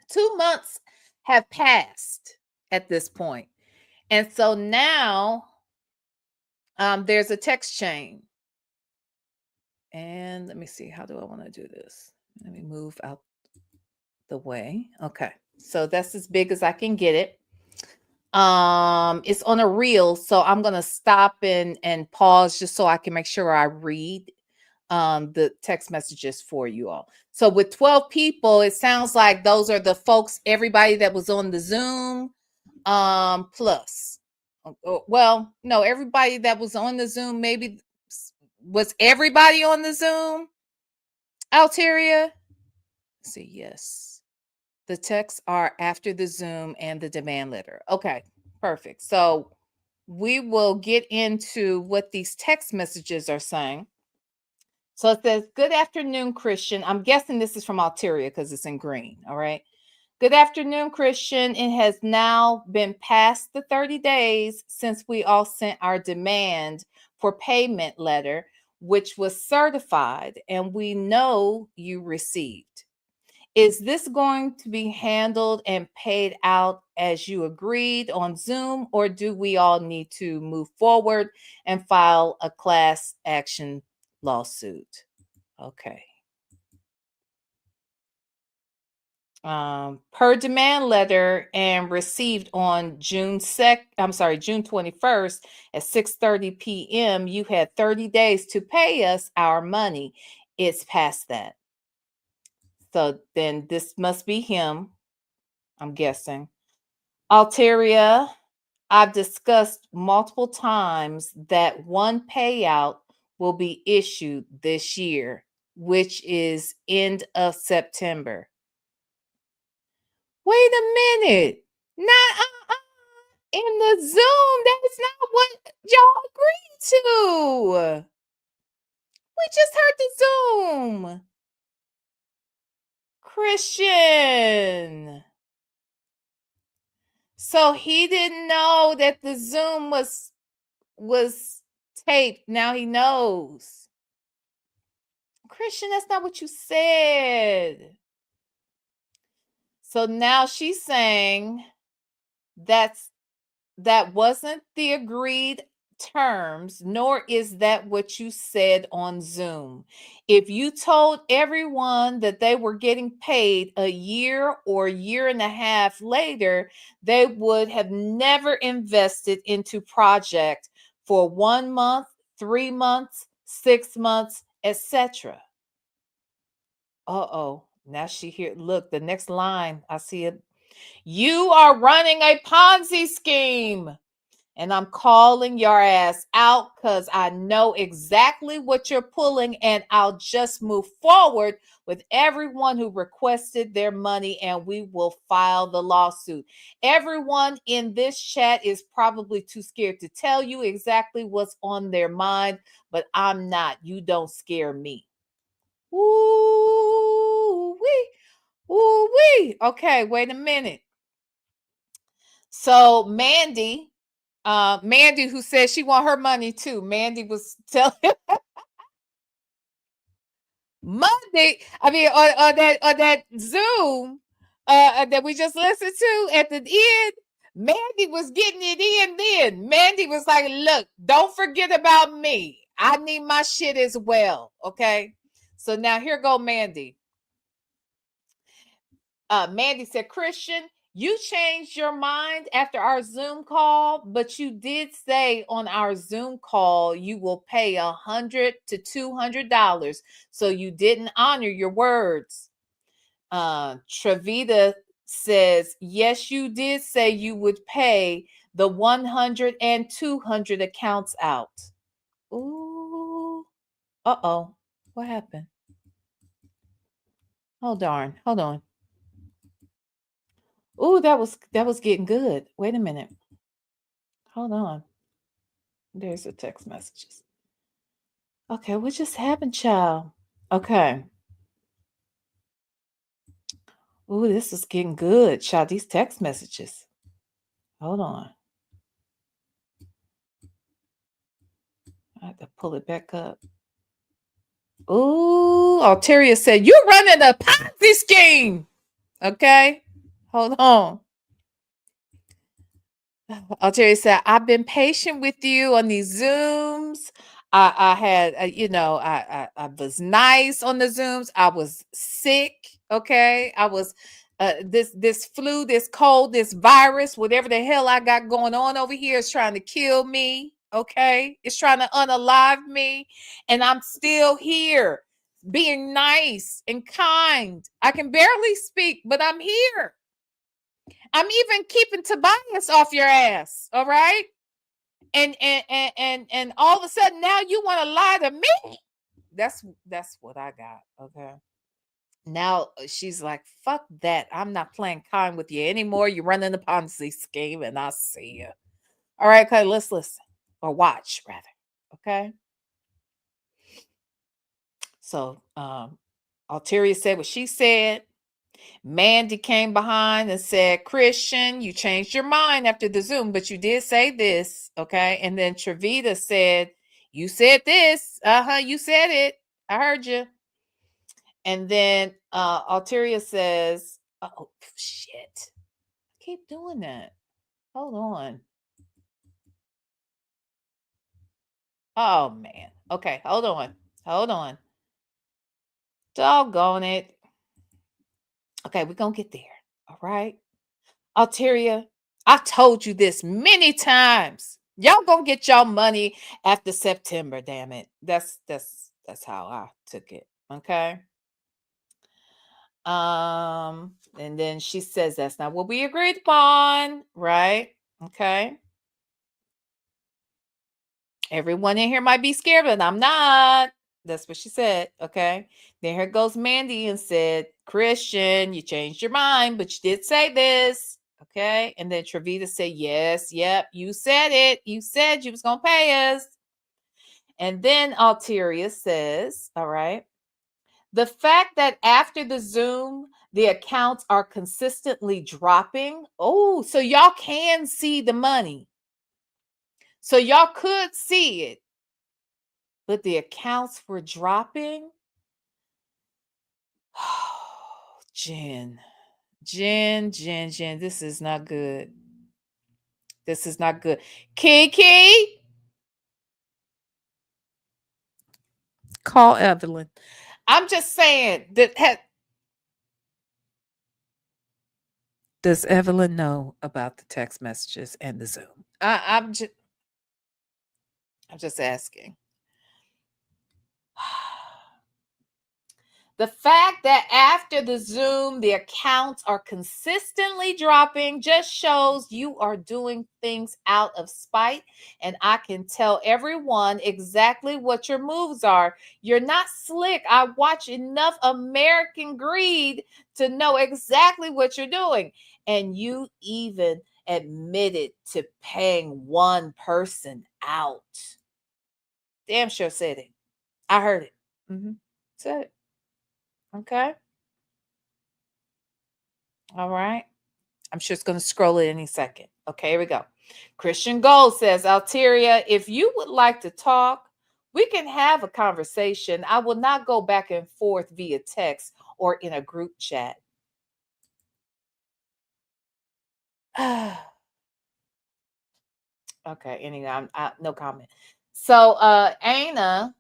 S2: 2 months have passed at this point. And so now there's a text chain. And let me see. How do I want to do this? Let me move out the way. Okay. So that's as big as I can get it. It's on a reel, so I'm gonna stop and pause just so I can make sure I read the text messages for you all. So with 12 people, it sounds like those are the folks, everybody that was on the Zoom, plus. Well, no, everybody that was on the Zoom, maybe was everybody on the Zoom? Alteria? Let's see, yes. The texts are after the Zoom and the demand letter. Okay, perfect. So we will get into what these text messages are saying. So it says, good afternoon, Christian. I'm guessing this is from Alteria because it's in green. All right. Good afternoon, Christian. It has now been past the 30 days since we all sent our demand for payment letter, which was certified, and we know you received. Is this going to be handled and paid out as you agreed on Zoom, or do we all need to move forward and file a class action lawsuit? Okay. Per demand letter and received on June 21st at 6:30 p.m. You had 30 days to pay us our money. It's past that. So then this must be him, I'm guessing. Alteria, I've discussed multiple times that one payout will be issued this year, which is end of September. Wait a minute. Not in the Zoom. That is not what y'all agreed to. We just heard the Zoom. Christian. So he didn't know that the Zoom was taped. Now he knows. Christian, that's not what you said. So now she's saying that wasn't the agreed terms, nor is that what you said on Zoom. If you told everyone that they were getting paid a year or a year and a half later, they would have never invested into project for 1 month, 3 months, 6 months, etc. Uh-oh. Now she here. Look, the next line. I see it. You are running a Ponzi scheme. And I'm calling your ass out because I know exactly what you're pulling, and I'll just move forward with everyone who requested their money, and we will file the lawsuit. Everyone in this chat is probably too scared to tell you exactly what's on their mind, but I'm not. You don't scare me. Ooh-wee. Ooh-wee. Okay, wait a minute. So Mandy, who said she want her money too. Mandy was telling Monday, I mean, on that Zoom that we just listened to at the end, Mandy was getting it in then. Mandy was like, look, don't forget about me. I need my shit as well. Okay. So now here go Mandy. Mandy said, Christian, you changed your mind after our Zoom call, but you did say on our Zoom call you will pay $100 to $200. So you didn't honor your words. Travita says, yes, you did say you would pay the 100 and 200 accounts out. Ooh. Uh-oh. What happened? Oh, darn. Hold on. Oh, that was getting good. Wait a minute. Hold on. There's the text messages. Okay, what just happened, child? Okay. Oh, this is getting good, child. These text messages. Hold on. I have to pull it back up. Oh, Alteria said, you're running a Ponzi scheme. Okay. Hold on. Alteria said, I've been patient with you on these Zooms. I had, I was nice on the Zooms. I was sick. Okay. I was, this flu, this cold, this virus, whatever the hell I got going on over here is trying to kill me. Okay. It's trying to unalive me. And I'm still here being nice and kind. I can barely speak, but I'm here. I'm even keeping Tobias off your ass. All right. And all of a sudden now you want to lie to me. That's what I got. Okay. Now she's like, fuck that. I'm not playing kind with you anymore. You're running the Ponzi scheme and I see you. All right, okay, let's listen. Or watch rather. Okay. So Alteria said what she said. Mandy came behind and said, Christian, you changed your mind after the Zoom, but you did say this. Okay. And then Travita said, you said this. You said it. I heard you. And then Alteria says, oh, shit. I keep doing that. Hold on. Oh, man. Okay. Hold on. Hold on. Doggone it. Okay. We're going to get there. All right. Alteria, I told you this many times. Y'all gonna get y'all money after September, damn it. That's how I took it. Okay. And then she says that's not what we agreed upon, right? Okay. Everyone in here might be scared, but I'm not. That's what she said. Okay. Then here goes Mandy and said, Christian, you changed your mind, but you did say this. Okay. And then Travita said, yes, yep, you said it. You said you was going to pay us. And then Alteria says, all right, the fact that after the Zoom, The accounts are consistently dropping. Oh, so y'all can see the money. So y'all could see it. But the accounts were dropping. Oh, Jen, this is not good. This is not good. Kiki, call Evelyn. I'm just saying that. Does Evelyn know about the text messages and the Zoom? I'm just asking. The fact that after the Zoom, the accounts are consistently dropping just shows you are doing things out of spite. And I can tell everyone exactly what your moves are. You're not slick. I watch enough American Greed to know exactly what you're doing. And you even admitted to paying one person out. Damn sure said it. I heard it. Said it. Okay. All right. I'm sure it's going to scroll it any second. Okay, here we go. Christian Gold says, Alteria, if you would like to talk, we can have a conversation. I will not go back and forth via text or in a group chat. Okay, anyway, no comment. So Anna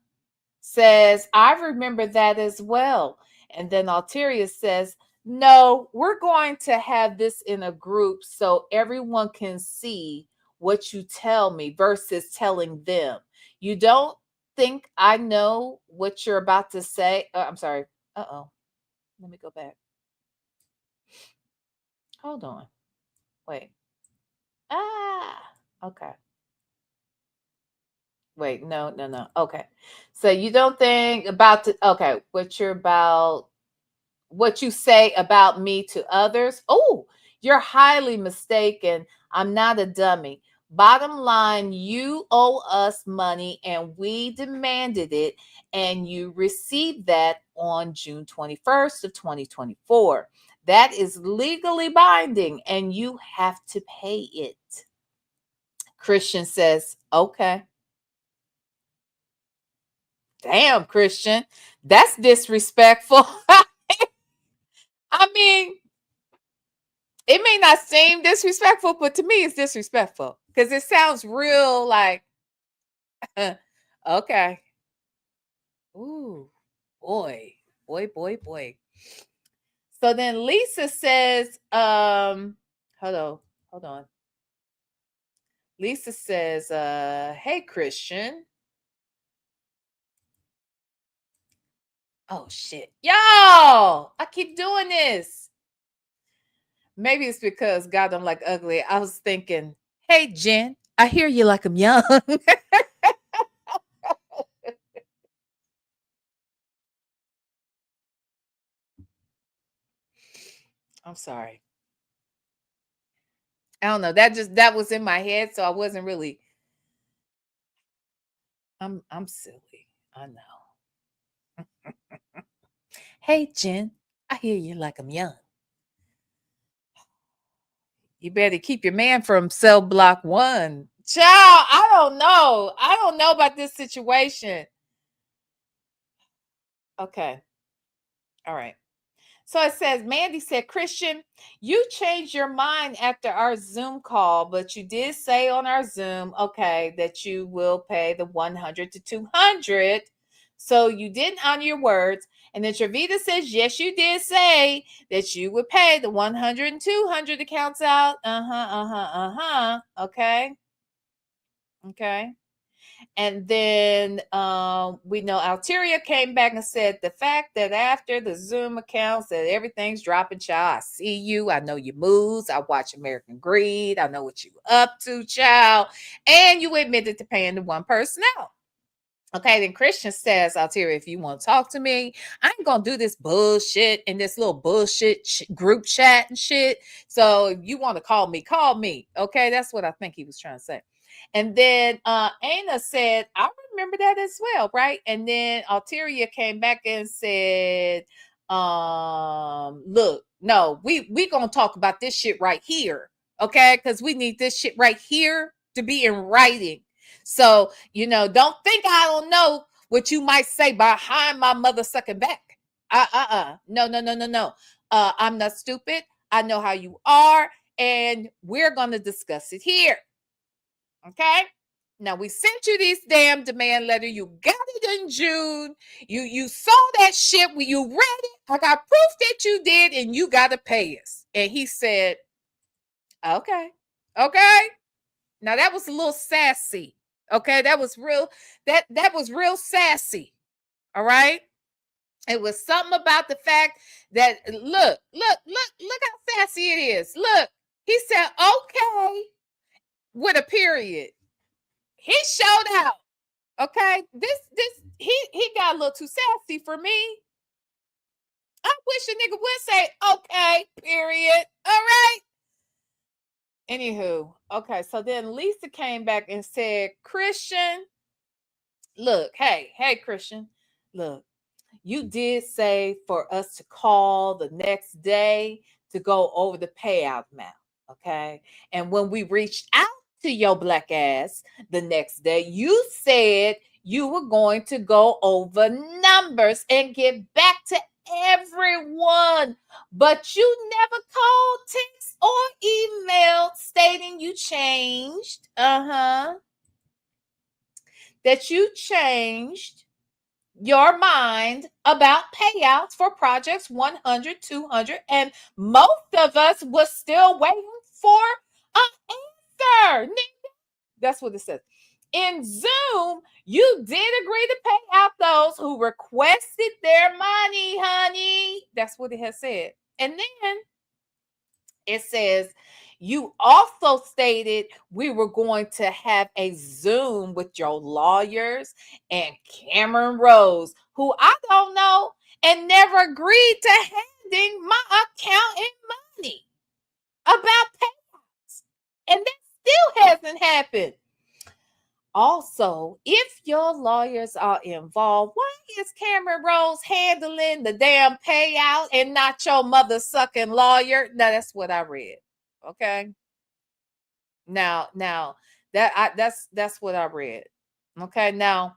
S2: says, I remember that as well. And then Alteria says, no, we're going to have this in a group so everyone can see what you tell me versus telling them. You don't think I know what you're about to say? I'm sorry. Uh-oh. Let me go back. Hold on. Wait. Okay. Wait, no. Okay. So you don't think about what you're about, what you say about me to others. Oh, you're highly mistaken. I'm not a dummy. Bottom line, you owe us money and we demanded it, and you received that on June 21st of 2024. That is legally binding and you have to pay it. Christian says, okay. Damn, Christian, that's disrespectful. I mean, it may not seem disrespectful, but to me, it's disrespectful because it sounds real like, okay. Ooh, boy. So then Lisa says, hold on. Lisa says, hey, Christian. Oh, shit. Y'all, I keep doing this. Maybe it's because God don't like ugly. I was thinking, hey, Jen, I hear you like I'm young. I'm sorry. I don't know. That was in my head, so I wasn't really. I'm silly. I know. Hey, Jen, I hear you like I'm young. You better keep your man from cell block 1. Child, I don't know. I don't know about this situation. Okay. All right. So it says, Mandy said, Christian, you changed your mind after our Zoom call, but you did say on our Zoom, okay, that you will pay the 100 to 200. So you didn't honor your words. And then Travita says, yes, you did say that you would pay the 100 and 200 accounts out. Okay. Okay. And then we know Alteria came back and said the fact that after the Zoom accounts that everything's dropping, child. I see you. I know your moves. I watch American Greed. I know what you up to, child. And you admitted to paying the one person out. Okay, then Christian says, Alteria, if you want to talk to me, I ain't going to do this bullshit in this little bullshit group chat and shit. So if you want to call me, call me. Okay, that's what I think he was trying to say. And then Anna said, I remember that as well, right? And then Alteria came back and said, look, no, we gonna talk about this shit right here, okay? Because we need this shit right here to be in writing. So, don't think I don't know what you might say behind my mother sucking back. No. I'm not stupid. I know how you are, and we're gonna discuss it here. Okay? Now we sent you this damn demand letter. You got it in June. You saw that shit when you read it. I got proof that you did, and you gotta pay us. And he said, okay. Now that was a little sassy. Okay, that was real. That was real sassy. All right. It was something about the fact that look how sassy it is. Look, he said, okay, with a period. He showed out. Okay, he got a little too sassy for me. I wish a nigga would say okay, period. All right. Anywho, okay, so then Lisa came back and said, Christian, look, hey, Christian, look, you did say for us to call the next day to go over the payout amount, okay? And when we reached out to your black ass the next day, you said you were going to go over numbers and get back to everyone, but you never called, text, or emailed stating you changed. That you changed your mind about payouts for projects 100, 200, and most of us was still waiting for an answer. That's what it says. In Zoom, you did agree to pay out those who requested their money, honey. That's what it has said. And then it says, you also stated we were going to have a Zoom with your lawyers and Cameron Rose, who I don't know, and never agreed to handing my accountant money about payouts. And that still hasn't happened. Also, if your lawyers are involved, why is Cameron Rose handling the damn payout and not your mother sucking lawyer? Now that's what I read. Okay. Now that's what I read. Okay. Now,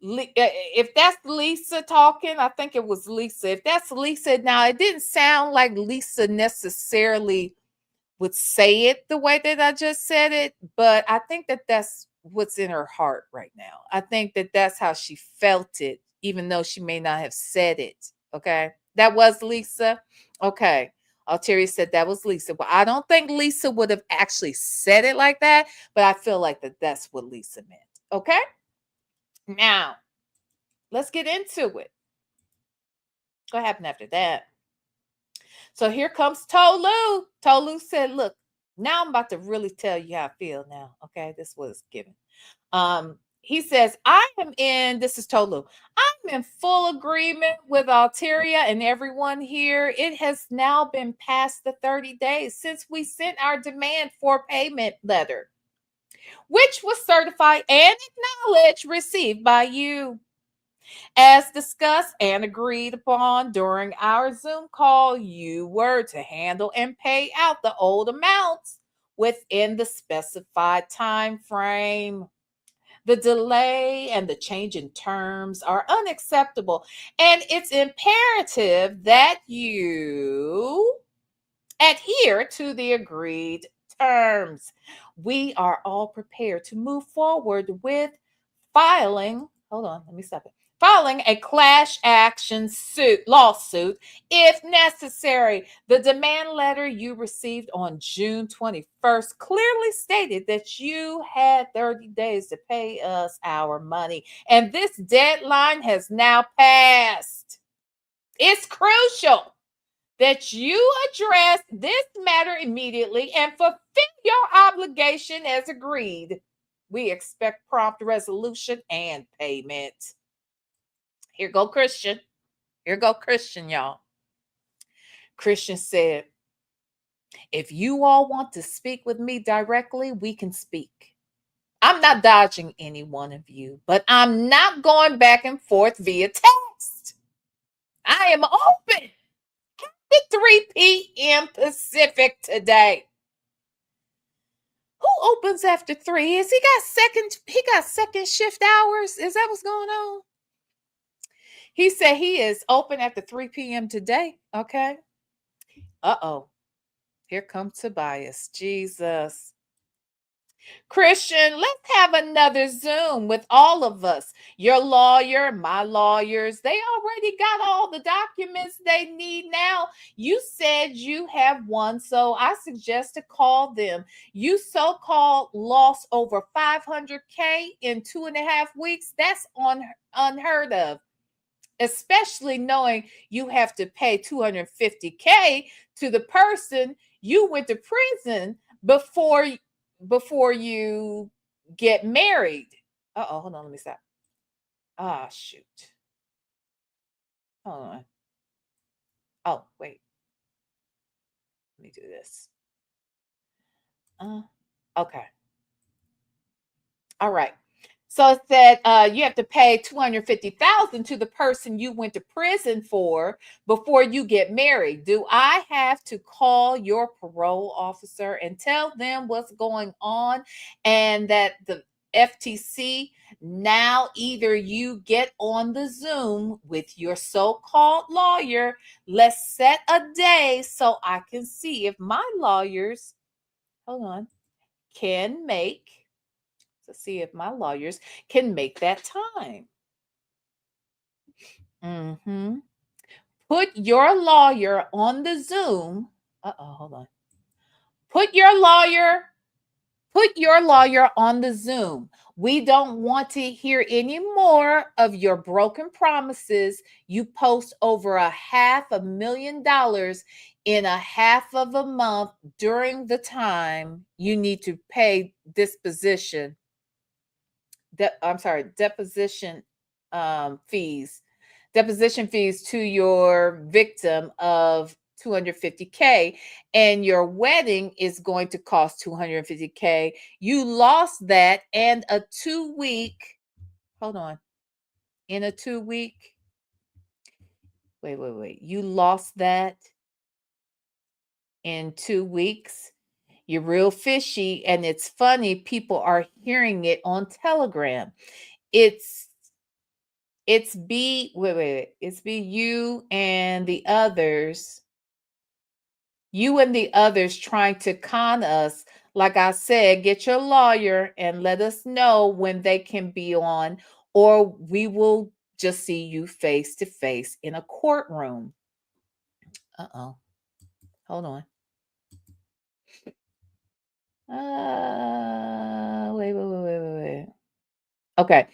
S2: if that's Lisa talking, I think it was Lisa. If that's Lisa, now it didn't sound like Lisa necessarily would say it the way that I just said it, but I think that that's what's in her heart right now. I think that that's how she felt it, even though she may not have said it. Okay. That was Lisa. Okay. Terry said that was Lisa. But I don't think Lisa would have actually said it like that, but I feel like that's what Lisa meant. Okay. Now, let's get into it. What happened after that? So here comes Tolu. Tolu said, look, now I'm about to really tell you how I feel now. Okay, this was given. He says, this is Tolu. I'm in full agreement with Alteria and everyone here. It has now been past the 30 days since we sent our demand for payment letter, which was certified and acknowledged received by you. As discussed and agreed upon during our Zoom call, you were to handle and pay out the old amounts within the specified time frame. The delay and the change in terms are unacceptable, and it's imperative that you adhere to the agreed terms. We are all prepared to move forward with filing. Hold on, let me stop it. Filing a class action lawsuit if necessary. The demand letter you received on June 21st clearly stated that you had 30 days to pay us our money, and this deadline has now passed. It's crucial that you address this matter immediately and fulfill your obligation as agreed. We expect prompt resolution and payment. Here go Christian. Here go Christian, y'all. Christian said, if you all want to speak with me directly, we can speak. I'm not dodging any one of you, but I'm not going back and forth via text. I am open at 3 p.m. Pacific today. Who opens after 3? He got second shift hours? Is that what's going on? He said he is open after 3 p.m. today. Okay. Uh-oh. Here comes Tobias. Jesus. Christian, let's have another Zoom with all of us. Your lawyer, my lawyers, they already got all the documents they need now. You said you have one, so I suggest to call them. You so-called lost over 500K in 2.5 weeks. That's unheard of, especially knowing you have to pay 250K to the person you went to prison before you get married. Uh-oh, hold on, let me stop. Ah, shoot. Hold on. Oh, wait. Let me do this. Okay. All right. So it said you have to pay $250,000 to the person you went to prison for before you get married. Do I have to call your parole officer and tell them what's going on and that the FTC now either you get on the Zoom with your so-called lawyer? Let's set a day so I can see if my lawyers, hold on, can make. To see if my lawyers can make that time. Put your lawyer on the Zoom. Hold on. Put your lawyer on the Zoom. We don't want to hear any more of your broken promises. You post over $500,000 in a half of a month during the time you need to pay deposition fees to your victim of 250K, and your wedding is going to cost 250K. You lost that and a 2-week, hold on, in a 2-week, wait, you lost that in 2 weeks. You're real fishy, and it's funny, people are hearing it on Telegram. It's you and the others. You and the others trying to con us. Like I said, get your lawyer and let us know when they can be on, or we will just see you face to face in a courtroom. Uh-oh. Hold on. Wait. Okay.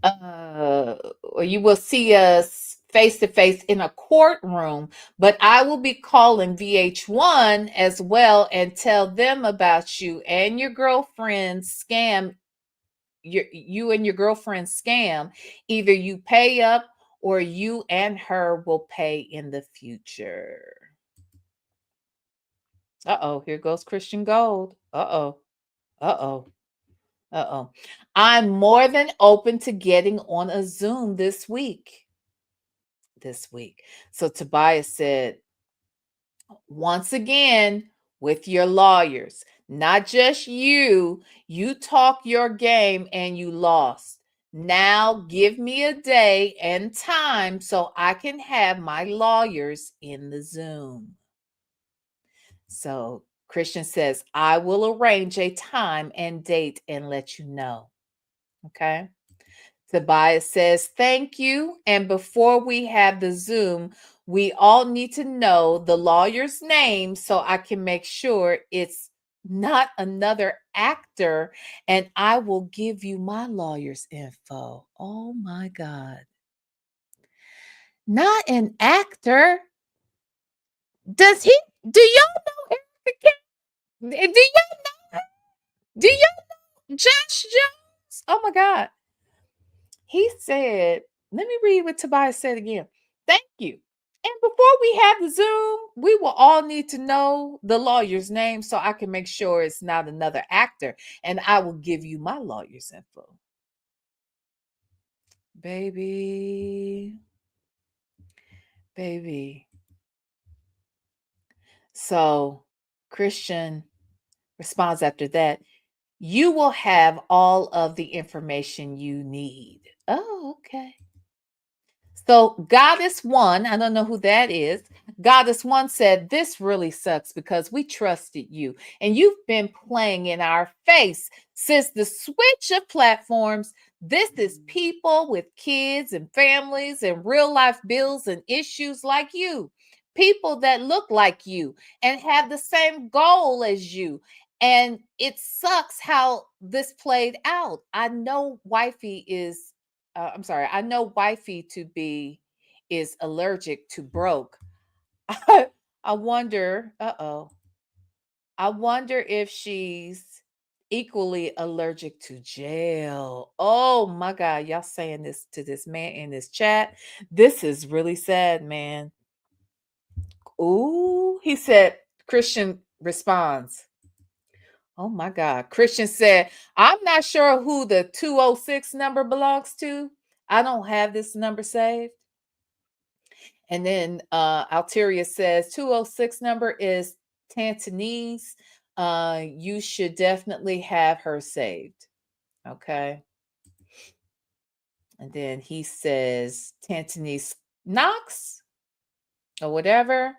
S2: Or you will see us face to face in a courtroom, but I will be calling VH1 as well and tell them about you and your girlfriend's scam. You and your girlfriend's scam. Either you pay up or you and her will pay in the future. Uh-oh, here goes Christian Gold. Uh-oh. I'm more than open to getting on a Zoom this week. So Tobias said, once again, with your lawyers, not just you talk your game and you lost. Now give me a day and time so I can have my lawyers in the Zoom. So Christian says, I will arrange a time and date and let you know. Okay. Tobias says, thank you. And before we have the Zoom, we all need to know the lawyer's name so I can make sure it's not another actor. And I will give you my lawyer's info. Oh my God. Not an actor. Do y'all know Erica Kane? Do y'all know Josh Jones? Oh my God. He said, let me read what Tobias said again. Thank you. And before we have the Zoom, we will all need to know the lawyer's name so I can make sure it's not another actor. And I will give you my lawyer's info. Baby. baby. So Christian responds after that, you will have all of the information you need. Oh, okay. So Goddess One, I don't know who that is. Goddess One said, this really sucks because we trusted you and you've been playing in our face since the switch of platforms. This is people with kids and families and real life bills and issues like you, people that look like you and have the same goal as you. And it sucks how this played out. I know wifey is I know wifey to be is allergic to broke. I wonder, I wonder if she's equally allergic to jail. Oh my God, y'all saying this to this man in this chat. This is really sad, man. Ooh, he said, Christian responds. Oh my God. Christian said, I'm not sure who the 206 number belongs to. I don't have this number saved. And then Alteria says 206 number is Tantanese. You should definitely have her saved. Okay. And then he says Tantanese Knox or whatever.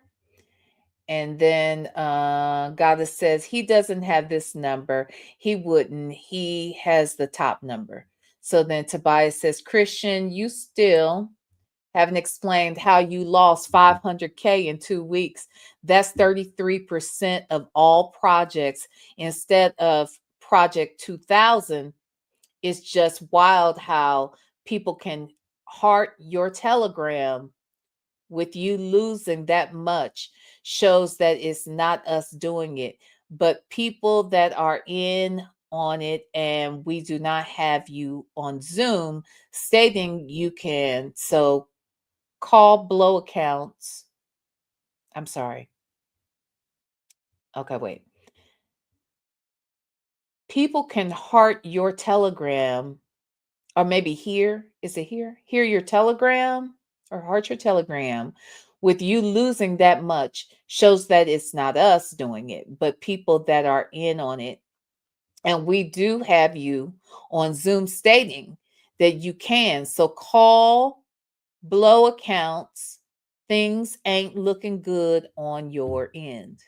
S2: And then Goddess says he doesn't have this number. He wouldn't. He has the top number. So then Tobias says, Christian, you still haven't explained how you lost 500K in 2 weeks. That's 33% of all projects instead of project 2000. It's just wild how people can heart your Telegram with you losing that much. Shows that it's not us doing it, but people that are in on it, and we do not have you on Zoom stating you can. So call blow accounts. I'm sorry. Okay, wait. People can heart your Telegram, or maybe hear. Is it here? Hear your Telegram or heart your Telegram. With you losing that much shows that it's not us doing it, but people that are in on it. And we do have you on Zoom stating that you can. So call blow accounts. Things ain't looking good on your end.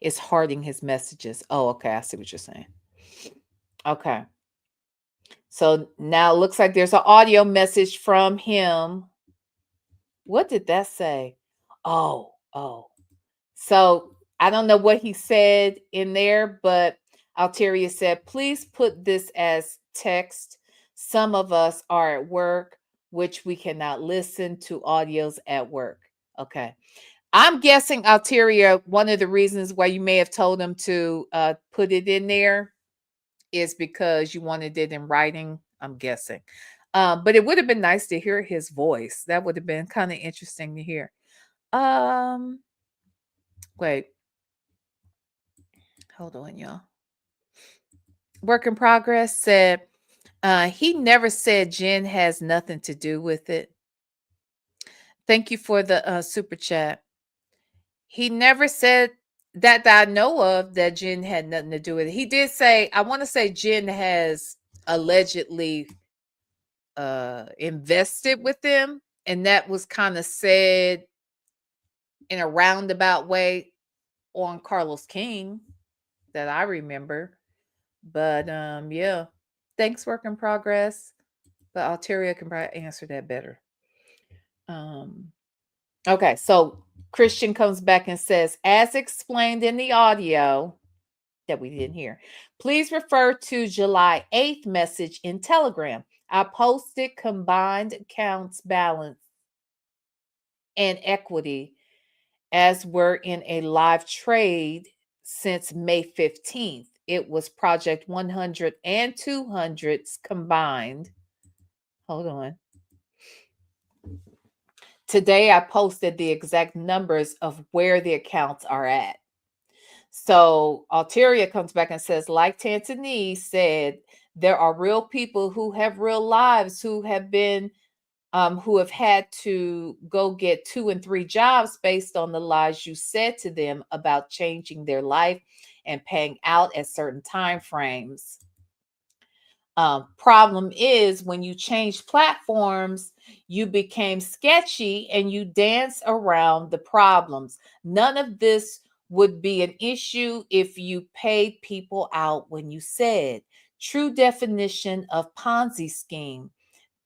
S2: It's hearting his messages. Oh, okay. I see what you're saying. Okay. So now it looks like there's an audio message from him. What did that say? Oh. So I don't know what he said in there, but Alteria said, please put this as text. Some of us are at work, which we cannot listen to audios at work. Okay. I'm guessing, Alteria, one of the reasons why you may have told him to put it in there is because you wanted it in writing, I'm guessing. But it would have been nice to hear his voice. That would have been kind of interesting to hear. Wait. Hold on, y'all. Work in progress said, he never said Jen has nothing to do with it. Thank you for the super chat. He never said that I know of that Jen had nothing to do with it. He did say, I want to say Jen has allegedly invested with them, and that was kind of said in a roundabout way on Carlos King that I remember. But yeah, thanks, work in progress. But Alteria can probably answer that better. Okay, so Christian comes back and says, as explained in the audio that we didn't hear, please refer to July 8th message in Telegram. I posted combined accounts balance and equity as we're in a live trade since May 15th. It was project 100 and 200s combined. Hold on. Today, I posted the exact numbers of where the accounts are at. So Alteria comes back and says, like Tantanese said, There are real people who have real lives, who have been who have had to go get 2 and 3 jobs based on the lies you said to them about changing their life and paying out at certain time frames. Problem is, when you change platforms, you became sketchy and you dance around the problems. None of this would be an issue if you paid people out when you said. True definition of Ponzi scheme: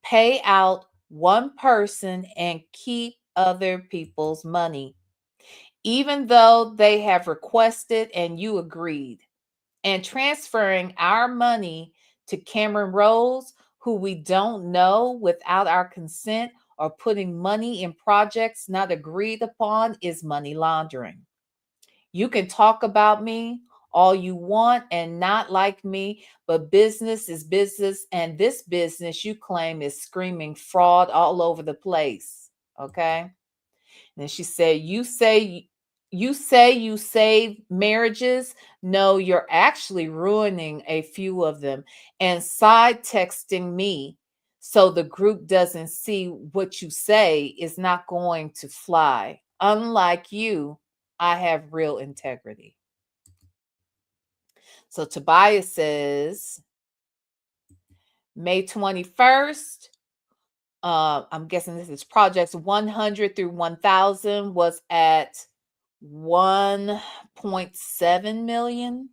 S2: pay out one person and keep other people's money, even though they have requested and you agreed. And transferring our money to Cameron Rose, who we don't know, without our consent, or putting money in projects not agreed upon is money laundering. You can talk about me all you want and not like me, but business is business, and this business you claim is screaming fraud all over the place. Okay? And she said, you say you save marriages. No, you're actually ruining a few of them and side texting me so the group doesn't see what you say is not going to fly. Unlike you, I have real integrity. So Tobias says, May 21st, I'm guessing this is projects 100 through 1000 was at 1.7 million.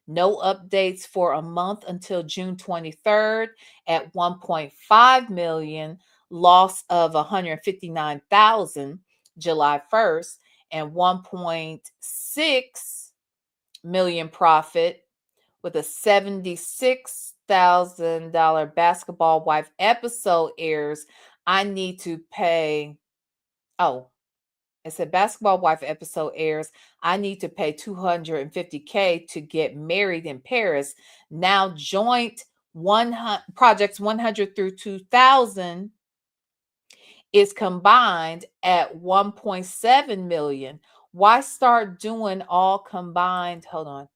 S2: No updates for a month until June 23rd at 1.5 million. Loss of 159,000 July 1st, and 1.6 million profit with a $76,000 Basketball Wife episode airs. I need to pay. Oh, it said Basketball Wife episode airs. I need to pay $250K to get married in Paris. Now joint projects 100 through 2000 is combined at 1.7 million. Why start doing all combined? Hold on.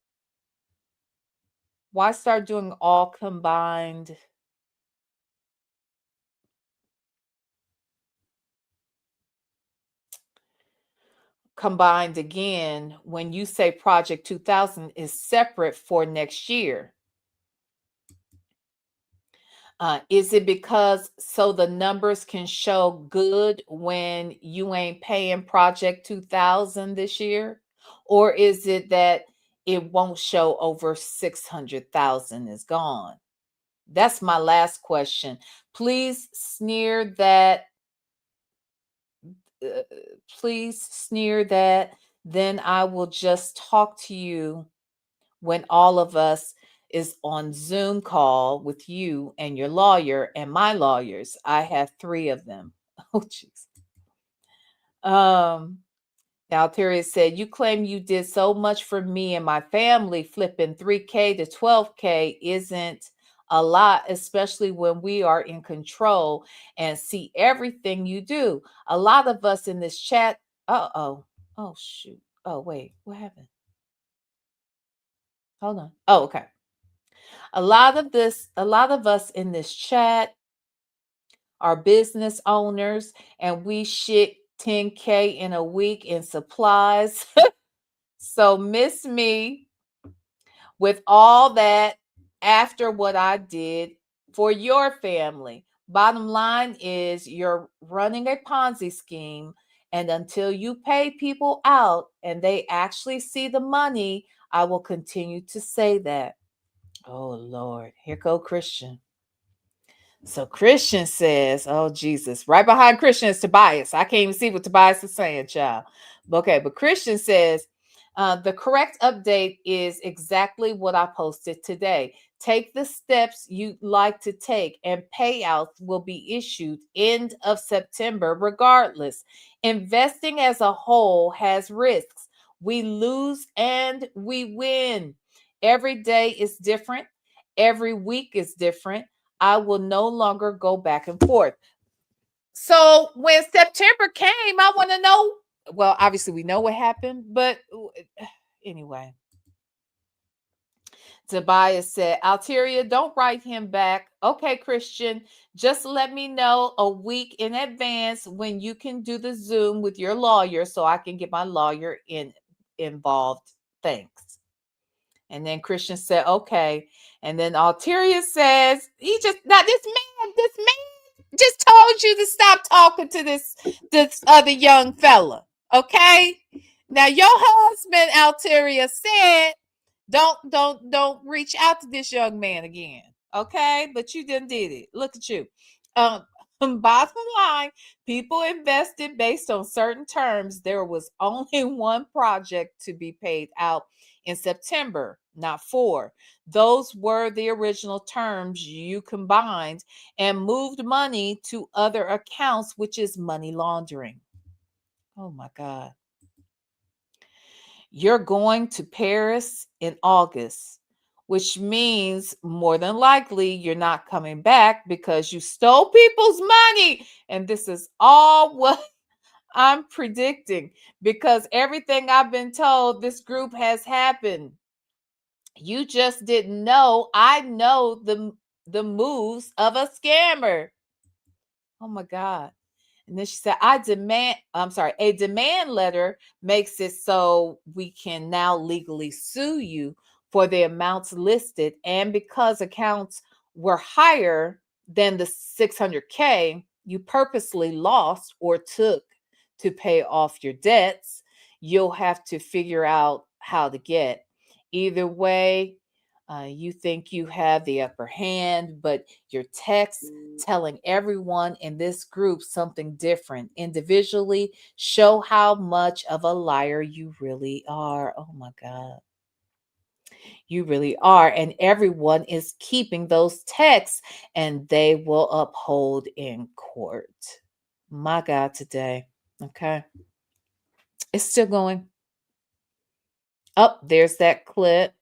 S2: Why start doing all combined? Combined again when you say project 2000 is separate for next year. Is it because so the numbers can show good when you ain't paying project 2000 this year? Or is it that it won't show over 600,000 is gone? That's my last question. Please sneer that. Please sneer that. Then I will just talk to you when all of us is on Zoom call with you and your lawyer and my lawyers. I have 3 of them. Oh, jeez. Now Terry said, you claim you did so much for me and my family. Flipping 3K to 12K isn't a lot, especially when we are in control and see everything you do. A lot of us in this chat. Oh, shoot. Oh, wait, what happened? Hold on. Oh, okay. A lot of us in this chat are business owners, and we shit 10K in a week in supplies. So miss me with all that after what I did for your family. Bottom line is you're running a Ponzi scheme, and until you pay people out and they actually see the money, I will continue to say that. Oh Lord, here go Christian. So Christian says, oh Jesus, right behind Christian is Tobias. I can't even see what Tobias is saying, child. Okay, but Christian says, the correct update is exactly what I posted today. Take the steps you'd like to take, and payouts will be issued end of September regardless. Investing as a whole has risks. We lose and we win. Every day is different. Every week is different. I will no longer go back and forth. So when September came, I want to know. Well, obviously we know what happened, but anyway. Tobias said, Alteria, don't write him back. Okay, Christian, just let me know a week in advance when you can do the Zoom with your lawyer so I can get my lawyer involved. Thanks. And then Christian said, okay. And then Alteria says, this man just told you to stop talking to this other young fella. Okay? Now your husband, Alteria, said, don't reach out to this young man again. Okay? But you did it. Look at you. Bottom line, people invested based on certain terms. There was only one project to be paid out in September, not 4. Those were the original terms. You combined and moved money to other accounts, which is money laundering. Oh my God. You're going to Paris in August, which means more than likely you're not coming back because you stole people's money. And this is all what I'm predicting because everything I've been told this group has happened. You just didn't know. I know the moves of a scammer. Oh my God. And then she said, a demand letter makes it so we can now legally sue you for the amounts listed. And because accounts were higher than the 600K you purposely lost or took to pay off your debts, you'll have to figure out how to get. Either way, you think you have the upper hand, but your text telling everyone in this group something different individually show how much of a liar you really are. Oh my God. You really are. And everyone is keeping those texts and they will uphold in court. My God, today. Okay. It's still going. Oh, there's that clip.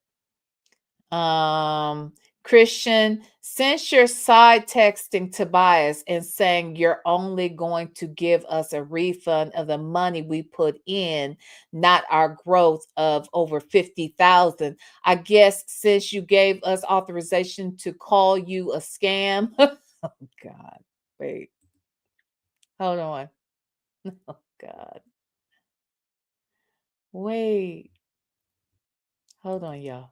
S2: Christian, since you're side texting Tobias and saying you're only going to give us a refund of the money we put in, not our growth of over 50,000, I guess since you gave us authorization to call you a scam. Oh God, wait, hold on. Oh God, wait, hold on, y'all.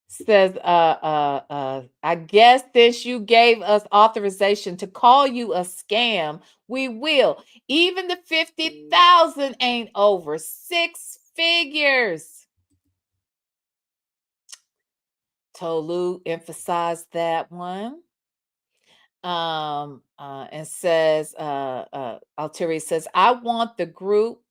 S2: Says, I guess since you gave us authorization to call you a scam, we will. Even the 50,000 ain't over 6 figures. Tolu emphasized that one. And says, Altieri says, I want the group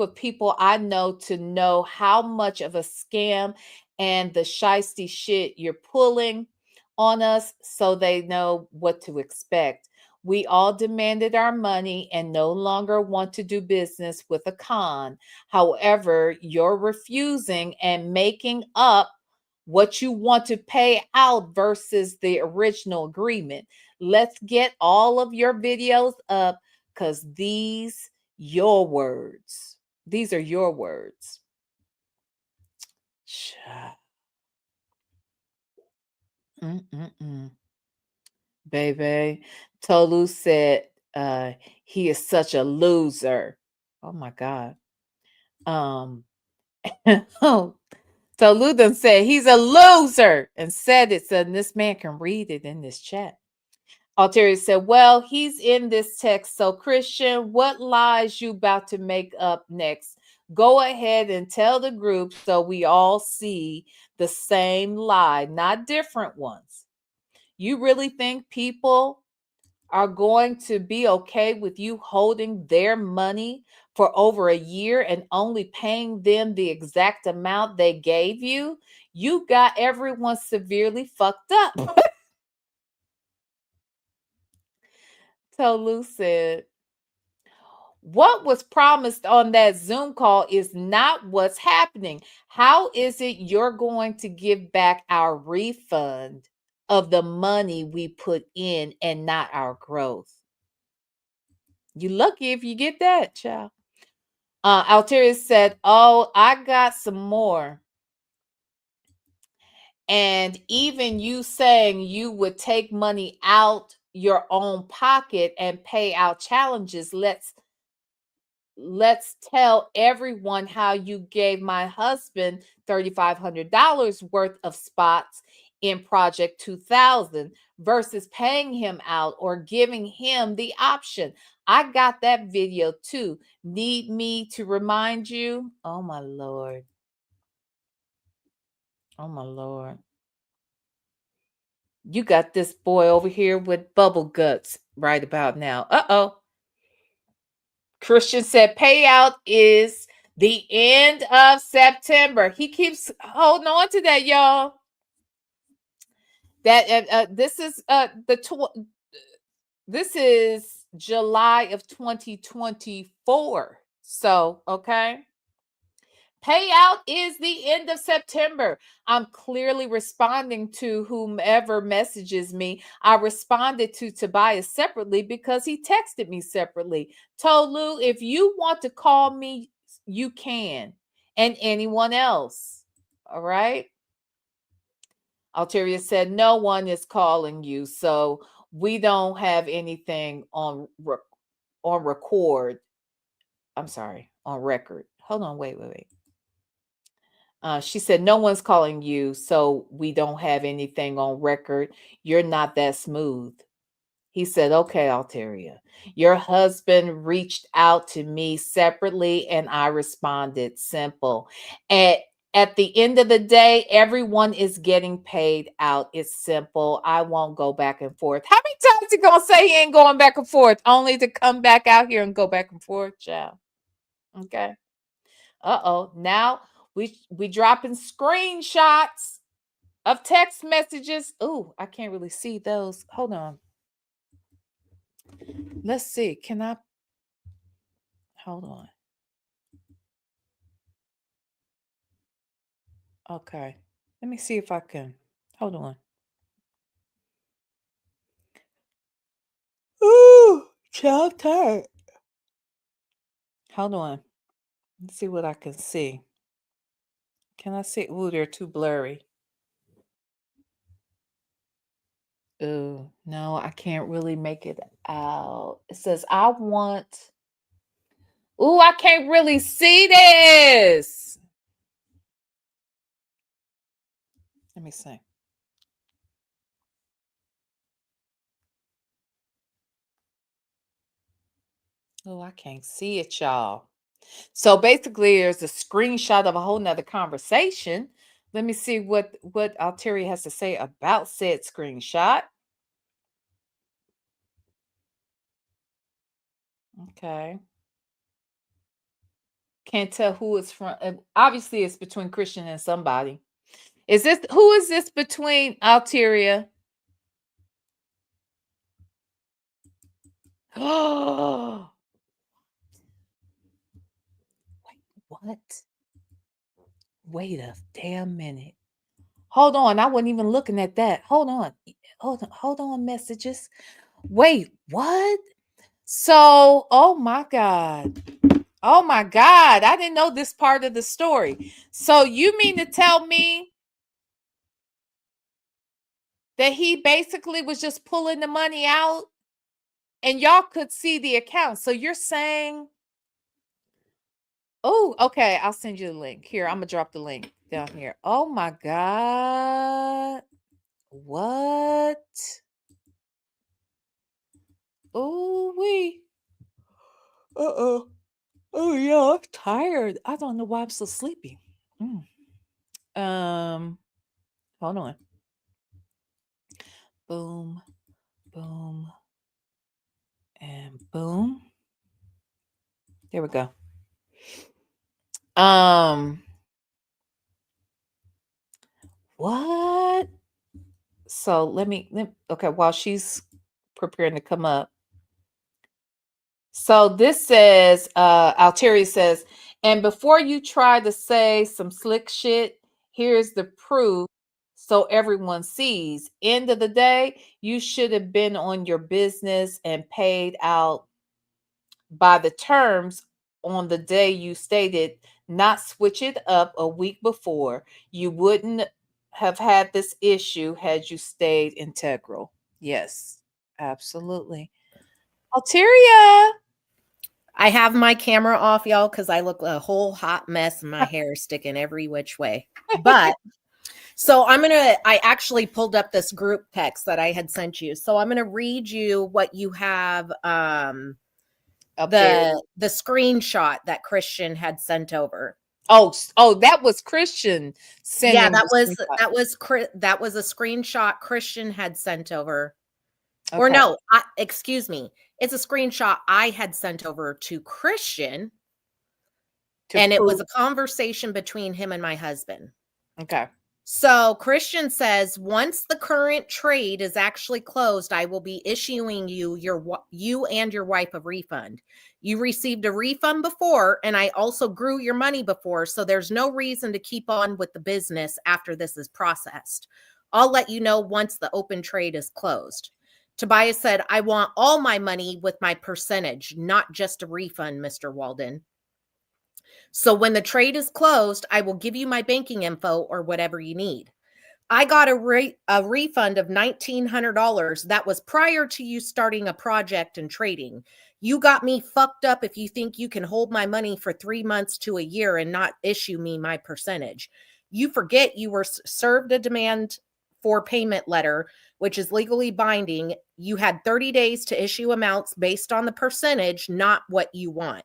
S2: of people I know to know how much of a scam and the shiesty shit you're pulling on us so they know what to expect. We all demanded our money and no longer want to do business with a con. However, you're refusing and making up what you want to pay out versus the original agreement. Let's get all of your videos up because these your words. These are your words. Baby, Tolu said he is such a loser. Oh my God. Tolu done said he's a loser and said it so this man can read it in this chat. Altieri said, well, he's in this text. So, Christian, what lies you about to make up next? Go ahead and tell the group so we all see the same lie, not different ones. You really think people are going to be okay with you holding their money for over a year and only paying them the exact amount they gave you? You got everyone severely fucked up. Tolu said, what was promised on that Zoom call is not what's happening. How is it you're going to give back our refund of the money we put in and not our growth? You lucky if you get that, child. Alteria said, "Oh, I got some more. And even you saying you would take money out your own pocket and pay out challenges. Let's tell everyone how you gave my husband $3,500 worth of spots in Project 2000 versus paying him out or giving him the option. I got that video too. Need me to remind you?" Oh my Lord. Oh my Lord. You got this boy over here with bubble guts right about now. Uh-oh. Christian said payout is the end of September. He keeps holding on to that, y'all. That this is this is July of 2024. So, okay. Payout is the end of September. I'm clearly responding to whomever messages me. I responded to Tobias separately because he texted me separately. Tolu, if you want to call me, you can. And anyone else. All right. Alteria said, no one is calling you. So we don't have anything on record. I'm sorry, on record. Hold on, wait. She said, no one's calling you, so we don't have anything on record. You're not that smooth. He said, okay, Alteria. Your husband reached out to me separately and I responded. Simple. At the end of the day, everyone is getting paid out. It's simple. I won't go back and forth. How many times you gonna say he ain't going back and forth only to come back out here and go back and forth, child? Okay. Uh-oh. Now we dropping screenshots of text messages. Ooh, I can't really see those. Hold on. Let's see. Can I? Hold on. Okay. Let me see if I can. Hold on. Ooh, child tired. Hold on. Let's see what I can see. Can I see? Ooh, they're too blurry. Ooh, no, I can't really make it out. It says, I want. Ooh, I can't really see this. Let me see. Oh, I can't see it, y'all. So basically, there's a screenshot of a whole nother conversation. Let me see what Alteria has to say about said screenshot. Okay. Can't tell who it's from. Obviously, it's between Christian and somebody. Who is this between, Alteria? Oh, what? Wait a damn minute. Hold on. I wasn't even looking at that. Hold on, messages. Wait, what? So, oh my God. Oh my God. I didn't know this part of the story. So you mean to tell me that he basically was just pulling the money out and y'all could see the account? So you're saying, oh, okay. I'll send you the link. Here, I'm going to drop the link down here. Oh my God. What? Oh, wait. Uh-oh. Oh, yeah, I'm tired. I don't know why I'm so sleepy. Hold on. Boom, boom, and boom. There we go. What? So let me okay, while she's preparing to come up. So this says, Alteria says, and before you try to say some slick shit, here's the proof so everyone sees. End of the day, you should have been on your business and paid out by the terms on the day you stated, not switch it up a week before. You wouldn't have had this issue had you stayed integral. Yes, absolutely. Alteria.
S9: I have my camera off, y'all, because I look a whole hot mess and my hair is sticking every which way. But so I actually pulled up this group text that I had sent you. So I'm gonna read you what you have
S2: Up there.
S9: the screenshot that Christian had sent over.
S2: Oh, that was Christian sending.
S9: Yeah, that
S2: the
S9: was a screenshot Christian had sent over.
S2: screenshot.
S9: Or
S2: Okay.
S9: no, excuse me. It's a screenshot I had sent over to Christian, and it was a conversation between him and my husband.
S2: Okay.
S9: So Christian says, once the current trade is actually closed, I will be issuing you and your wife a refund. You received a refund before, and I also grew your money before, so there's no reason to keep on with the business after this is processed. I'll let you know once the open trade is closed. Tobias said, I want all my money with my percentage, not just a refund, Mr. Walden. So when the trade is closed, I will give you my banking info or whatever you need. I got a refund of $1,900. That was prior to you starting a project and trading. You got me fucked up if you think you can hold my money for 3 months to a year and not issue me my percentage. You forget you were served a demand for payment letter, which is legally binding. You had 30 days to issue amounts based on the percentage, not what you want.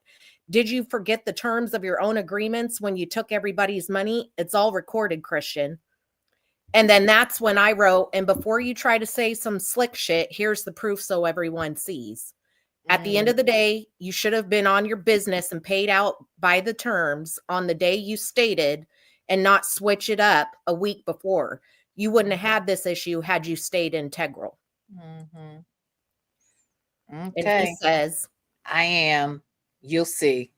S9: Did you forget the terms of your own agreements when you took everybody's money? It's all recorded, Christian. And then that's when I wrote, and before you try to say some slick shit, here's the proof so everyone sees. At the end of the day, you should have been on your business and paid out by the terms on the day you stated and not switch it up a week before. You wouldn't have had this issue had you stayed integral.
S2: Okay.
S9: And he says,
S2: I am. You'll see.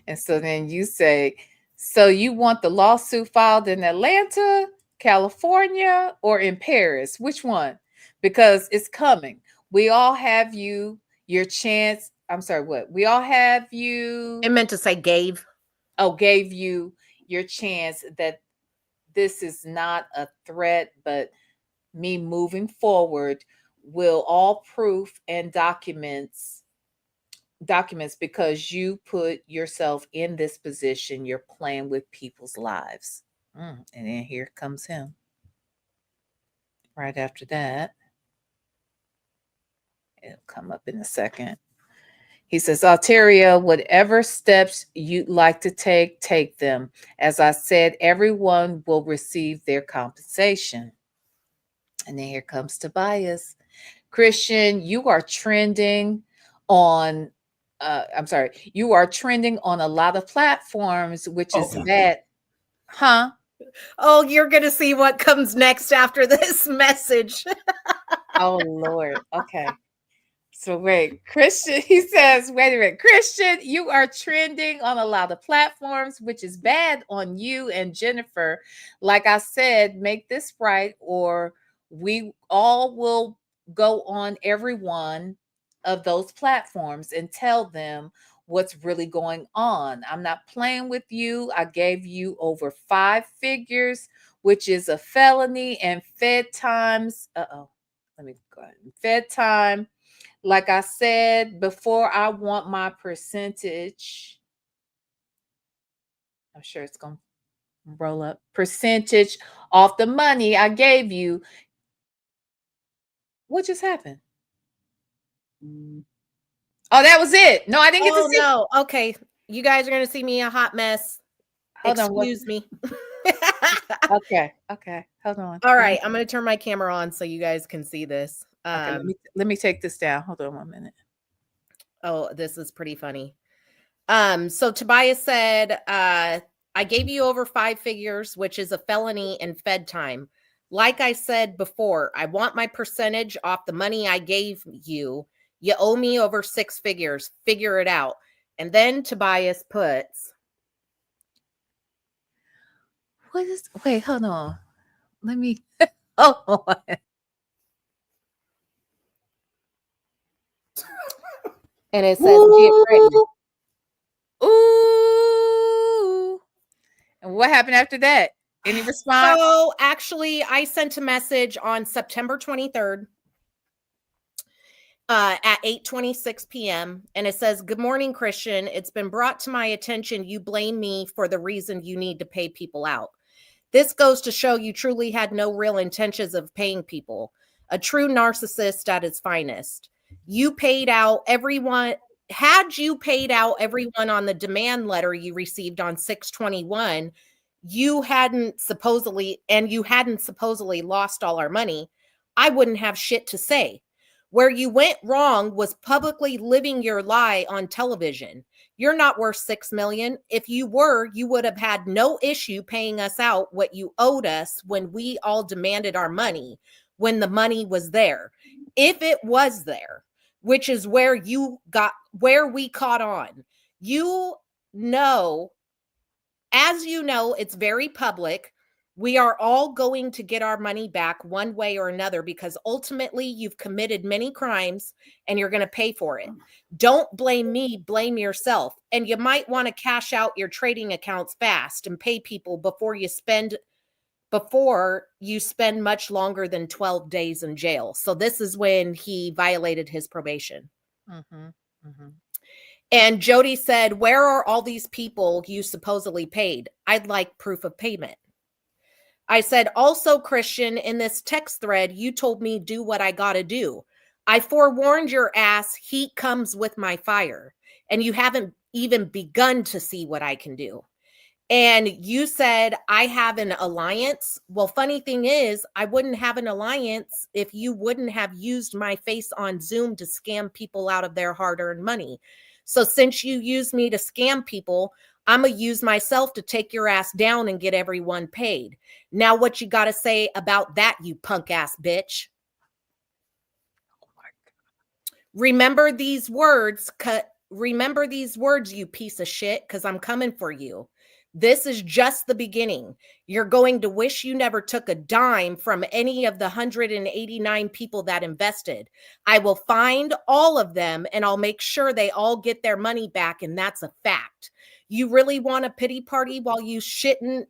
S2: And so then you say, so you want the lawsuit filed in Atlanta, California, or in Paris? Which one? Because it's coming. We all have your chance. I'm sorry, what? We all have you.
S9: it meant to say gave.
S2: Oh, gave you your chance that this is not a threat, but me moving forward will all proof and documents because you put yourself in this position. You're playing with people's lives. And then here comes him right after that. It'll come up in a second. He says, Alteria, whatever steps you'd like to take them. As I said, everyone will receive their compensation. And then here comes Tobias. Christian, you are trending on you are trending on a lot of platforms, which is bad. Huh?
S9: Oh, you're going to see what comes next after this message.
S2: Oh, Lord. Okay. So wait, Christian, he says, wait a minute, Christian, you are trending on a lot of platforms, which is bad on you and Jennifer. Like I said, make this right, or we all will go on every one of those platforms and tell them what's really going on. I'm not playing with you. I gave you over 5 figures, which is a felony, and Fed times. Let me go ahead. Fed time. Like I said before, I want my percentage. I'm sure it's going to roll up. Percentage off the money I gave you. What just happened? Oh, that was it. No, I didn't get to see.
S9: No. Okay. You guys are going to see me a hot mess. Excuse me.
S2: Okay. Hold on.
S9: All right. I'm going to turn my camera on so you guys can see this.
S2: Okay, let me take this down. Hold on 1 minute.
S9: Oh, this is pretty funny. So Tobias said, I gave you over 5 figures, which is a felony in Fed time. Like I said before, I want my percentage off the money I gave you. You owe me over 6 figures. Figure it out. And then Tobias puts.
S2: Wait, hold on. Let me, hold on.
S9: And it says, get ready.
S2: what happened after that? Any response?
S9: So actually, I sent a message on September 23rd at 8:26 p.m. and it says, "Good morning, Christian. It's been brought to my attention you blame me for the reason you need to pay people out. This goes to show you truly had no real intentions of paying people. A true narcissist at its finest. You paid out everyone. Had you paid out everyone on the demand letter you received on 6/21, you hadn't supposedly lost all our money, I wouldn't have shit to say. Where you went wrong was publicly living your lie on television. You're not worth 6 million. If you were, you would have had no issue paying us out what you owed us when we all demanded our money, when the money was there. If it was there, which is where we caught on. You know, as you know, it's very public. We are all going to get our money back one way or another because ultimately you've committed many crimes and you're going to pay for it. Don't blame me, blame yourself. And you might want to cash out your trading accounts fast and pay people before you spend much longer than 12 days in jail." So this is when he violated his probation.
S2: Mm-hmm. Mm-hmm.
S9: And Jody said, "Where are all these people you supposedly paid? I'd like proof of payment." I said, "Also, Christian, in this text thread, you told me do what I got to do. I forewarned your ass, heat comes with my fire. And you haven't even begun to see what I can do. And you said, I have an alliance. Well, funny thing is, I wouldn't have an alliance if you wouldn't have used my face on Zoom to scam people out of their hard-earned money. So since you used me to scam people, I'm going to use myself to take your ass down and get everyone paid. Now what you got to say about that, you punk ass bitch?" Remember these words, you piece of shit, because I'm coming for you. This is just the beginning. You're going to wish you never took a dime from any of the 189 people that invested. I will find all of them and I'll make sure they all get their money back, and that's a fact. You really want a pity party while you shitting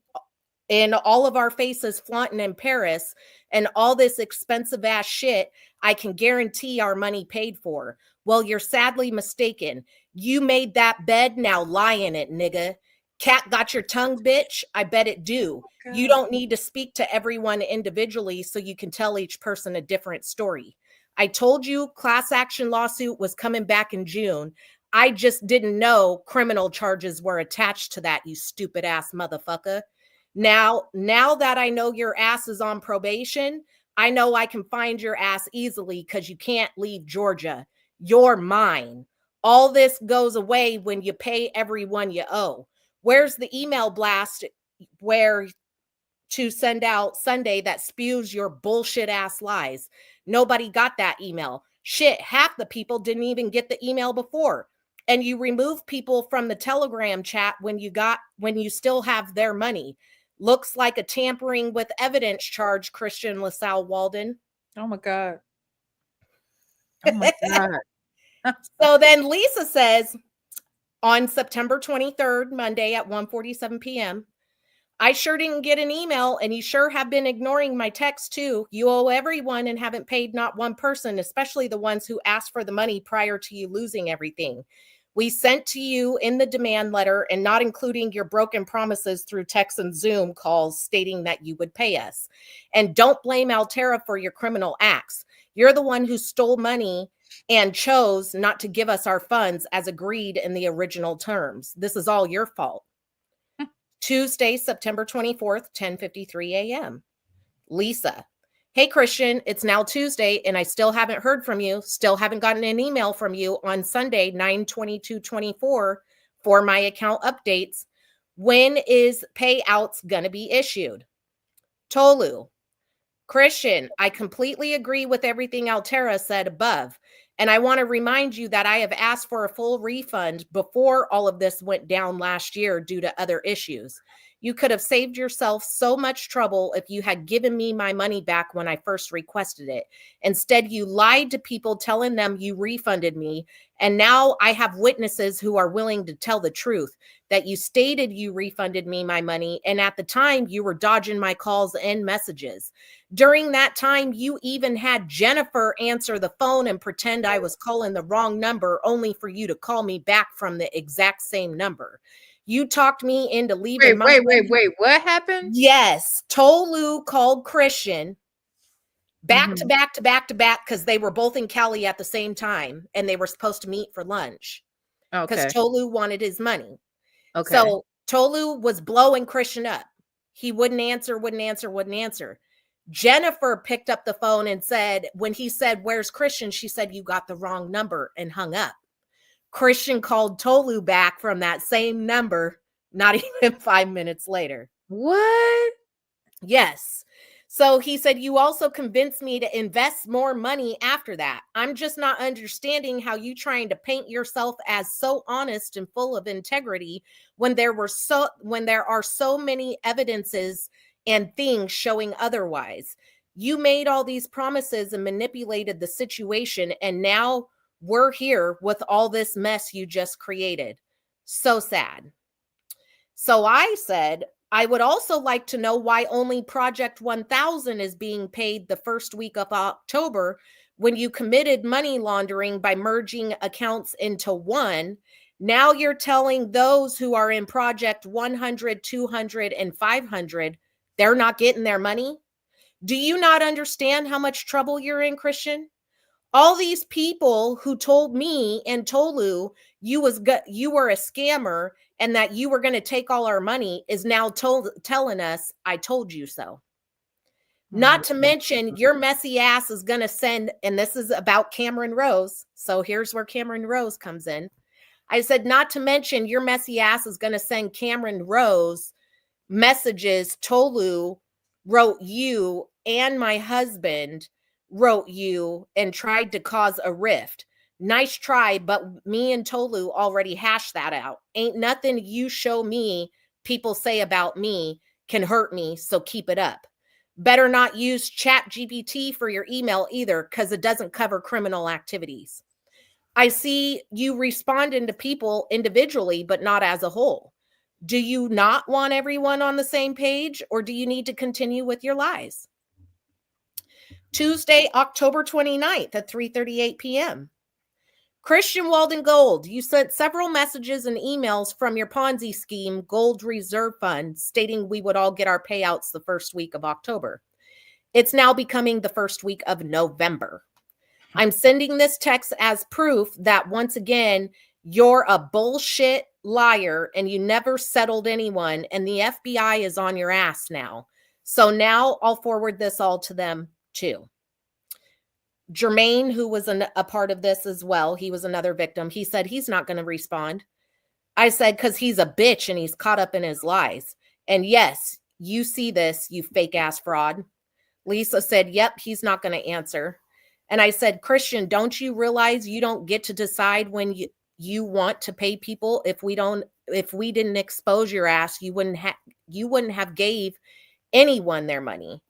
S9: in all of our faces, flaunting in Paris and all this expensive ass shit I can guarantee our money paid for? Well, you're sadly mistaken. You made that bed, now lie in it, nigga. Cat got your tongue, bitch? I bet it do.
S2: God.
S9: You don't need to speak to everyone individually so you can tell each person a different story. I told you class action lawsuit was coming back in June. I just didn't know criminal charges were attached to that, you stupid ass motherfucker. Now that I know your ass is on probation, I know I can find your ass easily because you can't leave Georgia. You're mine. All this goes away when you pay everyone you owe. Where's the email blast where to send out Sunday that spews your bullshit ass lies? Nobody got that email. Shit, half the people didn't even get the email before. And you remove people from the Telegram chat when you still have their money. Looks like a tampering with evidence charge, Christian LaSalle Walden.
S2: Oh my God. Oh my God.
S9: So then Lisa says, on September 23rd, Monday at 1:47 p.m., "I sure didn't get an email, and you sure have been ignoring my text too. You owe everyone and haven't paid not one person, especially the ones who asked for the money prior to you losing everything. We sent to you in the demand letter, and not including your broken promises through text and Zoom calls stating that you would pay us. And don't blame Altera for your criminal acts. You're the one who stole money and chose not to give us our funds as agreed in the original terms. This is all your fault." Tuesday, September 24th, 10:53 a.m. Lisa: "Hey, Christian, it's now Tuesday and I still haven't heard from you. Still haven't gotten an email from you on Sunday, 9/22/24 for my account updates. When is payouts going to be issued?" Tolu: "Christian, I completely agree with everything Altera said above. And I want to remind you that I have asked for a full refund before all of this went down last year due to other issues. You could have saved yourself so much trouble if you had given me my money back when I first requested it. Instead, you lied to people telling them you refunded me. And now I have witnesses who are willing to tell the truth that you stated you refunded me my money. And at the time, you were dodging my calls and messages. During that time, you even had Jennifer answer the phone and pretend I was calling the wrong number only for you to call me back from the exact same number. You talked me into leaving.
S2: Wait. What happened?
S9: Yes. Tolu called Christian back to
S2: Mhm.
S9: back to back to back because they were both in Cali at the same time and they were supposed to meet for lunch because
S2: Okay.
S9: Tolu wanted his money.
S2: Okay.
S9: So Tolu was blowing Christian up. He wouldn't answer. Jennifer picked up the phone and said, when he said, "Where's Christian?" she said, "You got the wrong number," and hung up. Christian called Tolu back from that same number, not even 5 minutes later.
S2: What?
S9: Yes. So he said, "You also convinced me to invest more money after that. I'm just not understanding how you trying to paint yourself as so honest and full of integrity when there are so many evidences and things showing otherwise. You made all these promises and manipulated the situation, and now we're here with all this mess you just created. So sad." So I said, "I would also like to know why only Project 1000 is being paid the first week of October when you committed money laundering by merging accounts into one. Now you're telling those who are in Project 100, 200, and 500 they're not getting their money. Do you not understand how much trouble you're in, Christian? All these people who told me and Tolu you were a scammer and that you were going to take all our money is now telling us I told you so. Not to mention your messy ass is going to send," and this is about Cameron Rose. So here's where Cameron Rose comes in. I said, "Not to mention your messy ass is going to send Cameron Rose messages Tolu wrote you and my husband wrote you and tried to cause a rift. Nice try, but me and Tolu already hashed that out. Ain't nothing you show me people say about me can hurt me, so keep it up. Better not use Chat GPT for your email either, because it doesn't cover criminal activities. I see you responding to people individually, but not as a whole. Do you not want everyone on the same page, or do you need to continue with your lies?" Tuesday, October 29th at 3:38 p.m. Christian Walden Gold, you sent several messages and emails from your Ponzi scheme Gold Reserve Fund stating we would all get our payouts the first week of October. It's now becoming the first week of November. I'm sending this text as proof that once again, you're a bullshit liar and you never settled anyone, and the FBI is on your ass now. So now I'll forward this all to them too. Jermaine, who was a part of this as well, he was another victim. He said he's not going to respond. I said, because he's a bitch and he's caught up in his lies. And yes, you see this, you fake ass fraud. Lisa said, yep, he's not going to answer. And I said, Christian, don't you realize you don't get to decide when you want to pay people? If we didn't expose your ass, you wouldn't have gave anyone their money.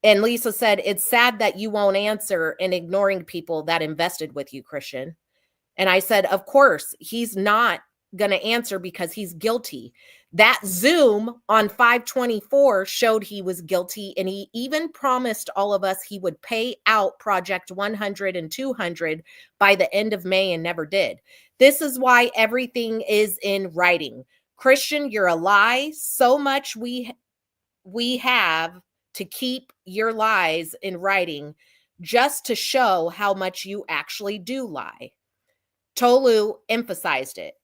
S9: And Lisa said, it's sad that you won't answer and ignoring people that invested with you, Christian. And I said, of course, he's not going to answer because he's guilty. That Zoom on 5/24 showed he was guilty, and he even promised all of us he would pay out Project 100 and 200 by the end of May and never did. This is why everything is in writing. Christian, you're a lie. So much we have to keep your lies in writing just to show how much you actually do lie. Tolu emphasized it.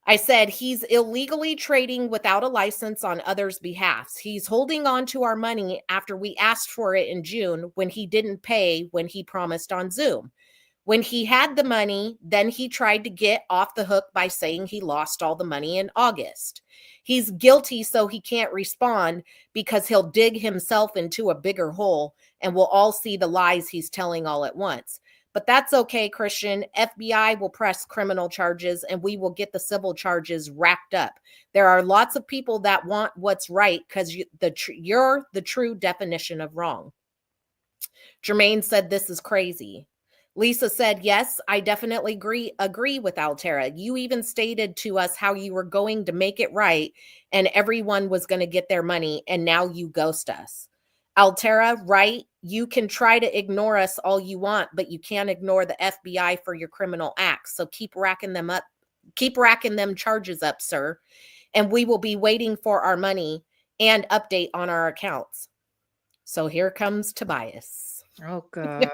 S9: I said he's illegally trading without a license on others' behalfs. He's holding on to our money after we asked for it in June when he didn't pay when he promised on Zoom. When he had the money, then he tried to get off the hook by saying he lost all the money in August. He's guilty, so he can't respond because he'll dig himself into a bigger hole and we'll all see the lies he's telling all at once. But that's okay, Christian. FBI will press criminal charges and we will get the civil charges racked up. There are lots of people that want what's right because you're the true definition of wrong. Jermaine said, this is crazy. Lisa said, yes, I definitely agree with Altera. You even stated to us how you were going to make it right and everyone was going to get their money, and now you ghost us. Altera, right? You can try to ignore us all you want, but you can't ignore the FBI for your criminal acts. So keep racking them up. Keep racking them charges up, sir. And we will be waiting for our money and update on our accounts. So here comes Tobias.
S2: Oh, God.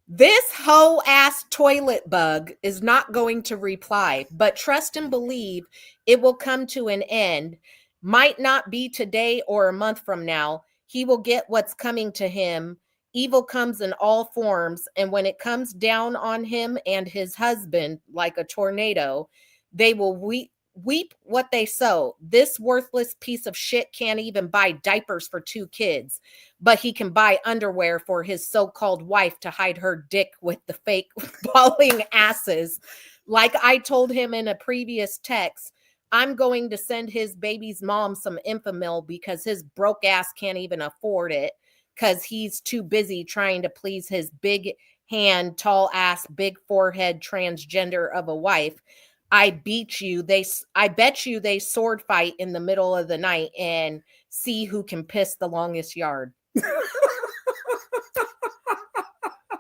S9: This hoe ass toilet bug is not going to reply, but trust and believe it will come to an end. Might not be today or a month from now. He will get what's coming to him. Evil comes in all forms, and when it comes down on him and his husband like a tornado, they will weep what they sow. This worthless piece of shit can't even buy diapers for 2 kids, but he can buy underwear for his so-called wife to hide her dick with the fake falling asses. Like I told him in a previous text, I'm going to send his baby's mom some Infamil because his broke ass can't even afford it because he's too busy trying to please his big hand, tall ass, big forehead transgender of a wife. I bet you they sword fight in the middle of the night and see who can piss the longest yard.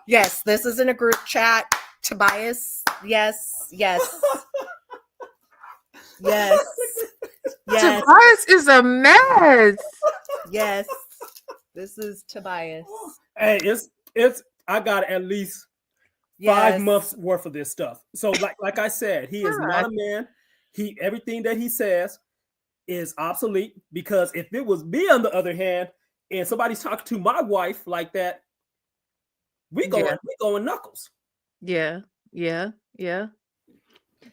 S9: Yes, this is in a group chat. Tobias, yes. Yes.
S2: Tobias is a mess.
S9: Yes. This is Tobias.
S6: Hey, it's I got at least 5 months worth of this stuff. So like I said, he is not a man. Everything that he says is obsolete, because if it was me on the other hand and somebody's talking to my wife like that, we going knuckles.
S2: Yeah.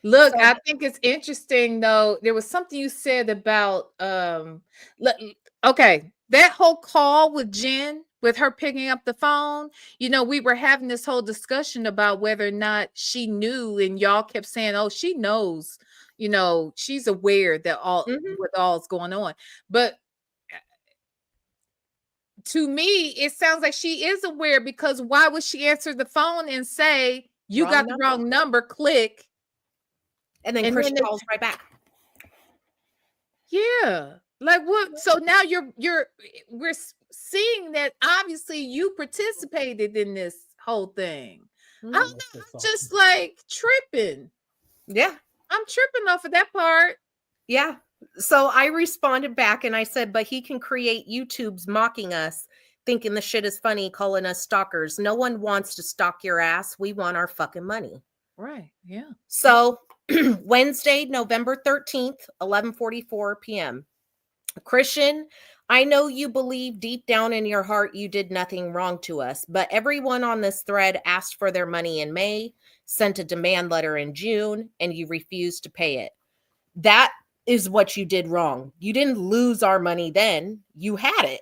S2: Look,
S9: So-
S2: I think it's interesting though. There was something you said about okay, that whole call with Jen, with her picking up the phone, we were having this whole discussion about whether or not she knew, and y'all kept saying, oh, she knows, she's aware that what all's going on. But to me, it sounds like she is aware, because why would she answer the phone and say, you
S9: Wrong
S2: got
S9: number.
S2: the wrong number, click.
S9: And then Christian calls right back.
S2: Yeah. Like what? So now we're seeing that obviously you participated in this whole thing. I'm just like tripping.
S9: Yeah.
S2: I'm tripping off of that part.
S9: Yeah. So I responded back and I said, but he can create YouTubes mocking us, thinking the shit is funny, calling us stalkers. No one wants to stalk your ass. We want our fucking money.
S2: Right. Yeah.
S9: So Wednesday, November 13th, 11:44 p.m. Christian, I know you believe deep down in your heart you did nothing wrong to us, but everyone on this thread asked for their money in May, sent a demand letter in June, and you refused to pay it. That is what you did wrong. You didn't lose our money then. You had it.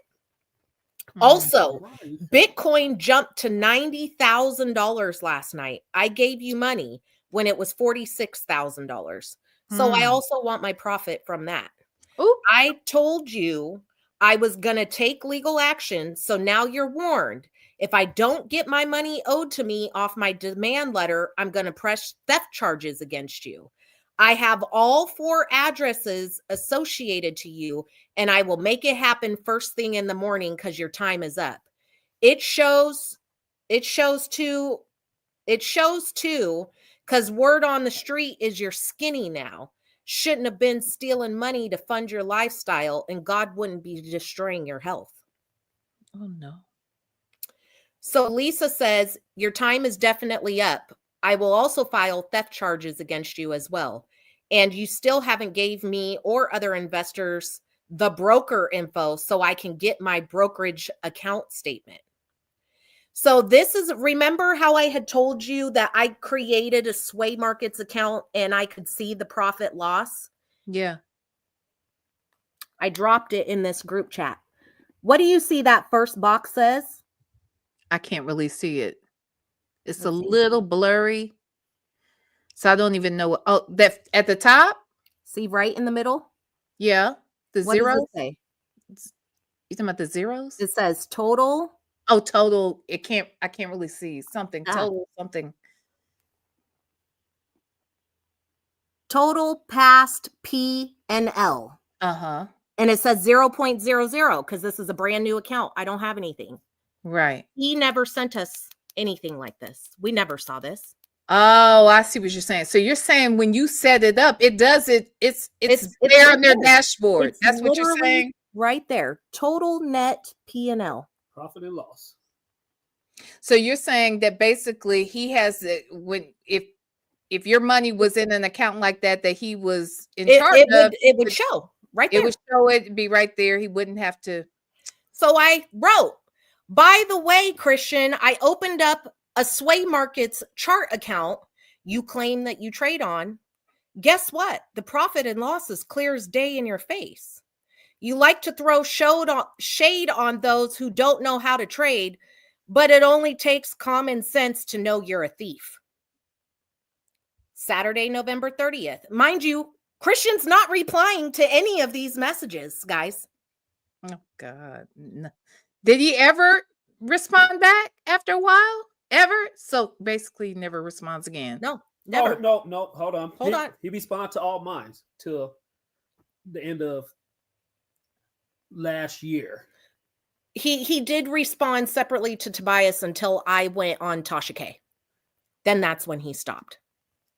S9: Also, Bitcoin jumped to $90,000 last night. I gave you money when it was $46,000. So I also want my profit from that.
S2: Ooh.
S9: I told you I was going to take legal action. So now you're warned. If I don't get my money owed to me off my demand letter, I'm going to press theft charges against you. I have all 4 addresses associated to you, and I will make it happen first thing in the morning because your time is up. It shows too, because word on the street is you're skinny now. Shouldn't have been stealing money to fund your lifestyle, and God wouldn't be destroying your health.
S2: Oh, no.
S9: So Lisa says, your time is definitely up. I will also file theft charges against you as well. And you still haven't gave me or other investors the broker info so I can get my brokerage account statement. So this is, remember how I had told you that I created a Sway Markets account and I could see the profit loss?
S2: Yeah.
S9: I dropped it in this group chat. What do you see that first box says?
S2: I can't really see it. It's a little blurry. So I don't even know. Oh, that at the top?
S9: See right in the middle?
S2: Yeah. The
S9: What does
S2: zeros?
S9: it say?
S2: You talking about the zeros?
S9: It says total.
S2: Oh, total. I can't really see something.
S9: Ah.
S2: Total something.
S9: Total past P and L.
S2: Uh-huh.
S9: And it says 0.00 because this is a brand new account. I don't have anything.
S2: Right.
S9: He never sent us anything like this. We never saw this.
S2: Oh, I see what you're saying. So you're saying when you set it up, it does it. It's there
S9: right
S2: on their
S9: there.
S2: dashboard.
S9: It's
S2: That's what you're
S9: literally
S2: saying.
S9: right there. Total net P and L.
S6: Profit and loss.
S2: So you're saying that basically he has it when if your money was in an account like that he was in charge of,
S9: it would show right there.
S2: It would show it be right there. He wouldn't have to.
S9: So I wrote, by the way, Christian, I opened up a Sway Markets chart account you claim that you trade on. Guess what? The profit and loss is clear as day in your face. You like to throw shade on those who don't know how to trade, but it only takes common sense to know you're a thief. Saturday, November 30th. Mind you, Christian's not replying to any of these messages, guys.
S2: Oh, God. No. Did he ever respond back after a while? Ever? So basically he never responds again.
S9: No, never.
S6: Oh, no, hold on.
S9: Hold on.
S6: He responded to all mine till the end of last year.
S9: He did respond separately to Tobias until I went on Tasha K. Then that's when he stopped.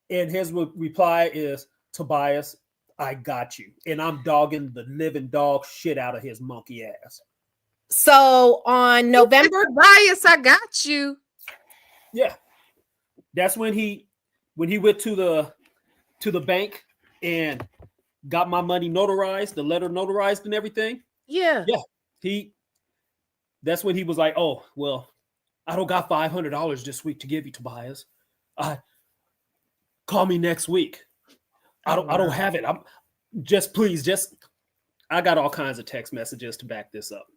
S6: And his reply is, Tobias, I got you. And I'm dogging the living dog shit out of his monkey ass.
S9: So on November...
S2: Tobias, I got you.
S6: Yeah. That's when he went to the bank and got my money notarized, the letter notarized and everything.
S2: Yeah.
S6: Yeah. That's when he was like, oh, well, I don't got $500 this week to give you, Tobias. Call me next week. I don't have it. I got all kinds of text messages to back this up.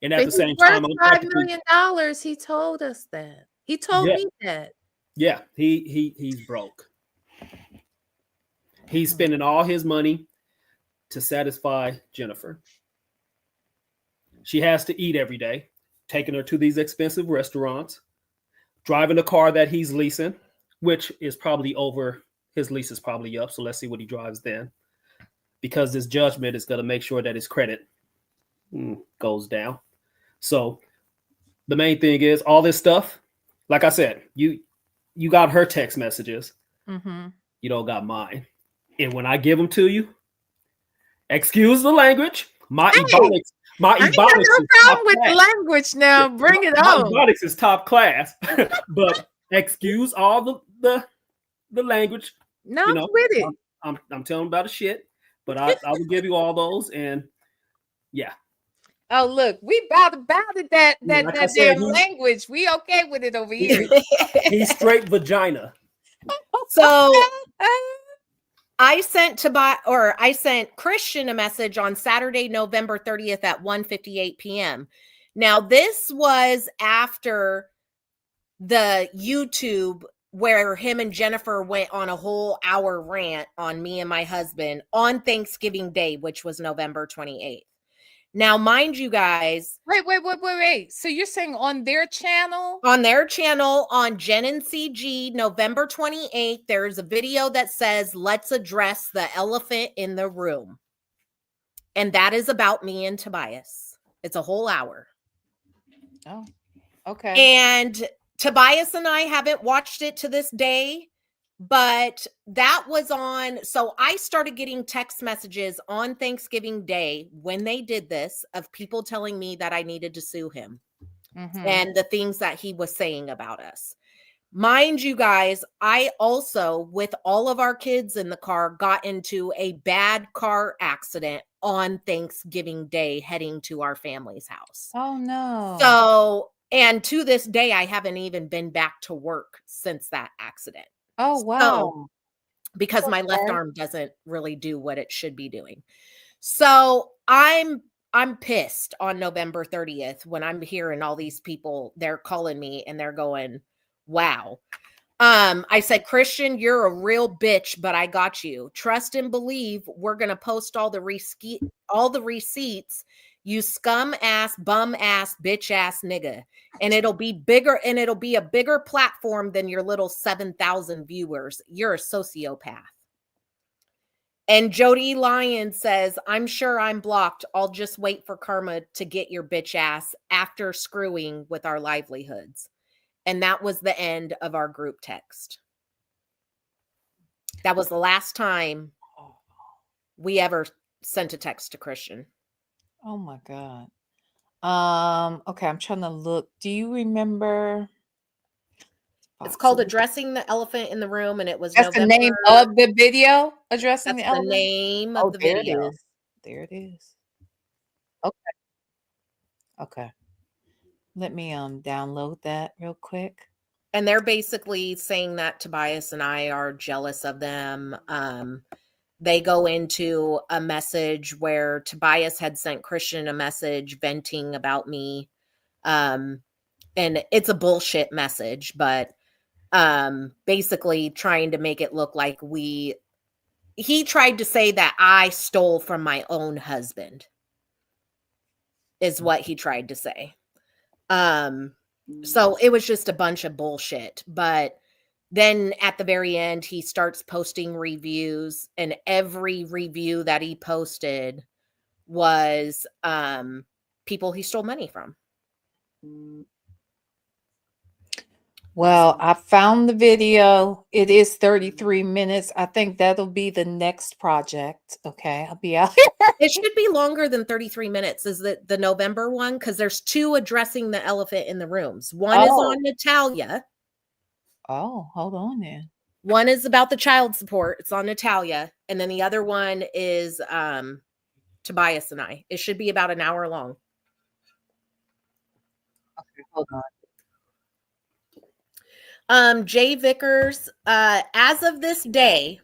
S6: And at the same time,
S2: $5 million. He told us that. He told me that.
S6: Yeah, he's broke. He's spending all his money to satisfy Jennifer. She has to eat every day, taking her to these expensive restaurants, driving a car that he's leasing, which is probably over. His lease is probably up. So let's see what he drives then. Because this judgment is going to make sure that his credit goes down. So the main thing is all this stuff. Like I said, you got her text messages.
S2: Mm-hmm.
S6: You don't got mine. And when I give them to you, excuse the language. My ebonics is top
S2: with
S6: class.
S2: Language now. Bring it on.
S6: My ebonics is top class. But excuse all the language.
S2: No, I'm with it.
S6: I'm telling about the shit. But I will give you all those. And yeah.
S2: Oh, look, we about it that damn language. We okay with it over here.
S6: He's straight vagina.
S9: So I sent Christian a message on Saturday, November 30th at 1:58 p.m. Now, this was after the YouTube where him and Jennifer went on a whole hour rant on me and my husband on Thanksgiving Day, which was November 28th. Now, mind you guys.
S2: Wait. So you're saying on their channel?
S9: On their channel, on Jen and CG, November 28th, there's a video that says, let's address the elephant in the room. And that is about me and Tobias. It's a whole hour.
S2: Oh, okay.
S9: And Tobias and I haven't watched it to this day. But that was on, so I started getting text messages on Thanksgiving Day when they did this of people telling me that I needed to sue him and the things that he was saying about us. Mind you guys, I also, with all of our kids in the car, got into a bad car accident on Thanksgiving Day heading to our family's house.
S2: Oh, no.
S9: So, and to this day, I haven't even been back to work since that accident.
S2: Oh, wow.
S9: So, because my left arm doesn't really do what it should be doing. So I'm pissed on November 30th when I'm hearing all these people, they're calling me and they're going, Wow. I said, Christian, you're a real bitch, but I got you. Trust and believe. We're gonna post all the receipts. You scum ass, bum ass, bitch ass nigga, and it'll be bigger, and it'll be a bigger platform than your little 7,000 viewers. You're a sociopath. And Jody Lyon says, I'm sure I'm blocked. I'll just wait for karma to get your bitch ass after screwing with our livelihoods. And that was the end of our group text. That was the last time we ever sent a text to Christian.
S2: Oh my God. Okay, I'm trying to look. Do you remember?
S9: It's called Addressing the Elephant in the Room, and it was
S2: That's
S9: November.
S2: the name of the video. Addressing
S9: That's
S2: the
S9: the
S2: elephant.
S9: name of the
S2: There
S9: video.
S2: it is. There it is. Okay. Okay. Let me download that real quick.
S9: And they're basically saying that Tobias and I are jealous of them. They go into a message where Tobias had sent Christian a message venting about me. And it's a bullshit message, but basically trying to make it look like he tried to say that I stole from my own husband, is what he tried to say. So it was just a bunch of bullshit. But then at the very end, he starts posting reviews, and every review that he posted was people he stole money from.
S2: Well, I found the video. It is 33 minutes. I think that'll be the next project. Okay, I'll be out here.
S9: It should be longer than 33 minutes. Is the November one? Because there's two addressing the elephant in the rooms. One is on Natalia.
S2: Oh, hold on then.
S9: One is about the child support. It's on Natalia. And then the other one is Tobias and I. It should be about an hour long.
S2: Okay, hold on.
S9: Jay Vickers, as of this day,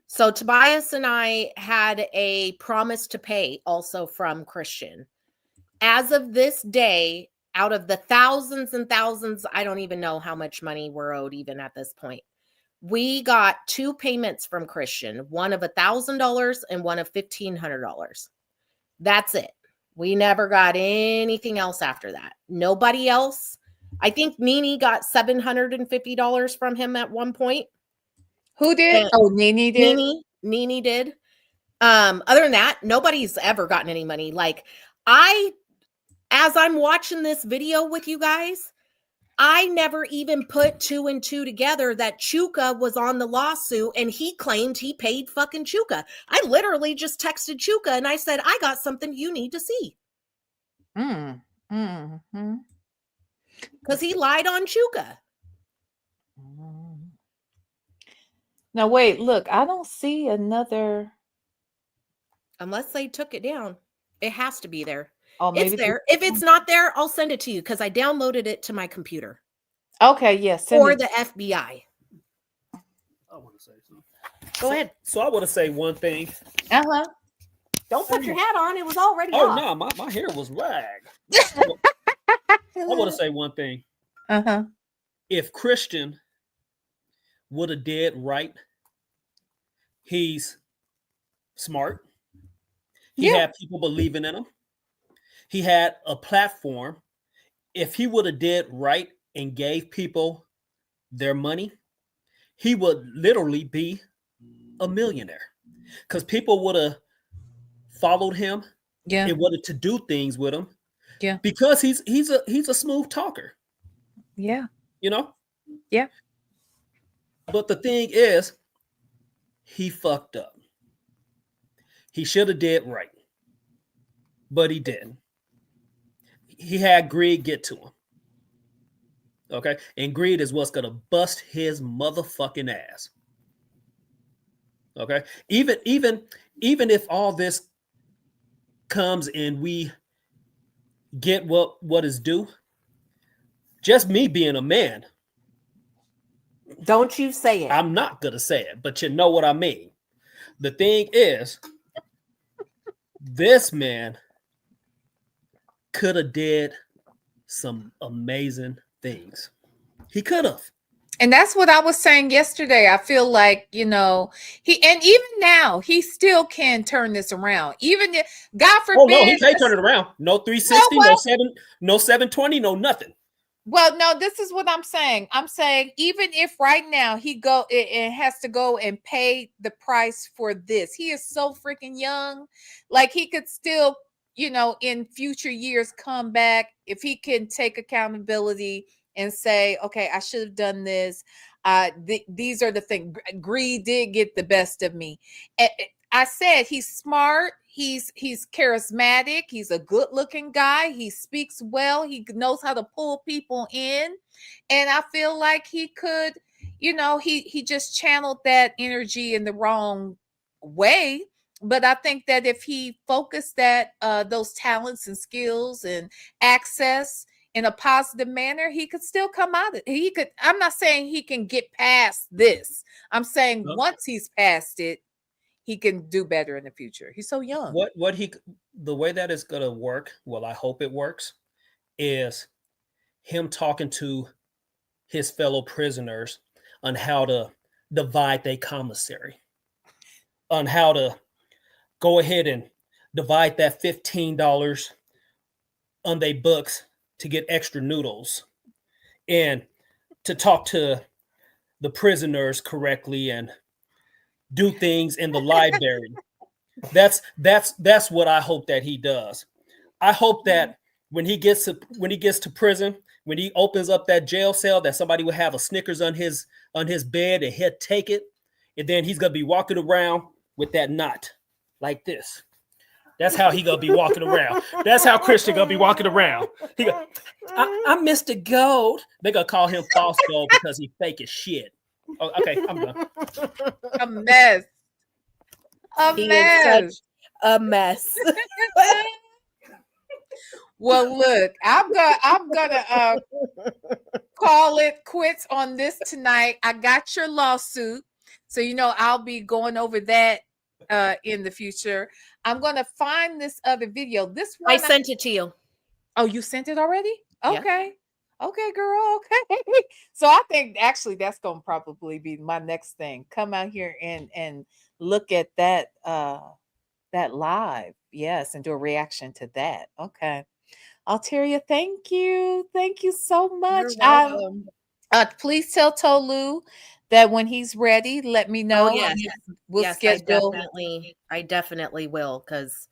S9: so Tobias and I had a promise to pay also from Christian. As of this day, out of the thousands and thousands, I don't even know how much money we're owed even at this point. We got two payments from Christian, one of $1,000 and one of $1,500. That's it. We never got anything else after that. Nobody else. I think Nene got $750 from him at one point.
S2: Who did? Nene did.
S9: Nene did. Other than that, nobody's ever gotten any money. Like as I'm watching this video with you guys, I never even put two and two together that Chuka was on the lawsuit and he claimed he paid fucking Chuka. I literally just texted Chuka and I said, I got something you need to see. Because he lied on Chuka.
S2: Now, wait, look, I don't see another.
S9: Unless they took it down. It has to be there.
S2: Oh, maybe
S9: it's there. If it's not there, I'll send it to you because I downloaded it to my computer.
S2: Okay, yes.
S9: Yeah, for the FBI.
S6: I want to say something.
S9: Go ahead.
S6: So I want to say one thing.
S2: Uh-huh.
S9: Don't put your hat on. It was already
S6: Oh,
S9: off.
S6: no, my hair was rag. I want to say one thing.
S2: Uh-huh.
S6: If Christian would have did right, he's smart. He had people believing in him. He had a platform. If he would have did right and gave people their money, he would literally be a millionaire. Because people would have followed him and wanted to do things with him.
S2: Yeah.
S6: Because he's a smooth talker.
S2: Yeah.
S6: You know?
S2: Yeah.
S6: But the thing is, he fucked up. He should have did right. But he didn't. He had greed get to him. Okay? And greed is what's going to bust his motherfucking ass. Okay? Even if all this comes and we get what is due, just me being a man.
S9: Don't you say it.
S6: I'm not going to say it, but you know what I mean. The thing is, this man could have did some amazing things. He could have.
S2: And that's what I was saying yesterday. I feel like, you know, even now, he still can turn this around. Even if, God forbid.
S6: Oh no, he can't turn it around. No 360, no 720, no nothing.
S2: Well, no, this is what I'm saying. I'm saying even if right now it has to go and pay the price for this. He is so freaking young. Like he could still, you know, in future years come back if he can take accountability and say, okay, I should have done this. These are the things. Greed did get the best of me. I said he's smart. He's charismatic. He's a good looking guy. He speaks well. He knows how to pull people in. And I feel like he could, you know, he just channeled that energy in the wrong way. But I think that if he focused that those talents and skills and access in a positive manner, he could still come out. He could. I'm not saying he can get past this. I'm saying once he's past it, he can do better in the future. He's so young.
S6: The way that is gonna work, well, I hope it works, is him talking to his fellow prisoners on how to divide their commissary, on how to go ahead and divide that $15 on their books to get extra noodles, and to talk to the prisoners correctly and do things in the library. That's what I hope that he does. I hope that when he gets to prison, when he opens up that jail cell, that somebody will have a Snickers on his bed and he'll take it, and then he's gonna be walking around with that knot like this. That's how he gonna be walking around. That's how Christian gonna be walking around. I'm Mr. Gold. They're gonna call him false gold because he fake as shit. Oh, okay, I'm done.
S2: A mess.
S9: He is such a mess.
S2: Well, look, I'm gonna call it quits on this tonight. I got your lawsuit, so you know I'll be going over that in the future. I'm gonna find this other video. This one
S9: I sent it to you.
S2: Oh, you sent it already? Okay.
S9: Yeah.
S2: Okay, girl. Okay. So I think actually that's gonna probably be my next thing. Come out here and look at that that live. Yes, and do a reaction to that. Okay. Alteria, thank you. Thank you so much.
S9: You're welcome.
S2: Please tell Tolu that when he's ready, let me know.
S9: Oh, yes.
S2: We'll
S9: yes,
S2: schedule.
S9: I definitely will, because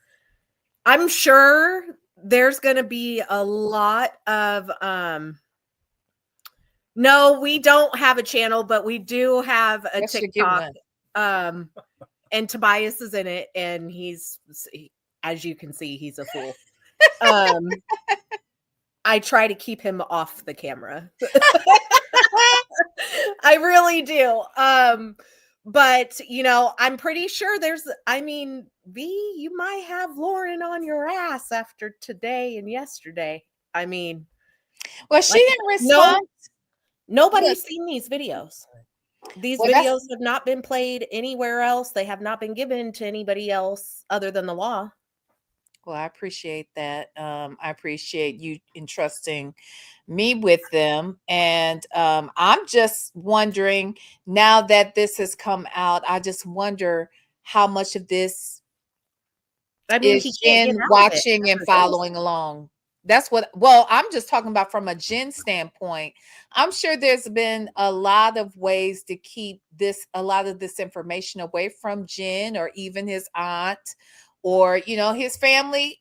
S9: I'm sure there's gonna be a lot of no, we don't have a channel, but we do have a TikTok. And Tobias is in it, and he's, as you can see, he's a fool. I try to keep him off the camera. I really do. But you know, I'm pretty sure V, you might have Lauren on your ass after today and yesterday. I mean,
S2: well, she didn't respond.
S9: Nobody's seen these videos. These videos have not been played anywhere else. They have not been given to anybody else other than the law.
S2: Well, I appreciate that. I appreciate you entrusting me with them. And I'm just wondering, now that this has come out, I just wonder how much of this is Jen watching and following along. That's what, well, I'm just talking about from a Jen standpoint. I'm sure there's been a lot of ways to keep a lot of this information away from Jen, or even his aunt, or, you know, his family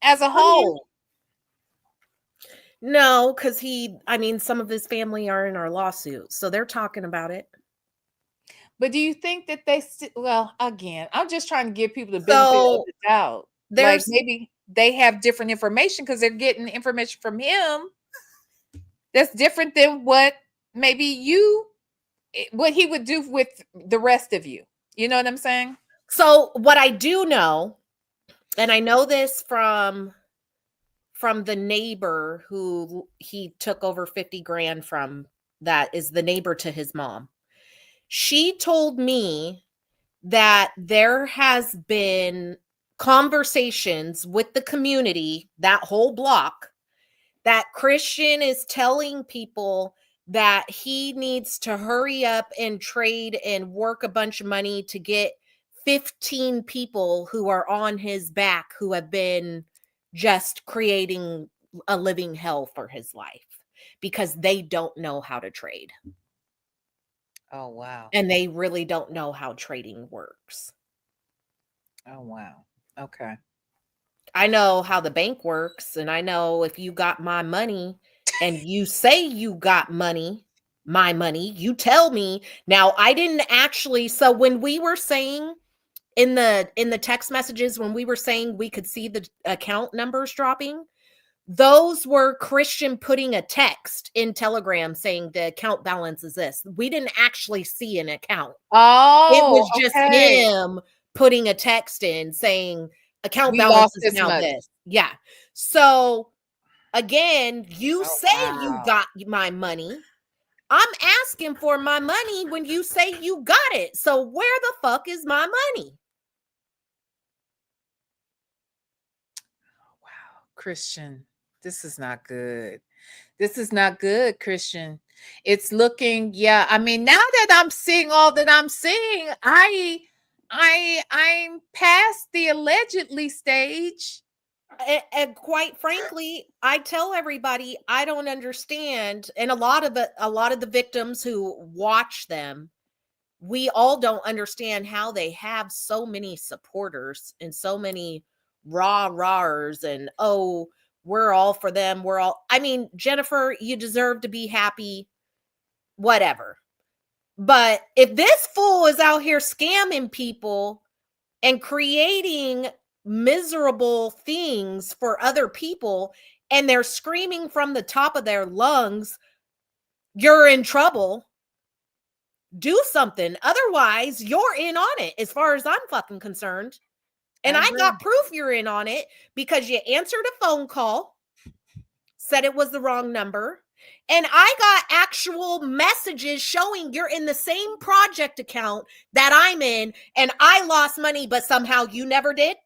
S2: as a whole.
S9: No, because some of his family are in our lawsuit, so they're talking about it.
S2: But do you think that well, again, I'm just trying to give people the benefit of the doubt. Like maybe they have different information because they're getting information from him that's different than what maybe what he would do with the rest of you. You know what I'm saying?
S9: So what I do know, and I know this from the neighbor who he took over 50 grand from, that is the neighbor to his mom. She told me that there has been conversations with the community, that whole block, that Christian is telling people that he needs to hurry up and trade and work a bunch of money to get 15 people who are on his back who have been just creating a living hell for his life because they don't know how to trade.
S2: Oh, wow.
S9: And they really don't know how trading works.
S2: Oh, wow. Okay.
S9: I know how the bank works, and I know if you got my money and you say you got money, my money, you tell me. Now, I didn't actually, so when we were saying in the text messages, when we were saying we could see the account numbers dropping, those were Christian putting a text in Telegram saying the account balance is this. We didn't actually see an account. It
S2: Oh,
S9: was just
S2: okay.
S9: him putting a text in saying account
S2: We
S9: balance
S2: lost
S9: is
S2: this
S9: now
S2: much.
S9: this. Yeah. So again, you
S2: Oh,
S9: say you
S2: wow.
S9: got my money. I'm asking for my money when you say you got it. So where the fuck is my money?
S2: Wow, Christian, this is not good. This is not good, Christian. It's looking, yeah. I mean, now that I'm seeing all that I'm seeing, I'm past the allegedly stage.
S9: And quite frankly, I tell everybody I don't understand, and a lot of the victims who watch them, we all don't understand how they have so many supporters and so many rahs and oh, we're all for them. We're all, I mean, Jennifer, you deserve to be happy, whatever. But if this fool is out here scamming people and creating miserable things for other people, and they're screaming from the top of their lungs, you're in trouble, do something. Otherwise, you're in on it as far as I'm fucking concerned. And I got proof you're in on it because you answered a phone call, said it was the wrong number, and I got actual messages showing you're in the same project account that I'm in, and I lost money, but somehow you never did.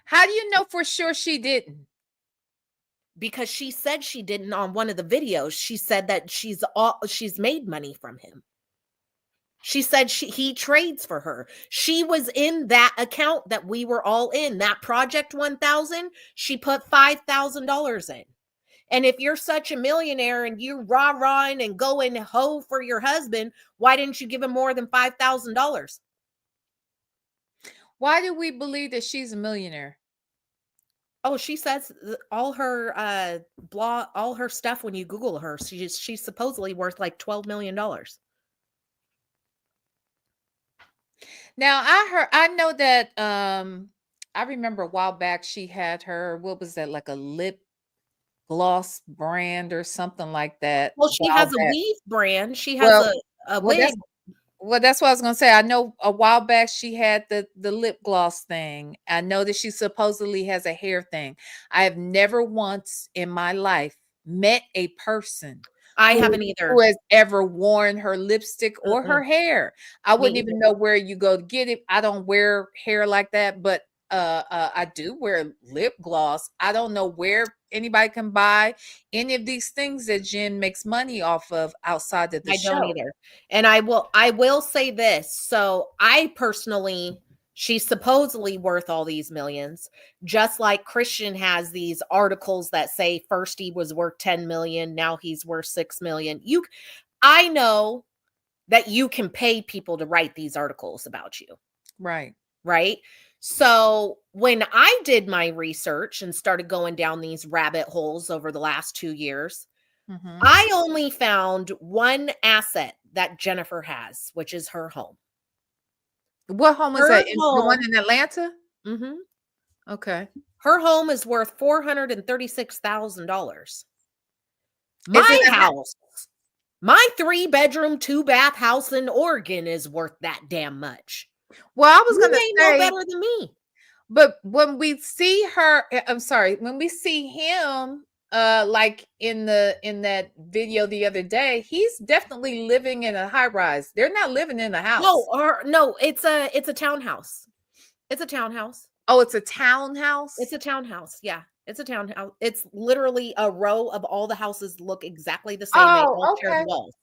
S2: How do you know for sure she didn't?
S9: Because she said she didn't on one of the videos. She said that she's made money from him. She said he trades for her. She was in that account that we were all in, that Project 1000. She put $5,000 in. And if you're such a millionaire and you rah-rahing and go and hoe for your husband, why didn't you give him more than $5,000?
S2: Why do we believe that she's a millionaire?
S9: Oh, she says all her all her stuff when you Google her, she's supposedly worth like $12 million.
S2: Now I know that I remember a while back she had her, what was that, like a lip gloss brand or something like that.
S9: Well, she has a weave brand. She has a
S2: well,
S9: wig.
S2: that's what I was gonna say. I know a while back she had the lip gloss thing. I know that she supposedly has a hair thing. I have never once in my life met a person
S9: I haven't either.
S2: who has ever worn her lipstick or her hair. I wouldn't even know where you go to get it. I don't wear hair like that, but I do wear lip gloss. I don't know where anybody can buy any of these things that Jen makes money off of outside of the show.
S9: I don't either. And I will say this. So I personally, she's supposedly worth all these millions, just like Christian has these articles that say first he was worth 10 million, now he's worth 6 million. I know that you can pay people to write these articles about you.
S2: Right.
S9: Right. So when I did my research and started going down these rabbit holes over the last 2 years, I only found one asset that Jennifer has, which is her home.
S2: What home is that? The one in Atlanta?
S9: Mm-hmm.
S2: Okay.
S9: Her home is worth $436,000. My house, my 3-bedroom, 2-bath house in Oregon is worth that damn much.
S2: Well, I was going to say
S9: no better than me.
S2: But when we see her, I'm sorry, when we see him, like in that video the other day, he's definitely living in a high rise. They're not living in a house.
S9: No, it's a townhouse. It's a townhouse.
S2: Oh, it's a townhouse?
S9: It's a townhouse. Yeah. It's a townhouse. It's literally a row of all the houses look exactly the same. They all share
S2: okay.
S9: the walls.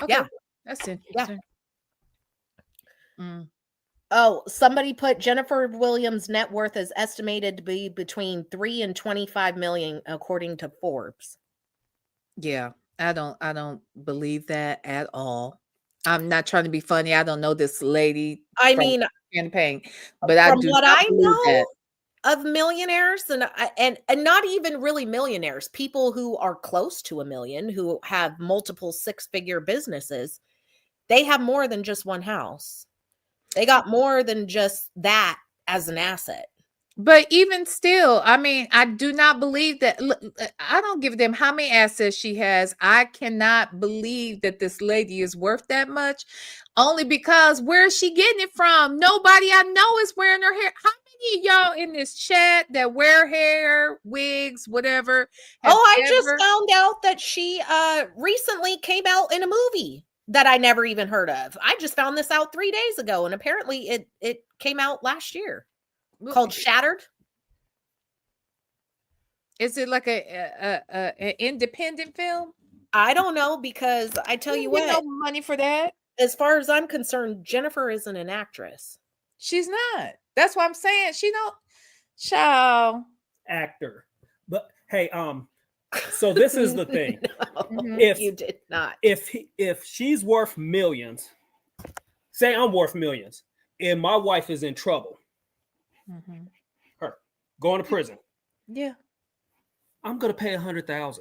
S2: Okay.
S9: Yeah.
S2: That's interesting.
S9: Oh, somebody put Jennifer Williams' net worth is estimated to be between 3 and 25 million, according to Forbes.
S2: Yeah, I don't believe that at all. I'm not trying to be funny. I don't know this lady.
S9: I
S2: from
S9: mean,
S2: campaign, but I
S9: from
S2: do
S9: what
S2: not
S9: I
S2: believe that.
S9: know of millionaires and not even really millionaires, people who are close to a million, who have multiple six-figure businesses, they have more than just one house. They got more than just that as an asset.
S2: But even still, I mean, I do not believe that. I don't give them how many assets she has. I cannot believe that this lady is worth that much, only because where is she getting it from? Nobody I know is wearing her hair. How many of y'all in this chat that wear hair, wigs, whatever?
S9: I just found out that she recently came out in a movie that I never even heard of. I just found this out 3 days ago, and apparently it came out last year. Called Shattered.
S2: Is it like an independent film?
S9: I don't know, because I tell you what,
S2: no money for that.
S9: As far as I'm concerned, Jennifer isn't an actress.
S2: She's not. That's what I'm saying. She don't. Child.
S6: Actor. But hey, so this is the thing.
S9: No,
S6: if
S9: you did not.
S6: If she's worth millions, say I'm worth millions, and my wife is in trouble. Her going to prison.
S2: Yeah.
S6: I'm gonna pay $100,000.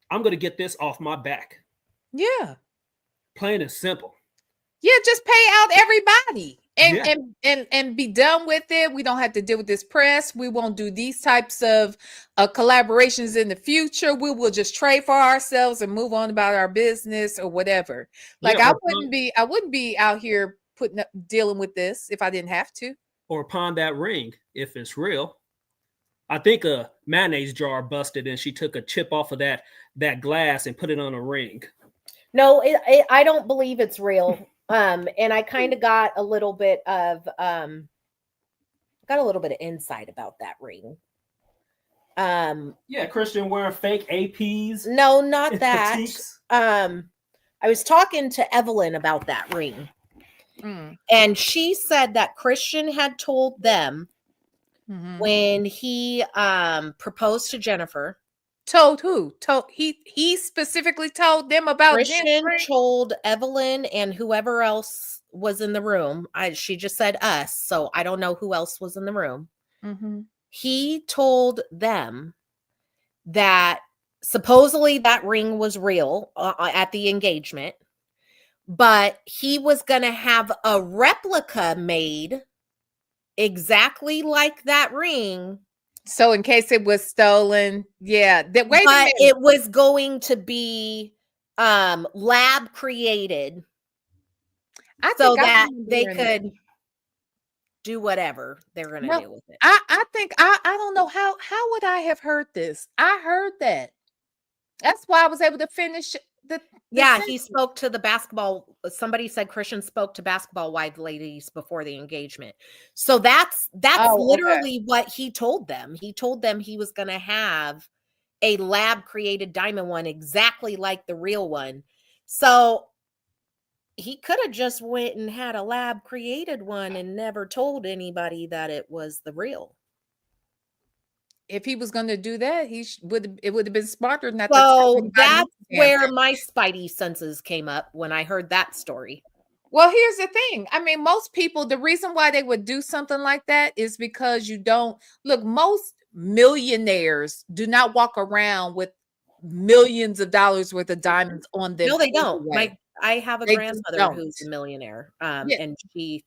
S6: I'm gonna get this off my back.
S2: Yeah.
S6: Plain and simple.
S2: Yeah, just pay out everybody and be done with it. We don't have to deal with this press. We won't do these types of collaborations in the future. We will just trade for ourselves and move on about our business or whatever. Like I wouldn't be out here dealing with this if I didn't have to.
S6: Or pawn that ring if it's real. I think a mayonnaise jar busted and she took a chip off of that glass and put it on a ring.
S9: No, I don't believe it's real. And I kind of got a little bit of insight about that ring.
S6: Yeah, Christian wearing fake APs.
S9: No, not that. I was talking to Evelyn about that ring. And she said that Christian had told them when he proposed to Jennifer.
S2: Told who? He specifically told them about
S9: Christian told Evelyn and whoever else was in the room. She just said us, so I don't know who else was in the room. He told them that supposedly that ring was real at the engagement, but he was going to have a replica made exactly like that ring.
S2: So in case it was stolen, yeah. Wait a minute.
S9: It was going to be lab created so that they could do whatever they're going to do with it.
S2: I think I don't know how would I have heard this? I heard that. That's why I was able to finish the
S9: he spoke to the basketball. Somebody said Christian spoke to basketball wife ladies before the engagement. So that's literally what he told them. He told them he was going to have a lab created diamond one exactly like the real one. So he could have just went and had a lab created one and never told anybody that it was the real.
S2: If he was going to do that, it would have been smarter not
S9: so to that's where my spidey senses came up when I heard that story.
S2: Well, here's the thing. I mean, most people, the reason why they would do something like that is because most millionaires do not walk around with millions of dollars worth of diamonds on them.
S9: No, they don't. I have a grandmother who's a millionaire, and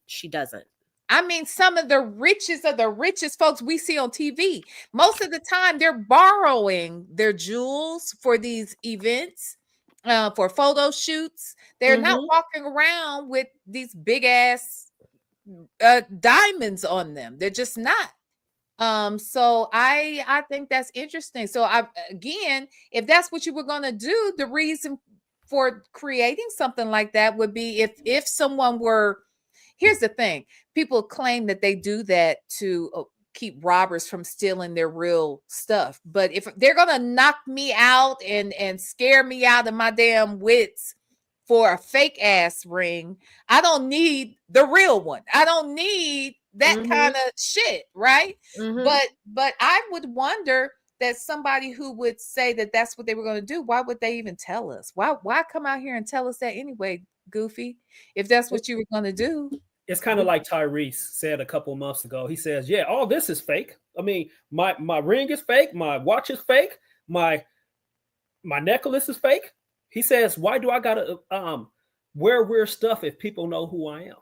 S9: she doesn't.
S2: I mean, some of the richest folks we see on TV, most of the time they're borrowing their jewels for these events, for photo shoots. They're not walking around with these big ass diamonds on them. They're just not. So I think that's interesting. So again, if that's what you were going to do, the reason for creating something like that would be if someone were here's the thing. People claim that they do that to keep robbers from stealing their real stuff. But if they're going to knock me out and scare me out of my damn wits for a fake ass ring, I don't need the real one. I don't need that kind of shit, right? But I would wonder that somebody who would say that that's what they were going to do, why would they even tell us? Why come out here and tell us that anyway, Goofy, if that's what you were going to do?
S10: It's kind of like Tyrese said a couple of months ago. He says, yeah, all this is fake. I mean, my ring is fake, my watch is fake, my necklace is fake. He says, why do I gotta wear weird stuff if people know who I am?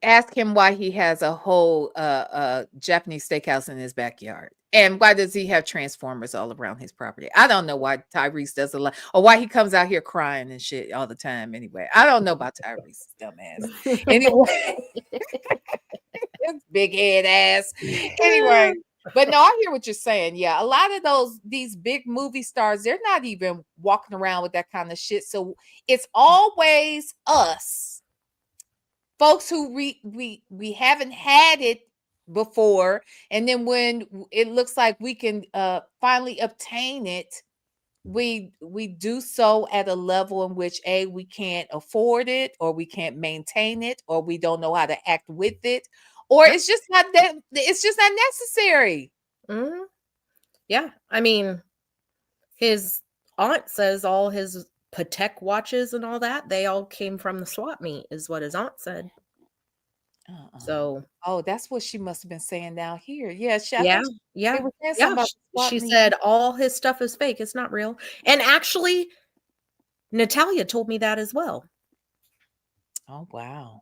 S2: Ask him why he has a whole Japanese steakhouse in his backyard. And why does he have transformers all around his property? I don't know why Tyrese does a lot, or why he comes out here crying and shit all the time. Anyway, I don't know about Tyrese, dumbass. Anyway, big head ass. Anyway, but no, I hear what you're saying. Yeah, a lot of these big movie stars, they're not even walking around with that kind of shit. So it's always us, folks who we haven't had it before, and then when it looks like we can finally obtain it, we do so at a level in which we can't afford it, or we can't maintain it, or we don't know how to act with it, or it's just not necessary.
S9: Yeah, I mean, his aunt says all his Patek watches and all that, they all came from the swap meet, is what his aunt said. So,
S2: that's what she must have been saying down here. Yeah,
S9: she said all his stuff is fake. It's not real. And actually, Natalia told me that as well.
S2: Oh, wow.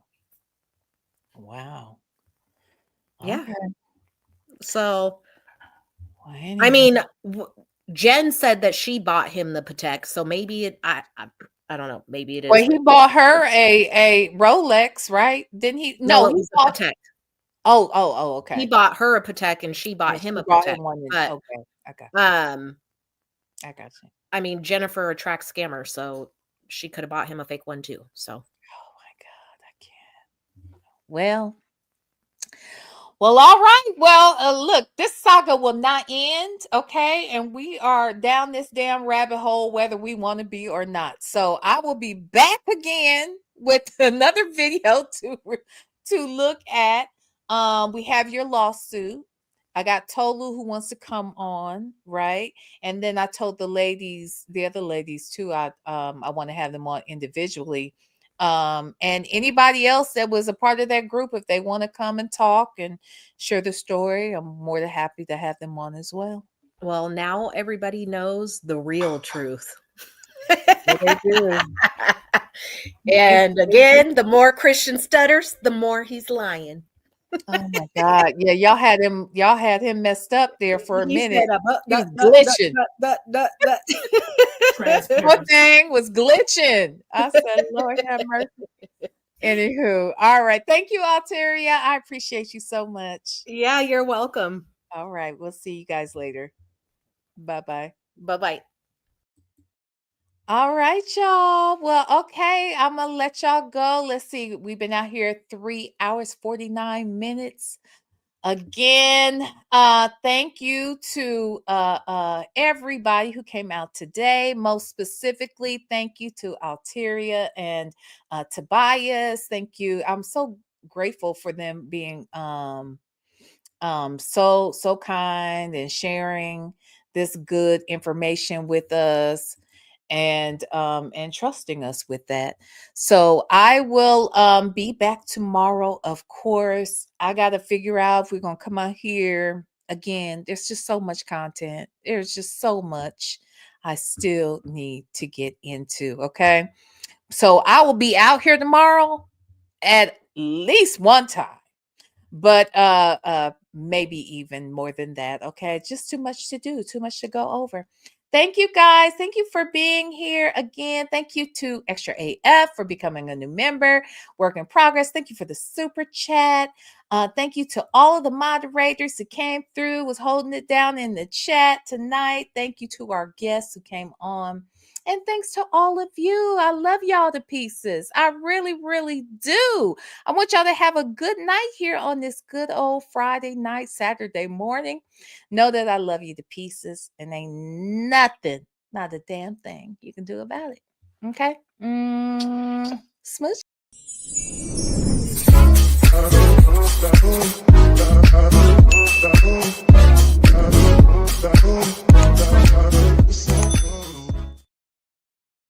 S9: Yeah.
S2: Okay.
S9: So,
S2: well, anyway.
S9: I mean, Jen said that she bought him the Patek, so maybe I don't know. Maybe it is.
S2: Well, he bought her a Rolex, right? Didn't he?
S9: No, it was a Patek.
S2: Oh, okay.
S9: He bought her a Patek, and she bought him a Patek.
S2: Okay, I got you. I got you.
S9: I mean, Jennifer attracts scammers, so she could have bought him a fake one too. So.
S2: Oh my God, I can't. Well, all right. Well, look, this saga will not end, okay? And we are down this damn rabbit hole, whether we want to be or not. So I will be back again with another video to look at. We have your lawsuit. I got Tolu who wants to come on, right? And then I told the other ladies too, I want to have them on individually. And anybody else that was a part of that group, if they want to come and talk and share the story, I'm more than happy to have them on as well.
S9: Well, now everybody knows the real truth.
S2: They do.
S9: And again, the more Christian stutters, the more he's lying.
S2: Oh my God. Yeah, y'all had him messed up there for a minute. He was glitching. One thing was glitching. I said, Lord have mercy. Anywho, all right. Thank you, Alteria. I appreciate you so much.
S9: Yeah, you're welcome.
S2: All right. We'll see you guys later. Bye-bye.
S9: Bye-bye.
S2: All right, y'all. Well, okay. I'm going to let y'all go. Let's see. We've been out here 3 hours, 49 minutes. Again, thank you to everybody who came out today. Most specifically, thank you to Alteria and Tobias. Thank you. I'm so grateful for them being so kind and sharing this good information with us and trusting us with that. So I will be back tomorrow. Of course, I got to figure out if we're going to come out here again. There's just so much content. There's just so much I still need to get into. Okay. So I will be out here tomorrow at least one time, but maybe even more than that. Okay. Just too much to do, too much to go over. Thank you guys. Thank you for being here again. Thank you to Extra AF for becoming a new member. Work in progress. Thank you for the super chat. Thank you to all of the moderators who came through, was holding it down in the chat tonight. Thank you to our guests who came on. And thanks to all of you. I love y'all to pieces. I really, really do. I want y'all to have a good night here on this good old Friday night, Saturday morning. Know that I love you to pieces and ain't nothing, not a damn thing you can do about it. Okay? Smooch.